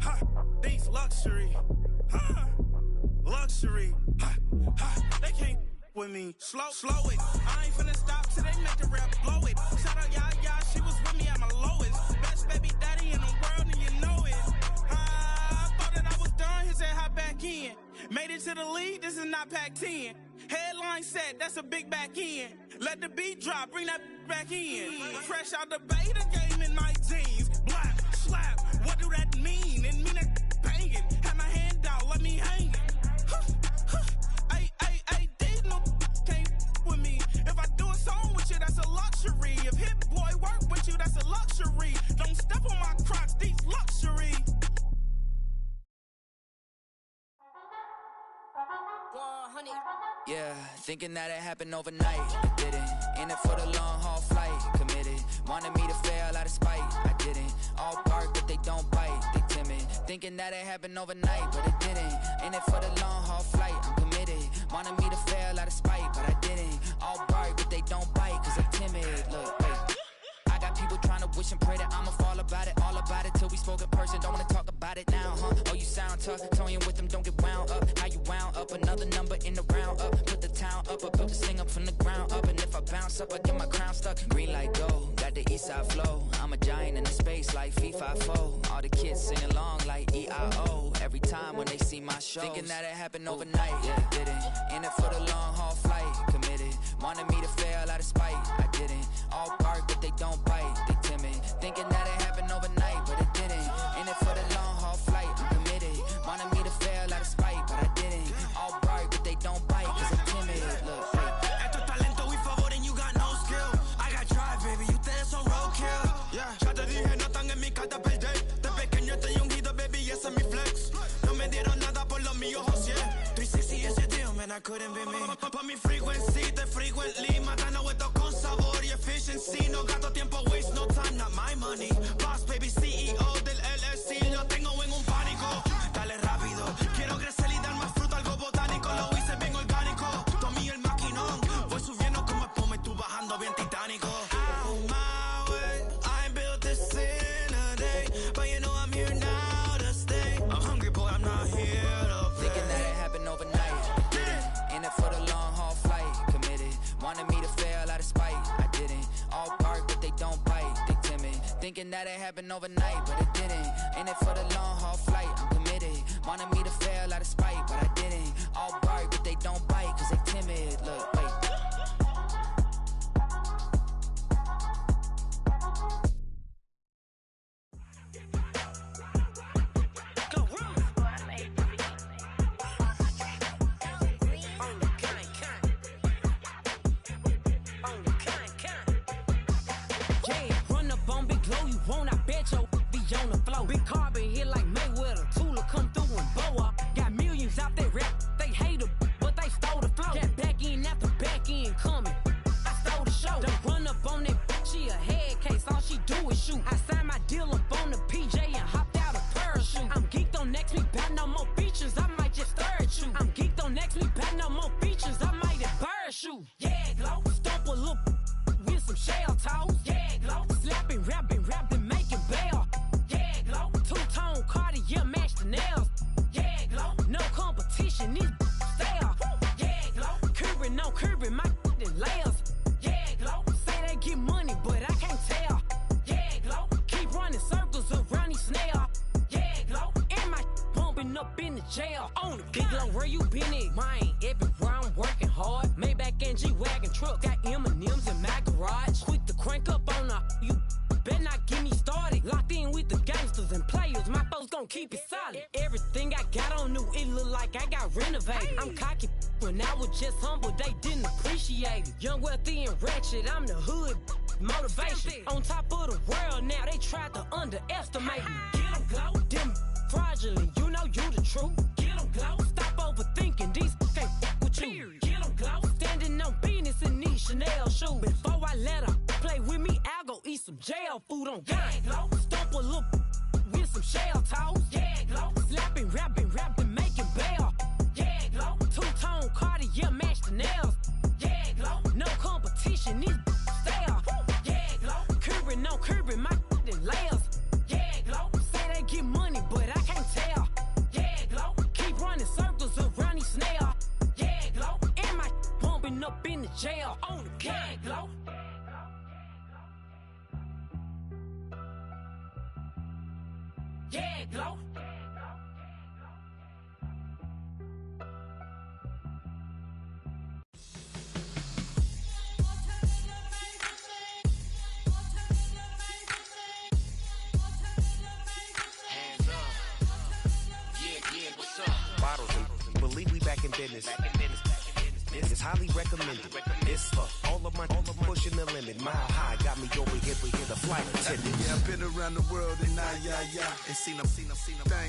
Ha, these luxury. Ha, luxury. Ha, ha, they can't with me. Slow it. I ain't finna stop till they make the rap blow it. Shout out Yaya, she was with me at my lowest. Best baby daddy in the world and you know it. I thought that I was done, he said hop back in. Made it to the league, this is not Pac-10. Headline set, that's a big back end. Let the beat drop, bring that back in. Fresh out the beta game in my jeans. Black, slap, what do that mean? It mean that banging. Have my hand out, let me hang it. These no can't with me. If I do a song with you, that's a luxury. If Hit Boy work with you, that's a luxury. Don't step on my Crocs, these luxury. Yeah, thinking that it happened overnight, it didn't. In it for the long haul flight, committed. Wanted me to fail out of spite, I didn't. All bark but they don't bite, they timid. Thinking that it happened overnight, but it didn't. In it for the long haul flight, I'm committed. Wanted me to fail out of spite, but I didn't. All bark but they don't bite, cause I'm timid. Look, wait. I got people trying to wish and pray that I'ma fall about it. All about it till we spoke in person, don't wanna talk about it now, huh? Oh, you sound tough, toying with them, don't get wound up. How you wound up, another number in the round up. Put the town up, I built this thing up from the ground up. And if I bounce up, I get my crown stuck. Green light go, got the east side flow. I'm a giant in the space like FIFA4. All the kids sing along like EIO. Every time when they see my show, thinking that it happened overnight, yeah, didn't. In it for the long haul flight, committed. Wanted me to fail out of spite, I didn't. All bark but they don't bite, they timid. Thinking that it happened overnight, but it didn't. In it for the long haul flight, I'm committed. Wanted me to fail out of spite, but I didn't. All bark but they don't bite, cause I'm timid. Look, Esto es talento y favor and you got no skill. I got drive, baby, ustedes son roadkill. Yeah, ya te dije, no están en mi carta perder. De pequeño estoy ungido, baby, ese es mi flex. No me dieron nada por lo mío, José. 360 is your deal, man, I couldn't be me. Pa' mi frequency, te frequently. Matando esto con sabor y efficiency. No gasto tiempo, waste no time, not my money. Boss, baby, CEO del LLC. Lo tengo en un pánico. Dale rápido, quiero crecer y dar más fruto, algo botánico. Lo hice bien orgánico. Tomé el maquinón. Voy subiendo como espuma y tú bajando bien titánico. On my way, I ain't built this in a day. But you know I'm here now to stay. I'm hungry, boy, I'm not here to play. Thinking that it happened overnight, didn't. In it for the long haul flight, committed. Wanted me to fail out of spite, I didn't. All bark but they don't bite, they timid. Thinking that it happened overnight, but it didn't. In it for the long haul flight, I'm committed. Wanted me to fail out of spite, but I didn't. All bark but they don't bite, cause they timid. Look, wait. On the floor, big carbon hit like Mayweather. Tula come through and blow up. Got millions out there rap. They hate her, but they stole the flow. Got back in after back in coming. I stole the show. Don't run up on that. She a head case. All she do is shoot. I signed my deal up on the PJ and hopped out a parachute. I'm geeked on next week. Back no more features. I might just third shoot. I'm geeked on next week. Back no more features. I might have parachute. Yeah, glow. Stomp a little with some shell toes. Yeah, glow. Slapping, rapping, making bail. Two-tone Cartier match the nails. Yeah, glow. No competition, these stale. Yeah, glow. Curbing, no curbing, my layers. Yeah, glow. Say they get money, but I can't tell. Yeah, glow. Keep running circles around these snails. Yeah, glow. And my bumping up in the jail. On the big glow, where you been at? Mine, everywhere I'm working hard. Maybach and G-Wagon truck. Got M&M's in my garage. Quick to crank up on her. You better not get me started. Locked in with the gangsters and players. My folks gon' keep it solid. Everything I got on new, it look like I got renovated. I'm cocky when I was just humble, they didn't appreciate it. Young, wealthy, and ratchet, I'm the hood motivation. On top of the world now, they tried to underestimate me. Get 'em glow, them fraudulent, you know you the truth. Get 'em glow, stop overthinking, these can't with you. Get 'em glow, standing on business in these Chanel shoes. Before I let her play with me, I'll go eat some jail food on gang. Stomp a little with some shell toes. Yeah, glow. Slapping, rapping, making bail. Yeah, glow. Two-tone Cartier match the nails. Yeah, glow. No competition, these stale. Yeah, glow. Curbing, no curbing, my layers. Yeah, glow. Say they get money, but I can't tell. Yeah, glow. Keep running circles around these snails. Yeah, glow. And my bumping up in the jail. On the gang, glow. Yeah, glow. back in business. This is highly recommended. This for all of my pushing the limit. Mile high got me over here the flight attendant. Yeah, I've been around the world and and seen them thing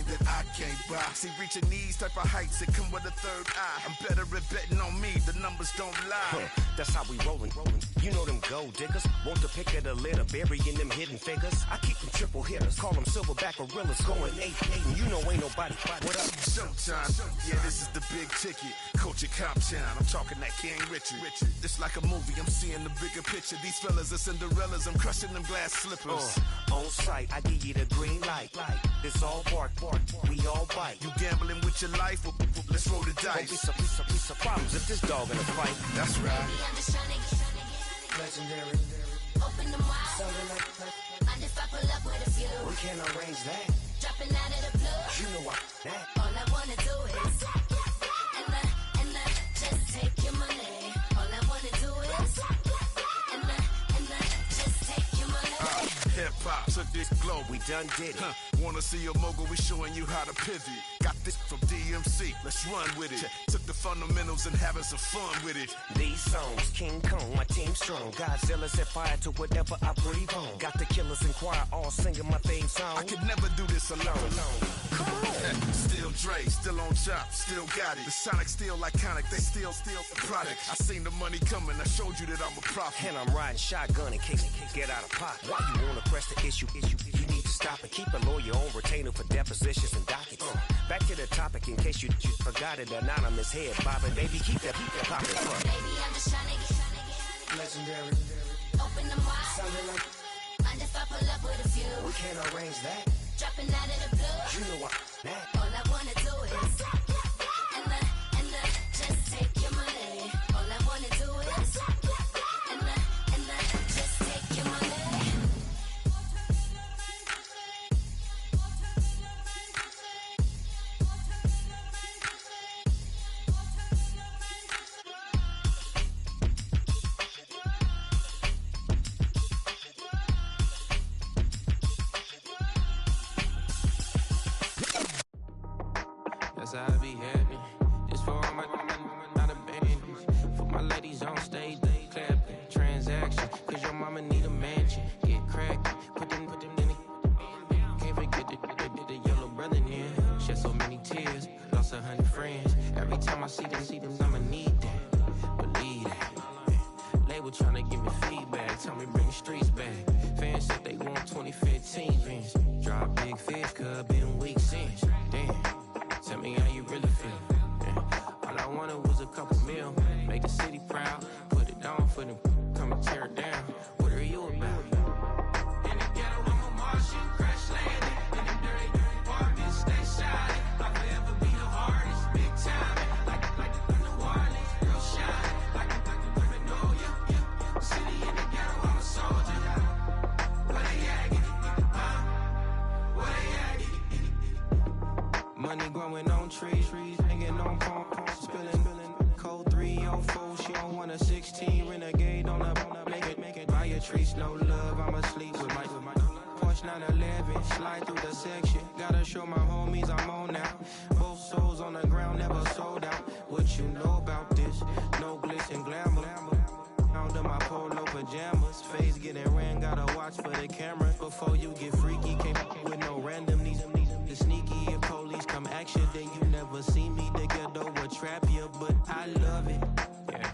that I can't buy. See, reaching these type of heights that come with a third eye. I'm better at betting on me. The numbers don't lie. That's how we rollin'. You know them gold diggers. Want the pick of the litter, burying them hidden figures. I keep them triple hitters. Call them silverback gorillas. Going 8-8, and you know ain't nobody. What up? Showtime. Yeah, this is the big ticket. Culture Cop Town. I'm talking that King Richard. It's like a movie. I'm seeing the bigger picture. These fellas are Cinderellas. I'm crushing them glass slippers. On sight, I give you the green light. It's all bark. We all bite. You gambling with your life? Well, let's roll the dice. Don't be some problems if this dog in a fight. That's right. Baby, I'm just trying to get legendary. Open them wide. Something like mind if I pull up with a few? We can't arrange that. Dropping out of the blue. You know what that. All I wanna do is and just take your money. All I wanna do is and just take your money. Hip hop took this globe. We done did it. Wanna see a mogul? We showing you how to pivot. Got this from DMC. Let's run with it. Took the fundamentals and having some fun with it. These songs, King Kong, my team strong. Godzilla set fire to whatever I breathe on. Got the killers in choir all singing my theme song. I could never do this alone. Still Dre, still on top, still got it. The Sonic still iconic, they still the product. I seen the money coming, I showed you that I'm a prophet. And I'm riding shotgun in case get out of pocket. Why you wanna press the issue? You need to stop and keep a lawyer on retainer for depositions and dockets. Back to the topic in case you forgot it. Anonymous head bobbing, baby, keep that popping. Baby, I'm just trying to get legendary. Open them wide. Something like mind if I pull up with a few? We can't arrange that. Dropping out of the blue. You know what that. All I wanna do is and just take your money. All I wanna do is and just take your money. That's how I be happy. Just for all my not abandoned. For my ladies on stage, they clapping. Transaction, cause your mama need a mansion. Get crackin', put them in the. Can't forget the yellow brother near. Shed so many tears, lost 100 friends. Every time I see them, I'ma need that. Believe that. Label tryna give me feedback, tell me bring the streets back. Fans said they want 2015 Vince. Drop big fish, cuz been weak since. Damn. Tell me how you really feel. Yeah. All I wanted was a couple mil. Make the city proud. Put it down for them. Come and tear it down. What are you about? In the ghetto, I'm a Martian. Crash landing. In the dirty apartments, stay shining. I'll forever be the hardest. Big time. Like New Orleans. Real shine. Like Magnolia. Yeah. City in the ghetto, I'm a soldier. Where they at? Where they at? Money growing on trees, hanging on palm, spilling, code 304. She don't want a 16 renegade on a make it buy a trees, no love. I'm asleep with my Porsche 911, slide through the section. Gotta show my homies I'm on now. Both souls on the ground, never sold out. What you know about this? No glitz and glamour. Under my polo pajamas, face getting ran. Gotta watch for the cameras before you get freaky. Came with no random needs. The sneaky if police come ask you, then you never see me. The ghetto will trap you, but I love it. Yeah,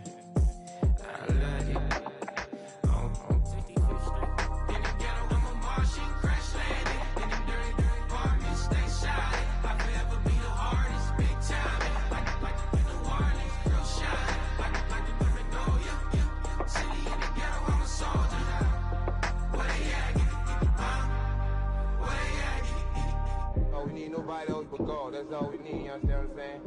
I love it. In the ghetto, I'm a Martian, crash landing. In the dirty apartments, stay shining. I'll forever be the hardest, big time. Like New Orleans, real shine. Like the Magnolia, yeah. City in the ghetto, I'm a soldier. Where they at? Where they at? Oh, we need nobody else but God. That's all we need, you understand what I'm saying?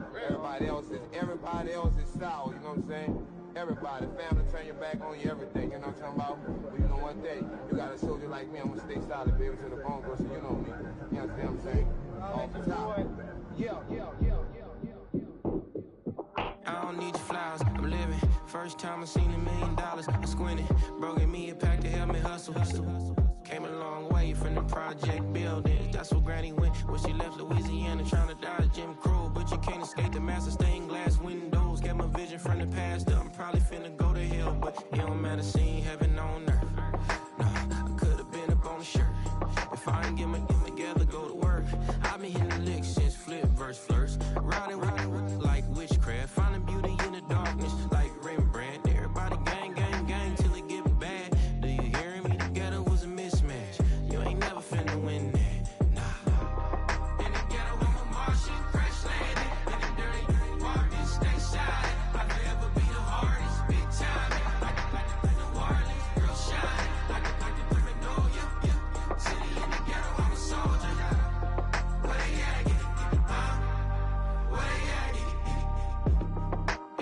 Everybody else is sour, you know what I'm saying? Everybody, family, turn your back on you, everything, you know what I'm talking about? But you know one day, you got a soldier like me, I'm gonna stay solid, baby, to the bone, so you know me. You understand what I'm saying? Off the top. I don't need your flowers, I'm living. First time I seen $1 million, I squinted. Broke me a pack to help me hustle. Came a long way from the project buildings. That's where Granny went when she left Louisiana, trying to dodge Jim Crow. But you can't escape the master stained glass work. I've been hitting licks since flip verse first. Riding like witchcraft, finding beauty in the darkness like Rembrandt. Everybody gang, gang, gang till it get bad. Do you hear me? Together was a mismatch. You ain't never finna win that. Nah. In the ghetto, I'm a Martian, crash landing. In the dirty apartment, stay shine. I'll forever be the hardest, big time. Like the New Orleans, girl shine. Like the Paranoia, yeah. City in the ghetto, I'm a soldier. Where they at? Where they at?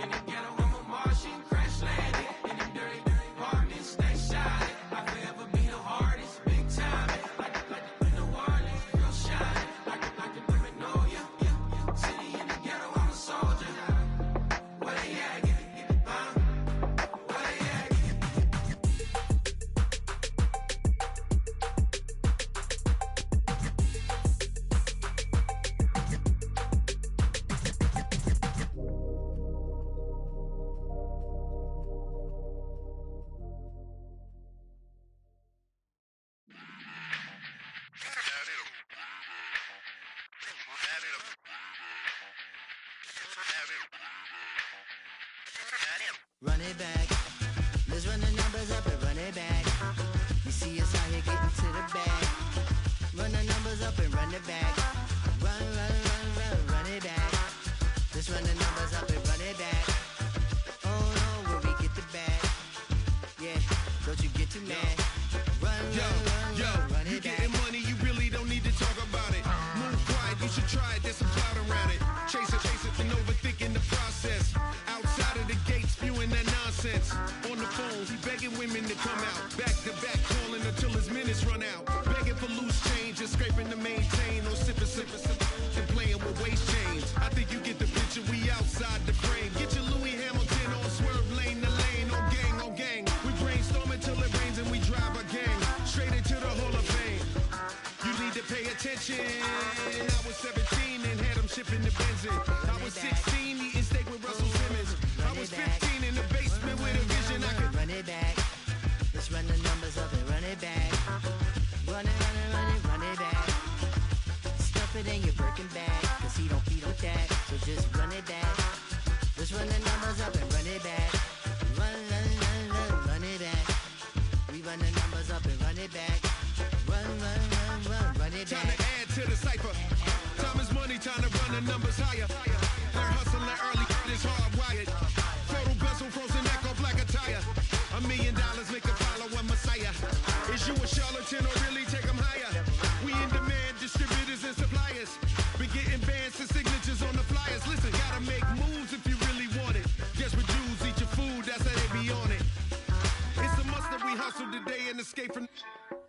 In the ghetto, I'm a Martian, crash landing. In the dirty apartment, stay shine. I'll forever be the hardest, big time. Like the New Orleans, girl shine. Like the Paranoia, yeah. City in the ghetto, I'm a soldier. Where they at? Where they at? Run it back. Let's run the numbers up and run it back. You see us out here getting to the bag. Run the numbers up and run it back. Run, run, run, run, run it back. Let's run the numbers up and run it back. Oh no, where we get the bag. Yeah, don't you get too mad. Run, run you it back. getting money, you really don't need to talk about it. Move quiet, you should try it, there's some clout around it. Chase it, and overthinking the process. Outside of the gates, spewing that nonsense. On the phone, he begging women to come out. Back to back, calling until his minutes run out. Begging for loose change and scraping to maintain. Or sipping, and playing with waist chains. I think you get the picture, we outside the frame. Get your Louis Hamilton on swerve lane to lane. On gang. We brainstorm until it rains and we drive our gang straight into the Hall of Fame. You need to pay attention. I was 17 and had them shipping the benzin. I was 16 eating steak with Russell Simmons. I was 15 in the basement with a vision. I could run it back. Let's run the numbers up and run it back. Run it, run it, run it, run it back. Stuff it in your Birkin bag, cause he don't feed with that. So just run it back. Let's run the numbers up and run it back. Run, run, run, run, run it back. We run the numbers up and run it back. Run, run, run, run, run it back. time to add to the cipher. Time is money, time to run the numbers higher. They're hustling early, this hardwired. Photo bezel, frozen echo, black attire. $1 million make a follow a messiah. Is you a charlatan or really take them higher? We in demand, distributors and suppliers. Been getting bands and signatures on the flyers. Listen, gotta make moves if you really want it. Guess what Jews eat your food, that's how they be on it. It's a must that we hustle today and escape from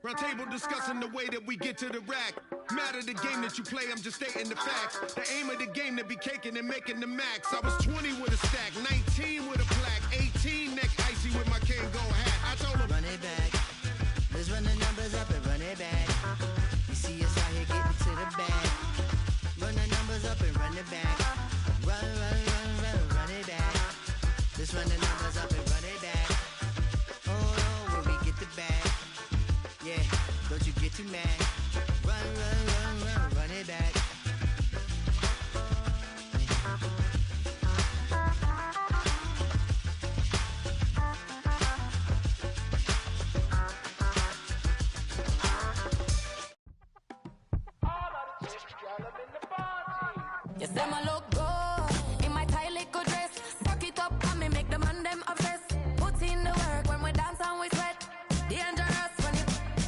round table discussing the way that we get to the rack. Matter the game that you play, I'm just stating the facts. The aim of the game to be caking and making the max. I was 20 with a stack, 19 with a plaque, 18 neck icy with my Kango hat. I told him run it back. Let's run the numbers up and run it back. You see us out here getting to the bag. Run the numbers up and run it back. Run, run, run, run, run it back. Let's run the numbers up and run it back. Oh no, where we get the bag. Yeah, don't you get too mad. Run, run, run, run, run it back. You say my look good in my tight little dress. Fuck it up and me make the man them obsessed. Put in the work when we dance and we sweat. Dangerous when you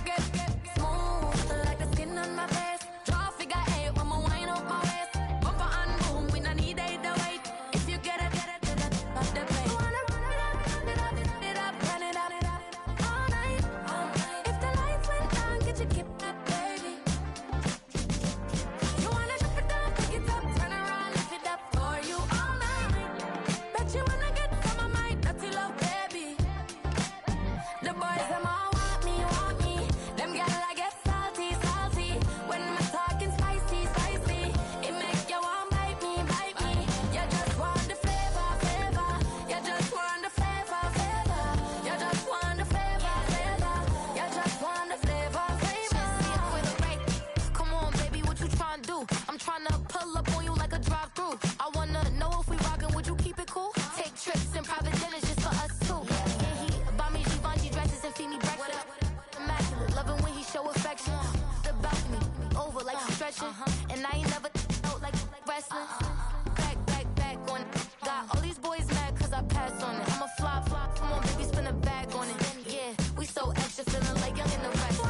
get smooth like the skin on my face. Draw figure 8 when I wind up my waist. Bumper and boom, we no need it to wait. If you get it, off the plate. You wanna run it up, run it up, run it up, all night. If the lights went down, get your kip up, baby. You wanna drop it down, pick it up, turn around, lift it down. tryna pull up on you like a drive-through. I wanna know if we rockin', would you keep it cool? Take trips and private dinners just for us two. Yeah, he buy me Givenchy dresses and feed me breakfast. Immaculate, loving when he show affection. The balcony, over like stretching. And I ain't never out like wrestling. Back on it. Got all these boys mad cause I passed on it. I'm a flop, come on baby, spin a bag on it. Yeah, we so extra, feeling like young in the West.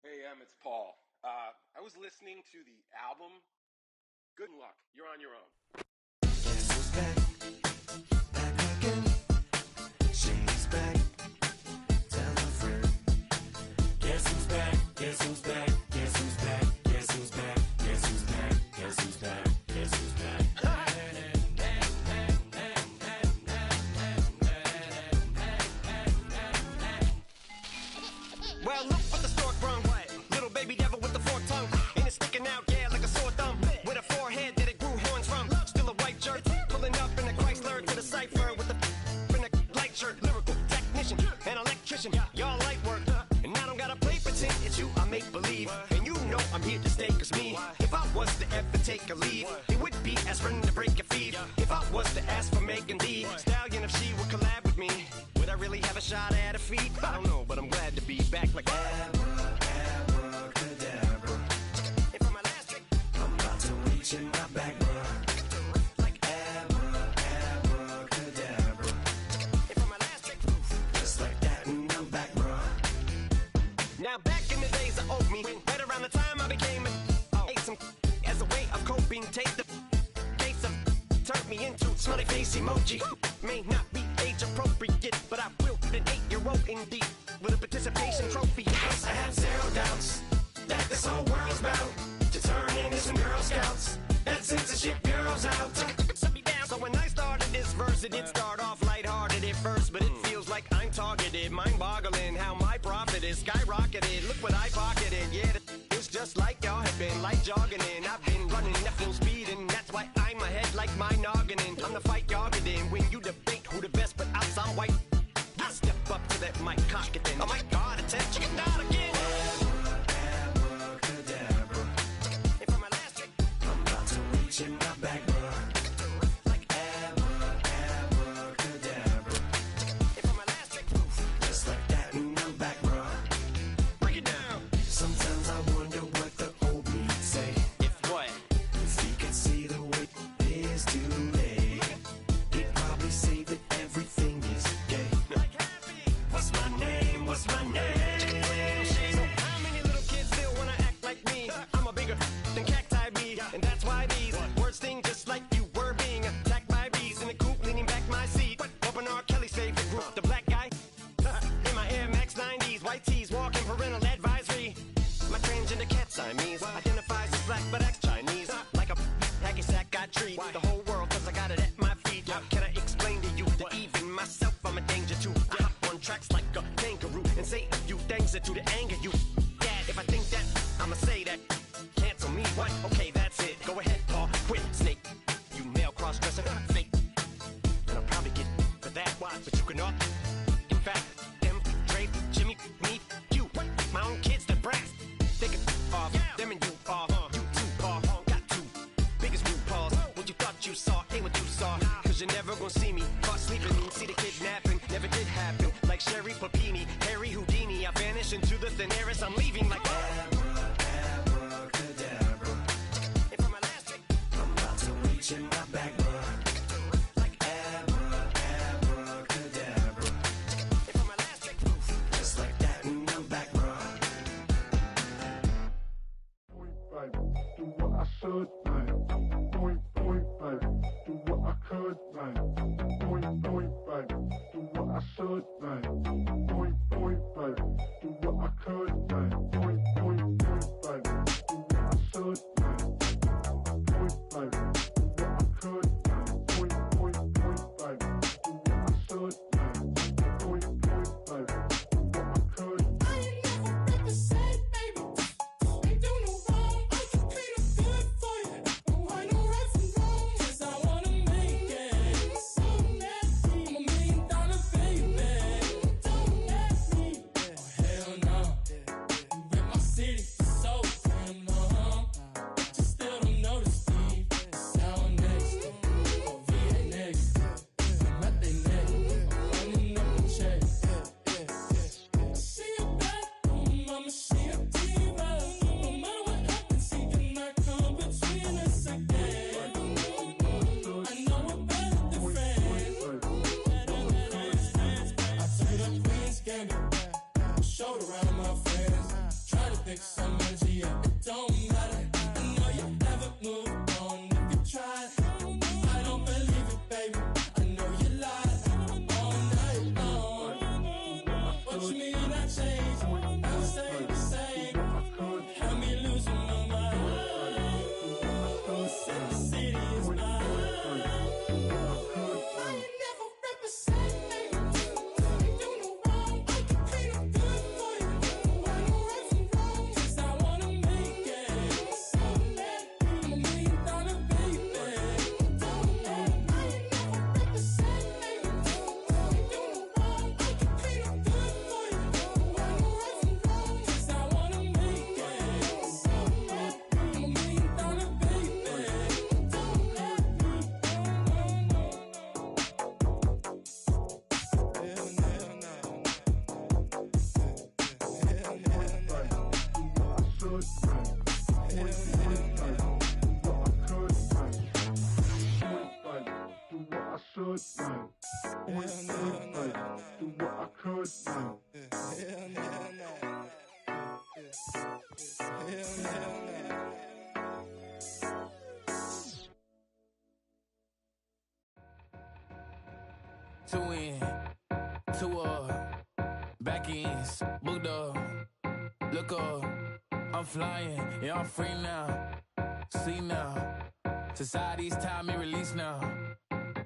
Hey, it's Paul. I was listening to the album. Good luck. You're on your own. Guess who's back? Back again. She's back. Tell a friend. Guess who's back? Guess who's back? Guess who's back? Guess who's back? Guess who's back? Guess who's back? Guess who's back? Well, look what the stork brung. Little baby devil with the forked tongue. And it's sticking out, yeah, like a sore thumb. With a forehead that it grew horns from. Still a white shirt, pulling up in a Chrysler to the cipher with the in a light shirt. Lyrical technician, an electrician, y'all light work. And I don't gotta play pretend, it's you I make believe. And you know I'm here to stay, cause me, if I was to ever take a leave, it would be aspirin to break your feet. If I was to ask for Megan D Stallion, if she would collab with me, would I really have a shot at her feet? I don't know, but I'm glad to be back like abracadabra. And for my last trick, I'm about to reach in my back, bruh. Like abracadabra. And for my last trick, just like that, and I'm back, bruh. Now back in the days of old me, right around the time I became ate some as a way of coping. Take the case of turned me into smiley face emoji. May not be age appropriate, but I will an 8-year-old indeed with a participation trophy. Yes, I have zero doubts that this whole world's bound to turn into some Girl Scouts. That censorship bureau's out. So when I started this verse, it did start off lighthearted at first, but it feels like I'm targeted. Mind-boggling how my profit is skyrocketed. Look what I pocketed. Yeah, it's just like y'all have been like jogging in. I've been running at full speed, and that's why I'm ahead like my noggin. I'm the fight y'all get in when you debate who the best, but I'm some white. I step up to that mic, cock it then. Oh my God, attention, not again. Abracadabra. And for my last trick, I'm about to reach in my back, bruh. Like abracadabra. And for my last trick, just like that, and I'm back, bruh. Break it down. Sometimes I wonder what the old me say. If what? If he could see the way it is today, he'd probably say that everything is gay. What's my name? What's my name? baby. Do what I should, baby. Point, baby. Do what I could, baby. Point, baby. Do what I should, baby. Point, baby. Do what I could, baby. Point, baby. Do what I should, baby. Point, baby. Do what I could, baby. Point, baby. Do what I should, baby. Point, baby. Do what I could. I ain't never represent, baby. Ain't do no wrong. I can clean up good for you. No, I know right from wrong. 'Cause I wanna make it. So nasty. I'm $1 million baby. Don't ask me. Oh, hell no. You in my city. So damn long. But you still don't notice me. Sound next. Or VA next. I'm at they neck. Running up the check. See you back home, mama, she a diva. No matter what happens, he cannot come between us again. I know we're better than friends. I took up Queen's Gambit, showed around my friends. Try to pick some energy up, it don't matter. I know you never moved on if you tried. I don't believe it, baby. I know you lied all night long. What you mean I changed? I stay the same. Had me losing my mind. City is mine. I ain't never represent, baby. Ain't do no wrong. I can clean up good for you. No, I know right from wrong. 'Cause I wanna make it. So mad. I'm $1 million baby. Don't let me. I ain't never represent, baby. Ain't do no wrong. I can clean up good for you. No, I know right from wrong. 'Cause I wanna make it. So mad. I'm $1 million baby. Don't let me. Two in, two up, back ends, booked up, look up, I'm flying, yeah, I'm free now, see now, society's time me release now,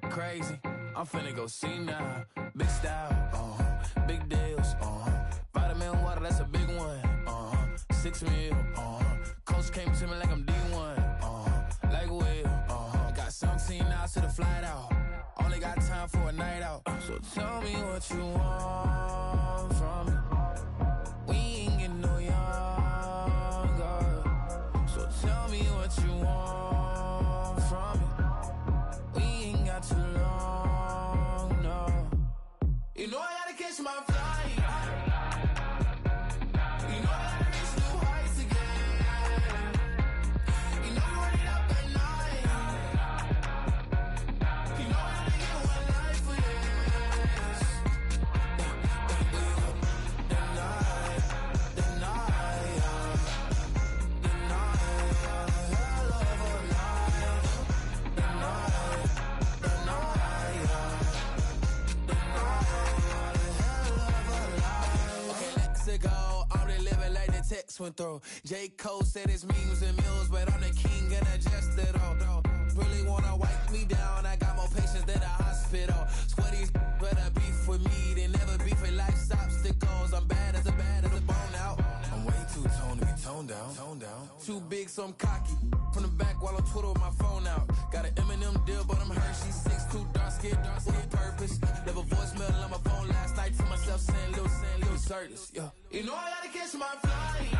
crazy, I'm finna go see now, big style, big deals, vitamin water, that's a big one, 6 mil, coach came to me like I'm D1, like Will, got 17 hours to the flight out. Only got time for a night out. So tell me what you want from me. We ain't getting no younger. So tell me what you want from me. We ain't got too long, no. You know I gotta catch my flight. You know I gotta reach new heights again. You know we're running up at night. You know I gotta get one life for this. Text went through. J. Cole said it's memes and mills, but I'm the king and adjust it all. Really wanna wipe me down, I got more patience than a hospital. Sweaties better beef with me than never beef with life's obstacles. I'm bad as a bone out. I'm way too toned to be toned down. Too big, so I'm cocky. From the back while I'm Twitter with my phone out. Got an Eminem deal, but I'm Hershey 6'2", dark skin, with purpose. Never voicemail on my phone last night to myself saying, Lil Curtis, yeah. You know I gotta catch my flight.